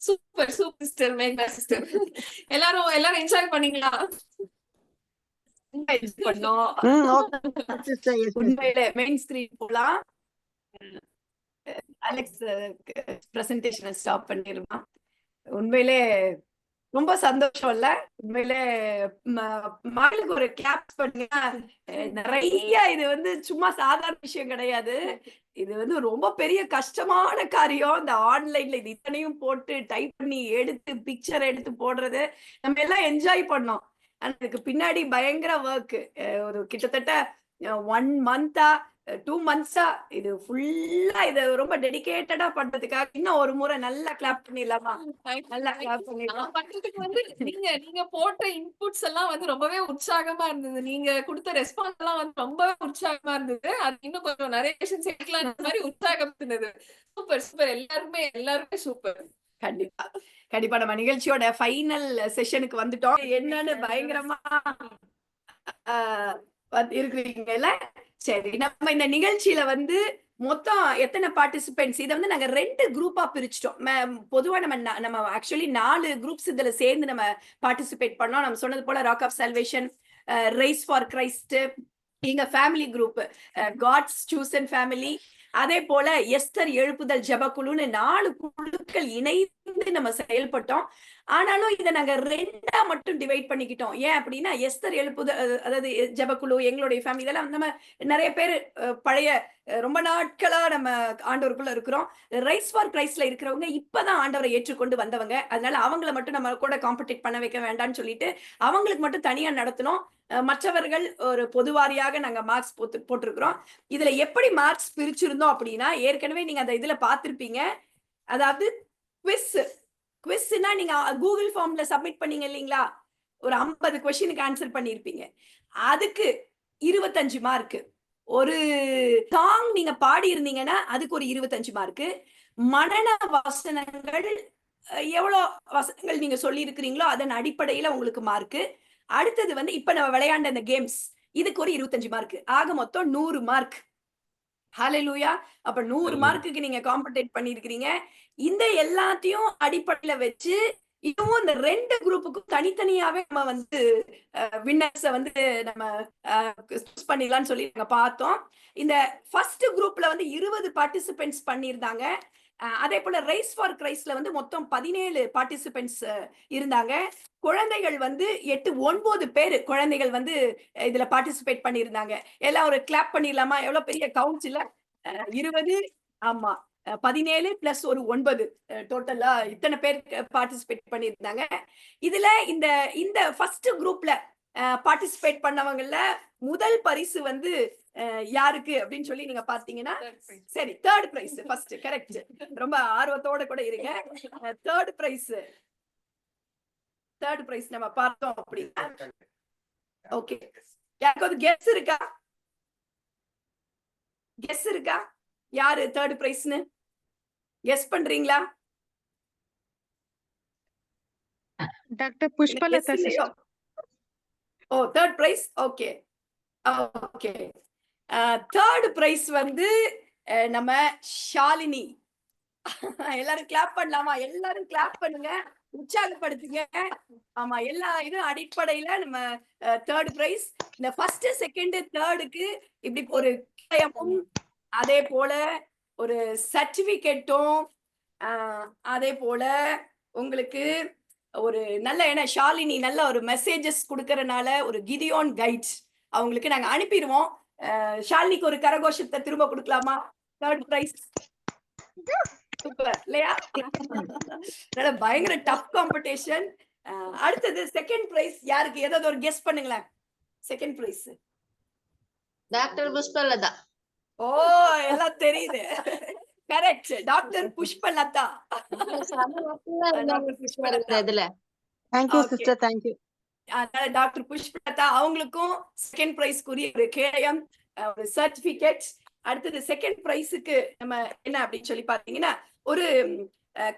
சூப்பர் சூப்பர் சிஸ்டர் மேகனா சிஸ்டர். எல்லாரும் என்ஜாய் பண்ணீங்களா? பண்ணோம். உண்மையிலே மெயின் ஸ்கிரீன் போலாம். அலெக்ஸ் பிரசன்டேஷனை ஸ்டாப் பண்ணிருவான். உண்மையிலே ரொம்ப சந்தோஷம் இல்ல? உண்மையிலே மகளுக்கு ஒரு கிளாப் பண்ணுங்க. நிறைய இது வந்து சும்மா சாதாரண விஷயம் கிடையாது. இது வந்து ரொம்ப பெரிய கஷ்டமான காரியம். இந்த ஆன்லைன்ல இது இத்தனையும் போட்டு டைப் பண்ணி எடுத்து பிக்சர் எடுத்து போடுறது நம்ம எல்லாம் என்ஜாய் பண்ணோம். ஆனா இதுக்கு பின்னாடி பயங்கர ஒர்க். ஒரு கிட்டத்தட்ட 1 மந்தா 2 மந்த்ஸா இது ஃபுல்லா இது ரொம்ப டெடிகேட்டடா பண்றதுக்காக இன்னும் ஒரு முறை நல்லா கிளாப் பண்ணிடலாமா? நல்லா கிளாப் பண்ணிடலாம். பண்றதுக்கு வந்து நீங்க போட்ட இன்புட்ஸ் எல்லாம் வந்து ரொம்பவே உற்சாகமா இருந்தது. நீங்க கொடுத்த ரெஸ்பான்ஸ் எல்லாம் வந்து ரொம்பவே உற்சாகமா இருந்தது. அது இன்னும் கொஞ்சம் நரேஷன் சேர்க்கலாம் இந்த மாதிரி உற்சாகம் இருந்தது. Super super. எல்லாருமே சூப்பர். கண்டிப்பா கண்டிப்பா நம்ம நிகழ்ச்சியோட ஃபைனல் செஷனுக்கு வந்துட்டோம். என்னன்னு பயங்கரமா இருக்கிறீங்கல்ல? சரி, நம்ம இந்த நிகழ்ச்சியில வந்து மொத்தம் எத்தனை பார்ட்டிசிபென்ட்ஸ்? இதை வந்து நாங்க 2 குரூப்பா பிரிச்சிட்டோம். பொதுவா நம்ம ஆக்சுவலி 4 குரூப்ஸ் இதுல சேர்ந்து நம்ம பார்ட்டிசிபேட் பண்ணோம். நம்ம சொன்னது போல rock of salvation, rise for Christ, எங்க family group God's Susan family, அதே போல எஸ்தர் எழுப்புதல் ஜெபக்குழுன்னு 4 குழுக்கள் இணைந்து நம்ம செயல்பட்டோம். ஆனாலும் இதை நாங்க 2ஆ மட்டும் டிவைட் பண்ணிக்கிட்டோம். ஏன் அப்படின்னா எஸ்தர் எழுப்புதல் அதாவது ஜெபக்குழு எங்களுடைய ஃபேமிலி இதெல்லாம் நம்ம நிறைய பேர் பழைய ரொம்ப நாட்களா நம்ம ஆண்டவருக்குள்ள இருக்கிறோம். ரைஸ் ஃபார் கிரைஸ்ட்ல இருக்கிறவங்க இப்பதான் ஆண்டவரை ஏற்றுக்கொண்டு வந்தவங்க. அதனால அவங்கள மட்டும் நம்ம கூட காம்படிட் பண்ண வைக்க வேண்டாம்னு சொல்லிட்டு அவங்களுக்கு மட்டும் தனியா நடத்தினோம். மற்றவர்கள் ஒரு பொதுவாரியாக நாங்க மார்க்ஸ் போட்டிருக்கிறோம். இதுல எப்படி மார்க்ஸ் பிரிச்சிருந்தோம் அப்படின்னா ஏற்கனவே நீங்க அந்த இதுல பார்த்திருப்பீங்க. அதாவது குவிஸ்னா நீங்க கூகுள் ஃபார்ம்ல சப்மிட் பண்ணீங்க இல்லைங்களா? ஒரு 50 கொஸ்டினுக்கு ஆன்சர் பண்ணிருப்பீங்க. அதுக்கு 25 மார்க். ஒரு சாங் நீங்க பாடி இருந்தீங்கன்னா அதுக்கு ஒரு 25 மார்க். மனன வசனங்கள் எவ்வளவு வசனங்கள் நீங்க சொல்லி இருக்கிறீங்களோ அதன் அடிப்படையில உங்களுக்கு மார்க். அடுத்தது வந்து இப்ப நம்ம விளையாண்ட இந்த கேம்ஸ் இதுக்கு ஒரு 25 மார்க். ஆக மொத்தம் 100 மார்க். ஹalleluya. அப்ப 100 மார்க்குக்கு நீங்க காம்படிட் பண்ணிருக்கீங்க. இந்த எல்லாத்தையும் அடிப்படையில வச்சு இதுவும் இந்த 2 குரூப்புக்கும் தனித்தனியாவே நம்ம வந்து வின்னர்ஸ வந்து நம்ம சூஸ் பண்ணிடலாம்னு சொல்லி நாங்க பார்த்தோம். இந்த ஃபர்ஸ்ட் குரூப்ல வந்து 20 பார்ட்டிசிபென்ட்ஸ் பண்ணியிருந்தாங்க. அதே போல ரைஸ் ஃபார் கிரைஸ்ட்ல வந்து மொத்தம் 17 பார்ட்டிசிபென்ட்ஸ் இருந்தாங்க. குழந்தைகள் வந்து 9 பேர் குழந்தைகள் வந்து இதுல பார்ட்டிசிபேட் பண்ணியிருந்தாங்க. எல்லாம் ஒரு கிளாப் பண்ணிடலாமா? எவ்வளவு பெரிய கவுண்ட்ஸ் இல்ல? 20 ஆமா 17 பிளஸ் ஒரு 9 டோட்டலா இத்தனை பேர் பார்ட்டிசிபேட் பண்ணியிருந்தாங்க. இதுல இந்த ஃபர்ஸ்ட் குரூப்ல பார்ட்டிசிபேட் பண்ணவங்கல முதல் பரிசு வந்து யாருக்கு அப்படின்னு சொல்லி நீங்க பாத்தீங்கன்னா சரி தேர்ட் பிரைஸ் ஃபர்ஸ்ட் கரெக்ட். ரொம்ப ஆர்வத்தோட கூட இருங்க. தேர்ட் பிரைஸ் நம்ம பார்த்தோம் அப்படின்னா ஓகே. யாருக்காவது கெஸ் இருக்கா? யாரு தேர்ட் பிரைஸ்னு கெஸ் பண்றீங்களா? Doctor Pushpalatha sister. Oh third prize. Okay okay. Third prize வந்து நம்ம ஷாலினி. எல்லாரும் கிளாப் பண்ணலாமா? எல்லாரும் கிளாப் பண்ணுங்க, உற்சாகப்படுத்துங்க. ஆமா எல்லா இதுவும் அடிப்படையில நம்ம தேர்ட் பிரைஸ். இந்த ஃபர்ஸ்ட் செகண்ட் தேர்டுக்கு இப்படி ஒரு அதே போல ஒரு சர்டிபிகேட்டும் அதே போல உங்களுக்கு ஒரு நல்ல என்ன ஷாலினி நல்ல ஒரு மெசேஜஸ் கொடுக்கறனால ஒரு கிதியோன் கைட்ஸ் அவங்களுக்கு நாங்க அனுப்பிடுவோம். ஷாலினிக்கு ஒரு கரகோஷத்தை திரும்ப கொடுக்கலாமா? 3rd price. சூப்பர் இல்லையா? பயங்கர டஃப் காம்படிஷன். அடுத்தது 2nd பிரைஸ் யாருக்கு? ஏதாவது ஒரு கெஸ் பண்ணுங்களேன். 2nd price doctor Pushpalatha. ஓ, எல்லாம் தெரியுது. Correct, doctor Pushpalatha. Doctor Pushpalatha. Thank you sister, thank you. Doctor Pushpalatha அவங்களுக்கும் 2nd பிரைஸ்க்குரிய ஒரு கேடயம், ஒரு சர்டிபிகேட். அடுத்தது 2nd பிரைஸுக்கு நம்ம என்ன அப்படின்னு சொல்லி பாத்தீங்கன்னா ஒரு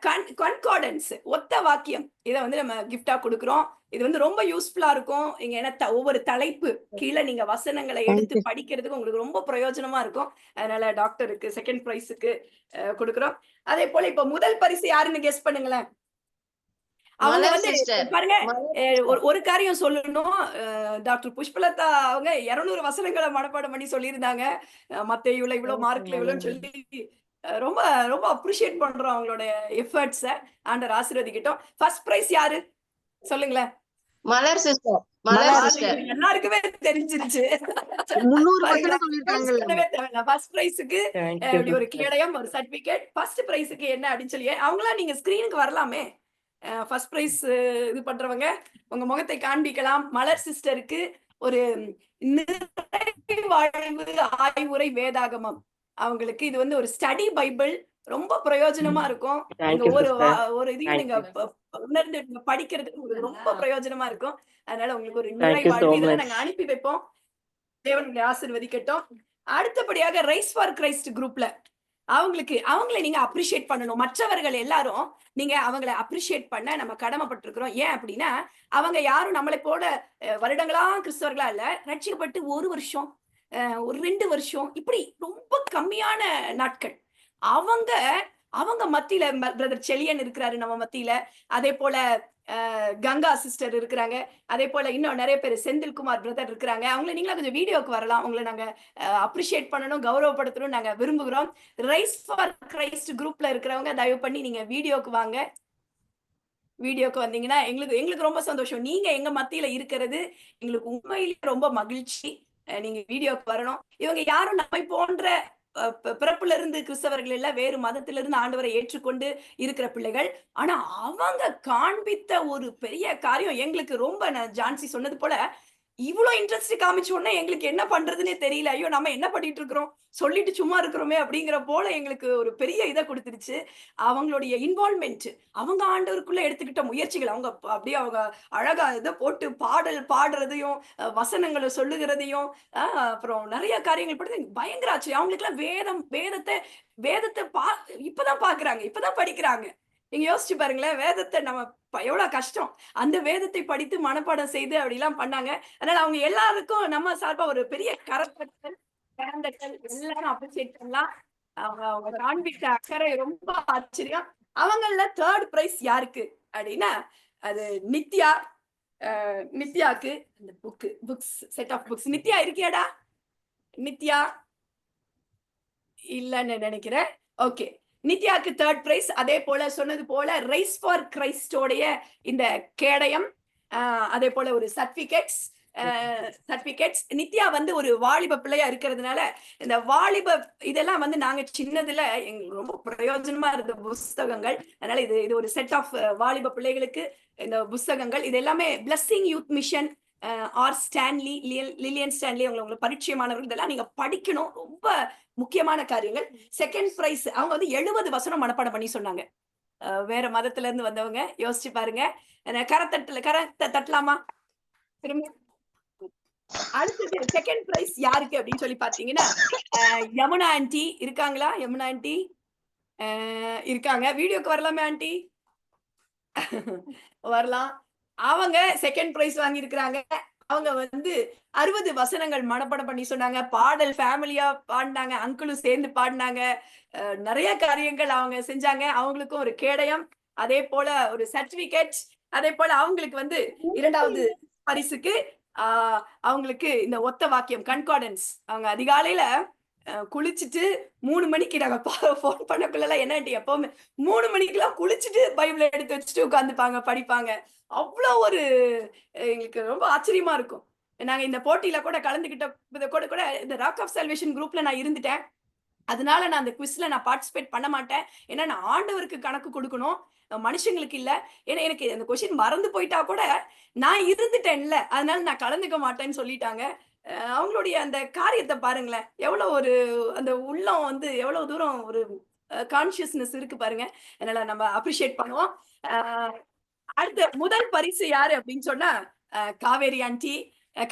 கன்கார்டன்ஸ், ஒத்த வாக்கியம். இதை வந்து நம்ம கிஃப்டா கொடுக்குறோம். இது வந்து ரொம்ப யூஸ்ஃபுல்லா இருக்கும். இங்க என்ன ஒவ்வொரு தலைப்பு கீழே நீங்க வசனங்களை எடுத்து படிக்கிறதுக்கு உங்களுக்கு ரொம்ப பிரயோஜனமா இருக்கும். அதனால டாக்டருக்கு 2nd பிரைஸுக்கு கொடுக்குறோம். அதே போல இப்ப முதல் பரிசு யாருன்னு கெஸ் பண்ணுங்களேன். அவங்க வந்து பாருங்க, ஒரு காரியம் சொல்லணும். டாக்டர் புஷ்பலதா அவங்க 200 வசனங்களை மனப்பாடம் பண்ணி சொல்லியிருந்தாங்க. மத்தேயுல இவ்வளவு, மார்க்ல இவ்வளவுன்னு சொல்லி ரொம்ப ரொம்ப அப்ரிஷியேட் பண்றோம் அவங்களோட எஃபர்ட்ஸ. ஆண்டவர் ஆசீர்வதிக்கட்டும். ஃபர்ஸ்ட் பிரைஸ் யாரு சொல்லுங்களேன்? மலர் சிஸ்டர். எல்லாருக்குமே தெரிஞ்சிருச்சு. ஃபர்ஸ்ட் பிரைஸுக்கு இப்படி ஒரு கேடயம், ஒரு சர்டிபிகேட். ஃபர்ஸ்ட் பிரைஸுக்கு என்ன அப்படின்னு சொல்லி அவங்களாம் நீங்க ஸ்கிரீனுக்கு வரலாமே. ஃபர்ஸ்ட் பிரைஸ் இது பண்றவங்க உங்க முகத்தை காண்பிக்கலாம். மலர் சிஸ்டருக்கு ஒரு நிறைவாழ்வு ஆய்வுரை வேதாகமம். அவங்களுக்கு இது வந்து ஒரு ஸ்டடி பைபிள், ரொம்ப பிரயோஜனமா இருக்கும். ஒரு இதையும் நீங்க உணர்ந்து படிக்கிறதுக்கு உங்களுக்கு ரொம்ப பிரயோஜனமா இருக்கும். அதனால உங்களுக்கு ஒரு நிறைவாழ்வு இதெல்லாம் நாங்க அனுப்பி வைப்போம். தேவன் உங்களை ஆசீர்வதிக்கட்டும். அடுத்தபடியாக ரைஸ் ஃபார் கிரைஸ்ட் குரூப்ல அவங்களை நீங்க அப்ரிஷியேட் பண்ணணும். மற்றவர்கள் எல்லாரும் நீங்க அவங்களை அப்ரிஷியேட் பண்ண நம்ம கடமைப்பட்டிருக்கிறோம். ஏன் அப்படின்னா அவங்க யாரும் நம்மளை போல வருடங்களா கிறிஸ்தவர்களா இல்ல, ரட்சிக்கப்பட்டு 1 வருஷம், ஒரு 2 வருஷம், இப்படி ரொம்ப கம்மியான நாட்கள். அவங்க மத்தியில பிரதர் செலியன் இருக்கிறாரு நம்ம மத்தியில. அதே போல கங்கா சிஸ்டர் இருக்கிறாங்க. அதே போல இன்னும் நிறைய பேர், செந்தில்குமார் பிரதர் இருக்கிறாங்க. அவங்களை நீங்களா கொஞ்சம் வீடியோக்கு வரலாம். உங்களை நாங்க அப்ரிஷியேட் பண்ணணும், கௌரவப்படுத்தணும் நாங்க விரும்புகிறோம். ரைஸ் ஃபார் கிரைஸ்ட் குரூப்ல இருக்கிறவங்க தயவு பண்ணி நீங்க வீடியோக்கு வாங்க. வீடியோக்கு வந்தீங்கன்னா எங்களுக்கு ரொம்ப சந்தோஷம். நீங்க எங்க மத்தியில இருக்கிறது எங்களுக்கு உண்மையிலேயே ரொம்ப மகிழ்ச்சி. நீங்க வீடியோக்கு வரணும். இவங்க யாரும் நம்மை போன்ற பிறப்புல இருந்து கிறிஸ்தவர்கள் இல்ல, வேறு மதத்திலிருந்து ஆண்டவரை ஏற்றுக்கொண்டு இருக்கிற பிள்ளைகள். ஆனா அவங்க காண்பித்த ஒரு பெரிய காரியம் எங்களுக்கு ரொம்ப, ஜான்சி சொன்னது போல, இவ்வளவு இன்ட்ரெஸ்ட் காமிச்ச உடனே எங்களுக்கு என்ன பண்றதுன்னே தெரியல. ஐயோ நம்ம என்ன பண்ணிட்டு இருக்கிறோம், சொல்லிட்டு சும்மா இருக்கிறோமே அப்படிங்கிற போல எங்களுக்கு ஒரு பெரிய இதை கொடுத்துருச்சு. அவங்களுடைய இன்வால்மெண்ட், அவங்க ஆண்டவருக்குள்ள எடுத்துக்கிட்ட முயற்சிகள், அவங்க அப்படியே அவங்க அழகா இதை போட்டு பாடுறதையும் வசனங்களை சொல்லுகிறதையும் அப்புறம் நிறைய காரியங்கள் படுத்து பயங்கர ஆச்சு. அவங்களுக்கு எல்லாம் வேதத்தை இப்பதான் பாக்குறாங்க, இப்பதான் படிக்கிறாங்க. நீங்க யோசிச்சு பாருங்களேன், வேதத்தை நம்ம எவ்வளவு கஷ்டம், அந்த வேதத்தை படித்து மனப்பாடம் செய்து அப்படி எல்லாம் பண்ணாங்க. அதனால அவங்க எல்லாருக்கும் நம்ம சார்பா ஒரு பெரிய கரத்தட்டல் எல்லாரும் அப்ரிஷியேட் பண்ணலாம். அவங்க காண்பித்த அக்கறை ரொம்ப ஆச்சரியம். அவங்கள 3rd பிரைஸ் யாருக்கு அப்படின்னா அது நித்யாக்கு அந்த books set of books. Nithya இருக்கியாடா? நித்யா இல்லன்னு நினைக்கிறேன். ஓகே, நித்யாக்கு 3rd பிரைஸ். அதே போல சொன்னது போல ரைஸ் ஃபார் கிரைஸ்டோடைய இந்த கேடயம், அதே போல ஒரு சர்டிபிகேட்ஸ். நித்யா வந்து ஒரு வாலிப பிள்ளையா இருக்கிறதுனால இந்த வாலிப இதெல்லாம் வந்து நாங்க சின்னதுல எங்களுக்கு ரொம்ப பிரயோஜனமா இருந்த புஸ்தகங்கள். அதனால இது ஒரு செட் ஆஃப் வாலிப பிள்ளைகளுக்கு இந்த புஸ்தகங்கள். இது எல்லாமே blessing youth mission, R Stanley, Lillian Stanley, உங்களுக்கு பரிச்சயமானவர்கள். இதெல்லாம் நீங்க படிக்கணும், ரொம்ப முக்கியமான காரியங்கள். 2nd பிரைஸ் அவங்க வந்து 70 வசனம் மனப்பாடம் பண்ணி சொன்னாங்க. வேற மதத்துல இருந்து வந்தவங்க. யோசிச்சு பாருங்க. கரத்தை தட்டலாமா திரும்ப? அடுத்தது 2nd பிரைஸ் யாருக்கு அப்படின்னு சொல்லி பாத்தீங்கன்னா யமுனா ஆண்டி இருக்காங்களா? யமுனா ஆண்டி இருக்காங்க. வீடியோக்கு வரலாமே ஆண்டி? வரலாம். அவங்க 2nd பிரைஸ் வாங்கி இருக்கிறாங்க. அவங்க வந்து 60 வசனங்கள் மனப்பாடம் பண்ணி சொன்னாங்க. பாடல் ஃபேமிலியா பாடினாங்க, அங்கிளும் சேர்ந்து பாடினாங்க. நிறைய காரியங்கள் அவங்க செஞ்சாங்க. அவங்களுக்கும் ஒரு கேடயம், அதே போல ஒரு சர்டிபிகேட். அதே போல அவங்களுக்கு வந்து 2வது பரிசுக்கு அவங்களுக்கு இந்த ஒத்த வாக்கியம் கன்கார்டன்ஸ். அவங்க அதிகாலையில குளிச்சுட்டு 3 மணிக்கு நாங்க ஃபோன் பண்ணக்குள்ள என்ன ஆண்டி எப்பவுமே 3 மணிக்கெல்லாம் குளிச்சுட்டு பைபிளை எடுத்து வச்சுட்டு உட்காந்துப்பாங்க, படிப்பாங்க. அவ்வளோ ஒரு எங்களுக்கு ரொம்ப ஆச்சரியமா இருக்கும். நாங்க இந்த போட்டியில கூட கலந்துகிட்ட கூட இந்த ராக் ஆஃப் சால்வேஷன் குரூப்ல நான் இருந்துட்டேன். அதனால நான் அந்த குவிஸ்ல நான் பார்ட்டிசிபேட் பண்ண மாட்டேன். ஏன்னா நான் ஆண்டவருக்கு கணக்கு கொடுக்கணும், மனுஷங்களுக்கு இல்ல. ஏன்னா எனக்கு அந்த கொஸ்டின் மறந்து போயிட்டா கூட நான் இருந்துட்டேன்ல, அதனால நான் கலந்துக்க மாட்டேன்னு சொல்லிட்டாங்க. அவங்களுடைய அந்த காரியத்தை பாருங்களேன், எவ்வளவு ஒரு அந்த உள்ளம் வந்து எவ்வளவு தூரம் ஒரு கான்சியஸ்னஸ் இருக்கு பாருங்க. அதனால நம்ம அப்ரிஷியேட் பண்ணுவோம். அடுத்த முதல் பரிசு யாரு அப்படின்னு சொன்னா காவேரி ஆண்டி.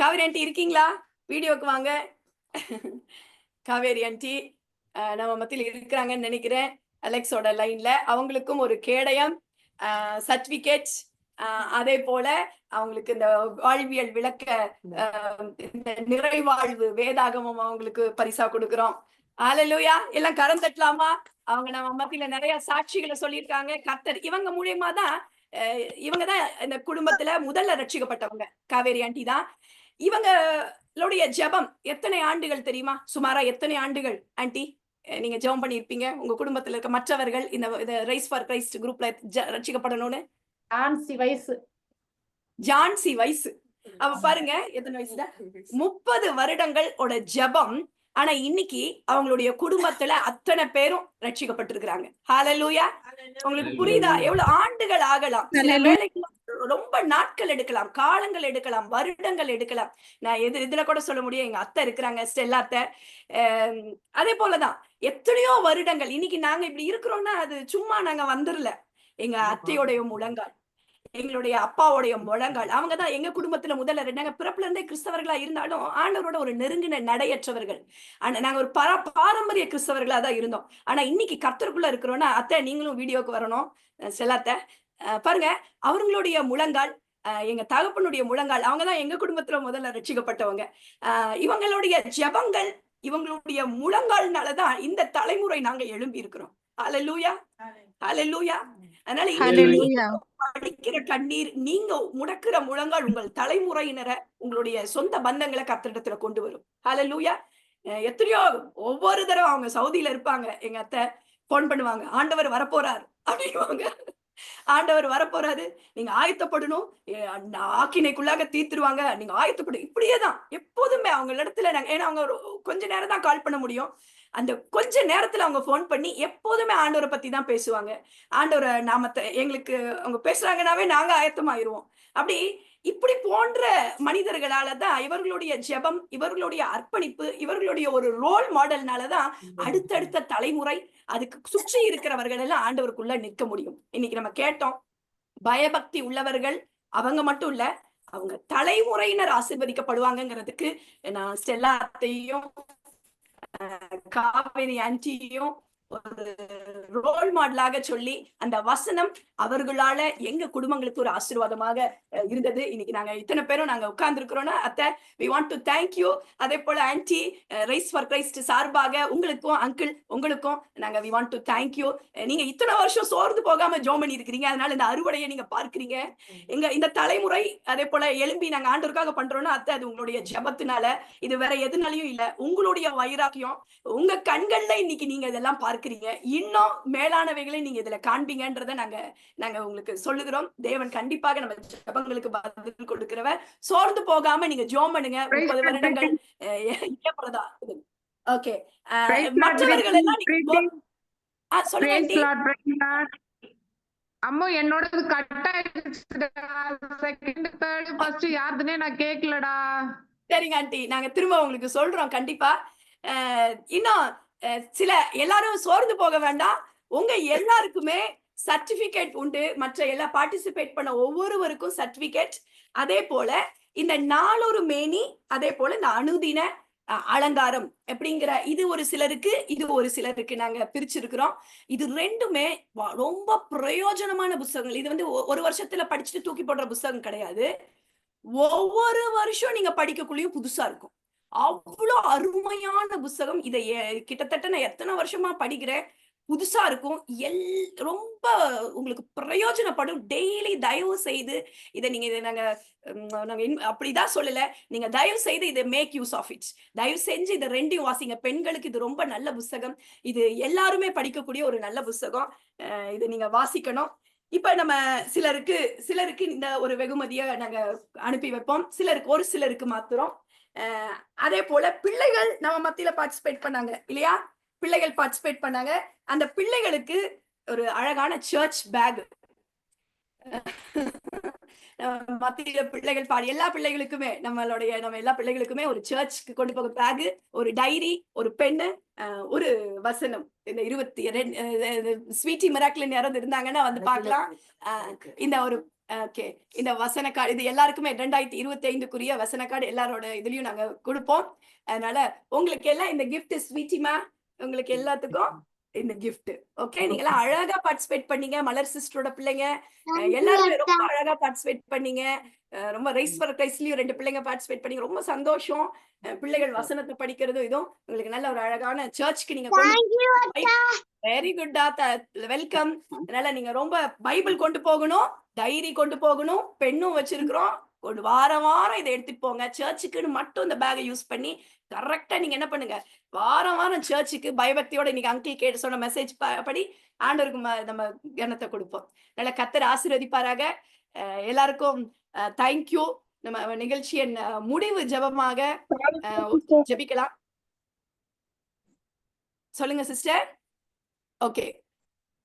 காவேரி ஆண்டி இருக்கீங்களா? வீடியோக்கு வாங்க. காவேரி ஆண்டி நம்ம மத்தியில் இருக்கிறாங்கன்னு நினைக்கிறேன், அலெக்ஸோட லைன்ல. அவங்களுக்கும் ஒரு கேடயம், சர்டிபிகேட், அதே போல அவங்களுக்கு இந்த வாழ்வியல் விளக்க இந்த நிறைவாழ்வு வேதாகமம் அவங்களுக்கு பரிசா கொடுக்கிறோம். ஹல்லேலூயா. எல்லாம் கரம் தட்டலாமா? அவங்க நம்ம மத்தியில நிறைய சாட்சிகளை சொல்லியிருக்காங்க. கர்த்தர் இவங்க மூலியமா தான் இவங்கதான் இந்த குடும்பத்துல முதல்ல ரட்சிக்கப்பட்டவங்க. காவேரி ஆண்டி தான். இவங்களுடைய ஜெபம் எத்தனை ஆண்டுகள் தெரியுமா? சுமாரா எத்தனை ஆண்டுகள் ஆண்டி நீங்க ஜெபம் பண்ணியிருப்பீங்க? உங்க குடும்பத்துல இருக்க மற்றவர்கள் இந்த ரைஸ் ஃபார் கிரைஸ்ட் குரூப்ல ரட்சிக்கப்படணும்னு. ஜான்சி வயசு. அவ பாருங்க எத்தனை வயசுல 30 வருடங்களோட ஜெபம். ஆனா இன்னைக்கு அவங்களுடைய குடும்பத்துல அத்தனை பேரும் ரட்சிக்கப்பட்டிருக்கிறாங்க. ஹல்லேலூயா. உங்களுக்கு புரியுதா? எவ்வளவு ஆண்டுகள் ஆகலாம், சில வேளைக்கு ரொம்ப நாட்கள் எடுக்கலாம், காலங்கள் எடுக்கலாம், வருடங்கள் எடுக்கலாம். நான் இதுல கூட சொல்ல முடியும், எங்க அத்தை இருக்கிறாங்க, ஸ்டெல்லா அத்தை. அதே போலதான் எத்தனையோ வருடங்கள். இன்னைக்கு நாங்க இப்படி இருக்கிறோம்னா அது சும்மா நாங்க வந்துடல. எங்க அத்தையோடைய முழங்கால், எங்களுடைய அப்பாவுடைய முழங்கால், அவங்கதான் எங்க குடும்பத்துல முதல்ல நாங்க பிறப்புல இருந்தே கிறிஸ்தவர்களா இருந்தாலும் ஆண்டவரோட ஒரு நெருங்கின நடையற்றவர்கள். நாங்க ஒரு பாரம்பரிய கிறிஸ்தவர்களா தான் இருந்தோம். ஆனா இன்னைக்கு கர்த்தருக்குள்ள இருக்கிறோம்னா, அத்தை நீங்களும் வீடியோக்கு வரணும். செல்லாத்த பாருங்க, அவங்களுடைய முழங்கால், எங்க தகப்பனுடைய முழங்கால், அவங்கதான் எங்க குடும்பத்துல முதல்ல ரட்சிக்கப்பட்டவங்க. இவங்களுடைய ஜெபங்கள், இவங்களுடைய முழங்கால்னாலதான் இந்த தலைமுறை நாங்க எழும்பி இருக்கிறோம். ஹல்லேலூயா, ஹல்லேலூயா. அதனால படிக்கிற கண்ணீர், நீங்க முடக்கிற முழங்கால் உங்கள் தலைமுறையினரை, உங்களுடைய சொந்த பந்தங்களை கர்த்தரிடத்துல கொண்டு வரும். ஹல்லேலூயா. எத்தனையோ ஒவ்வொரு தடவை அவங்க சவுதியில இருப்பாங்க, எங்க அத்தை போன் பண்ணுவாங்க, ஆண்டவர் வரப்போறாரு அப்படிங்குவாங்க. ஆண்டவர் வரப்போறாரு, நீங்க ஆயத்தப்படணும், ஆக்கினைக்குள்ளாக தீர்த்துருவாங்க, நீங்க ஆயத்தப்படும். இப்படியேதான் எப்போதுமே அவங்க இடத்துல நாங்க, ஏன்னா அவங்க கொஞ்ச நேரம் தான் கால் பண்ண முடியும். அந்த கொஞ்ச நேரத்துல அவங்க போன் பண்ணி எப்போதுமே ஆண்டவரை பத்தி தான் பேசுவாங்க. ஆண்டவரை நாமத்தை எங்களுக்கு அவங்க பேசுறாங்கன்னாவே நாங்க ஆயத்தமாயிருவோம். அப்படி இப்படி போன்ற மனிதர்களாலதான் இவர்களுடைய ஜெபம், இவர்களுடைய அர்ப்பணிப்பு, இவர்களுடைய ஒரு ரோல் மாடல்னாலதான் அடுத்தடுத்த தலைமுறை, அதுக்கு சுற்றி இருக்கிறவர்கள் எல்லாம் ஆண்டவருக்குள்ள நிற்க முடியும். இன்னைக்கு நம்ம கேட்டோம், பயபக்தி உள்ளவர்கள் அவங்க மட்டும் இல்ல, அவங்க தலைமுறையினர் ஆசீர்வதிக்கப்படுவாங்கிறதுக்கு நான் ஸ்டெல்லா அத்தையும் காவேரி ஆண்டியும் ஒரு ரோல் மாடலாக சொல்லி, அந்த வசனம் அவர்களால எங்க குடும்பங்களுக்கு ஒரு ஆசீர்வாதமாக இருந்தது. இன்னைக்கு நாங்க இத்தனை பேரும் நாங்க உட்கார்ந்து இருக்கிறோம்னா, அத்தை we want to thank you. அதே போல ஆன்டி ரைஸ் ஃபார் கிரைஸ்ட் சார்பாக உங்களுக்கும் அங்கிள் உங்களுக்கும் நாங்க we want to thank you. நீங்க இத்தனை வருஷம் சோர்ந்து போகாம ஜெபம் பண்ணி இருக்கிறீங்க. அதனால இந்த அறுவடையை நீங்க பார்க்கிறீங்க. எங்க இந்த தலைமுறை அதே போல எழும்பி நாங்க ஆண்டவருக்காக பண்றோம்னா, அத்தை அது உங்களுடைய ஜெபத்தினால, இது வேற எதுனாலையும் இல்ல. உங்களுடைய வைராக்கியம், உங்க கண்கள்ல இன்னைக்கு நீங்க இதெல்லாம் பார்க்கிறீங்க. இன்னும் மேலானவைகளை நீங்க இதுல காண்பீங்கன்றத நாங்க உங்களுக்கு சொல்லுகிறோம். தேவன் கண்டிப்பாக நம்ம ஜெபங்களுக்கு பதில் கொடுக்கிறவர். சோர்ந்து போகாம நீங்க ஜெபம் பண்ணுங்க. 30 வருடங்கள் போலதான். ஓகே, மற்றவர்கள் எல்லாம் அம்மா என்னோடது கட் ஆயிடுச்சுடா. செகண்ட் தேர்ட் ஃபர்ஸ்ட் யாருதுனே நான் கேக்கலடா. சரிங்க ஆண்டி, நாங்க திரும்ப உங்களுக்கு சொல்றோம் கண்டிப்பா. இன்னும் சில எல்லாரும் சோர்ந்து போக வேண்டாம். உங்க எல்லாருக்குமே சர்டிபிகேட் உண்டு. மற்ற எல்லா பார்ட்டிசிபேட் பண்ண ஒவ்வொருவருக்கும் சர்டிபிகேட். அதே போல இந்த நாளொரு மேனி, அதே போல இந்த அனுதின அலங்காரம் அப்படிங்கிற இது ஒரு சிலருக்கு, இது ஒரு சிலருக்கு நாங்க பிரிச்சிருக்கிறோம். இது ரெண்டுமே ரொம்ப பிரயோஜனமான புத்தகங்கள். இது வந்து ஒரு வருஷத்துல படிச்சுட்டு தூக்கி போடுற புத்தகம் கிடையாது. ஒவ்வொரு வருஷம் நீங்க படிக்கக்குள்ளேயும் புதுசா இருக்கும். அவ்வளோ அருமையான புத்தகம். இதை கிட்டத்தட்ட நான் எத்தனை வருஷமா படிக்கிறேன். புதுசா இருக்கும். ரொம்ப உங்களுக்கு பிரயோஜனப்படும். டெய்லி தயவு செய்து நாங்க அப்படிதான் சொல்லல. நீங்க தயவு செய்து இதை மேக் யூஸ் ஆஃப் இட். தயவு செஞ்சு இதை 2யும் வாசிங்க. பெண்களுக்கு இது ரொம்ப நல்ல புஸ்தகம். இது எல்லாருமே படிக்கக்கூடிய ஒரு நல்ல புஸ்தகம். இதை நீங்க வாசிக்கணும். இப்ப நம்ம சிலருக்கு இந்த ஒரு வெகுமதியை நாங்க அனுப்பி வைப்போம். ஒரு சிலருக்கு மாத்திரம். அதே போல பிள்ளைகள் நம்ம மத்தியில பார்ட்டிசிபேட் பண்ணாங்க இல்லையா? பிள்ளைகள் பார்ட்டிசிபேட் பண்ணாங்க. அந்த பிள்ளைகளுக்கு ஒரு அழகான சர்ச் பேக் மத்தியில பிள்ளைகள் எல்லா பிள்ளைகளுக்குமே நம்ம எல்லா பிள்ளைகளுக்குமே ஒரு சர்ச்சுக்கு கொண்டு போக பேக், ஒரு டைரி, ஒரு பென்னு, ஒரு வசனம். இந்த 22 ஸ்வீட்டி மிராக்கிள் யாராவது இருந்தாங்கன்னா வந்து பார்க்கலாம். இந்த ஒரு இந்த வசன கார்டு இது எல்லாருக்குமே 2025க்குரிய வசன கார்டு எல்லாரோட இதுலயும் நாங்க கொடுப்போம். அதனால உங்களுக்கு எல்லாம் இந்த கிஃப்ட் ஸ்வீட்டிமா, உங்களுக்கு எல்லாத்துக்கும் இந்த கிஃப்ட். ஓகே, நீங்க எல்லாம் அழகா பார்ட்டிசிபேட் பண்ணீங்க. மலர் சிஸ்டரோட பிள்ளைங்க எல்லாருமே ரொம்ப அழகா பார்ட்டிசிபேட் பண்ணீங்க. ரொம்ப ரைஸ் ஃபார் கிரைஸ்ட்லயும் 2 பிள்ளைங்க பார்ட்டிசிபேட் பண்ணீங்க. ரொம்ப சந்தோஷம். பிள்ளைகள் வசனத்தை படிக்கிறதும் இதுவும் உங்களுக்கு நல்ல ஒரு அழகான சர்ச்சுக்கு நீங்க வெரி குட்டா, வெல்கம். அதனால நீங்க ரொம்ப பைபிள் கொண்டு போகணும், டைரி கொண்டு போகணும், பெண்ணும் வச்சிருக்கிறோம். வாரம் இதை எடுத்துட்டு போங்க. சர்ச்சுக்குன்னு மட்டும் இந்த பேக்கை யூஸ் பண்ணி கரெக்டா நீங்க என்ன பண்ணுங்க, வாரம் சர்ச்சுக்கு பயபக்தியோட இன்னைக்கு அங்கிள் சொன்ன மெசேஜ் படி ஆண்டவருக்கு நம்ம கனத்தை கொடுப்போம். நல்ல கர்த்தர் ஆசீர்வதிப்பாராக. எல்லாருக்கும் தேங்க்யூ. நம்ம நிகழ்ச்சியின் முடிவு ஜெபமாக ஜெபிக்கலாம். சொல்லுங்க சிஸ்டர். ஓகே,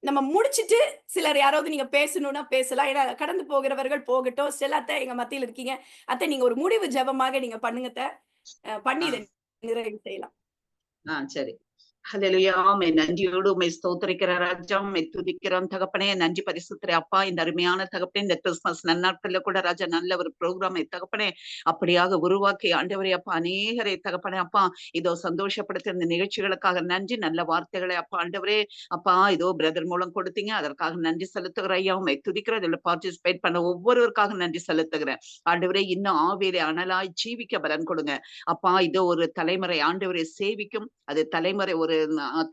நம்ம முடிச்சிட்டு சிலர் யாராவது நீங்க பேசணும்னா பேசலாம். ஏன்னா கடந்து போகிறவர்கள் போகட்டும். அத்தை எங்க மத்தியில் இருக்கீங்க. அத்தை நீங்க ஒரு முடிவு ஜெபமாக நீங்க பண்ணுங்க. பண்ணி இதை நிறைவு செய்யலாம். சரி. ஹல்லேலூயா. நன்றியோடு உம்மை ஸ்தோத்திரிக்கிற ராஜா, உம்மை துதிக்கிறோம் தகப்பனே. நன்றி பரிசுத்தரே அப்பா. இந்த அருமையான தகப்பனே, இந்த கிறிஸ்துமஸ் நன்னாட்கள்ல கூட ராஜா நல்ல ஒரு ப்ரோக்ராமை தகப்பனே அப்படியாக உருவாக்கி ஆண்டவரே அப்பா அநேகரை தகப்பனே அப்பா இதோ சந்தோஷப்படுத்த இந்த நிகழ்ச்சிகளுக்காக நன்றி. நல்ல வார்த்தைகளை அப்பா ஆண்டவரே அப்பா இதோ பிரதர் மூலம் கொடுத்தீங்க. அதற்காக நன்றி செலுத்துகிற ஐயா, உம்மை துதிக்கிற இதுல பார்ட்டிசிபேட் பண்ண ஒவ்வொருவருக்காக நன்றி செலுத்துகிறேன் ஆண்டவரே. இன்னும் ஆவியிலே அனலாய் ஜீவிக்க பலன் கொடுங்க அப்பா. இதோ ஒரு தலைமுறை ஆண்டவரை சேவிக்கும். அது தலைமுறை ஒரு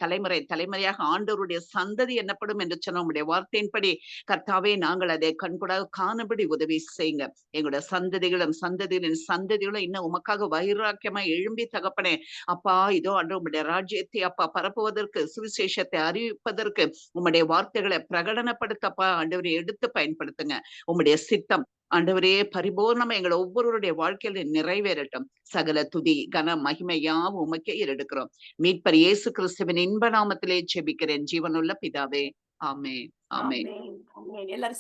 தலைமுறையாக ஆண்டவருடைய சந்ததி என்னப்படும் என்று சொன்ன உங்களுடைய வார்த்தையின்படி கர்த்தாவே நாங்கள் அதை கண்கூடாக காணபடி உதவி செய்யுங்க. எங்களுடைய சந்ததிகளும் இன்னும் உமக்காக வைராக்கியமா எழும்பி தகப்பனே அப்பா இதோ அன்று உங்களுடைய ராஜ்யத்தை அப்பா பரப்புவதற்கு, சுவிசேஷத்தை அறிவிப்பதற்கு உம்முடைய வார்த்தைகளை பிரகடனப்படுத்தப்பா ஆண்டவரை எடுத்து பயன்படுத்துங்க. உம்முடைய சித்தம் ஆண்டவரே பரிபூர்ணமா எங்களை ஒவ்வொருவருடைய வாழ்க்கையில நிறைவேறட்டும். சகல துதி கன மகிமை யாவும் உமக்கே எடுக்கிறோம். மீட்பர் இயேசு கிறிஸ்துவின் இன்ப நாமத்திலே ஜெபிக்கிறேன் ஜீவனுள்ள பிதாவே. ஆமென். ஆமென். எல்லாரும்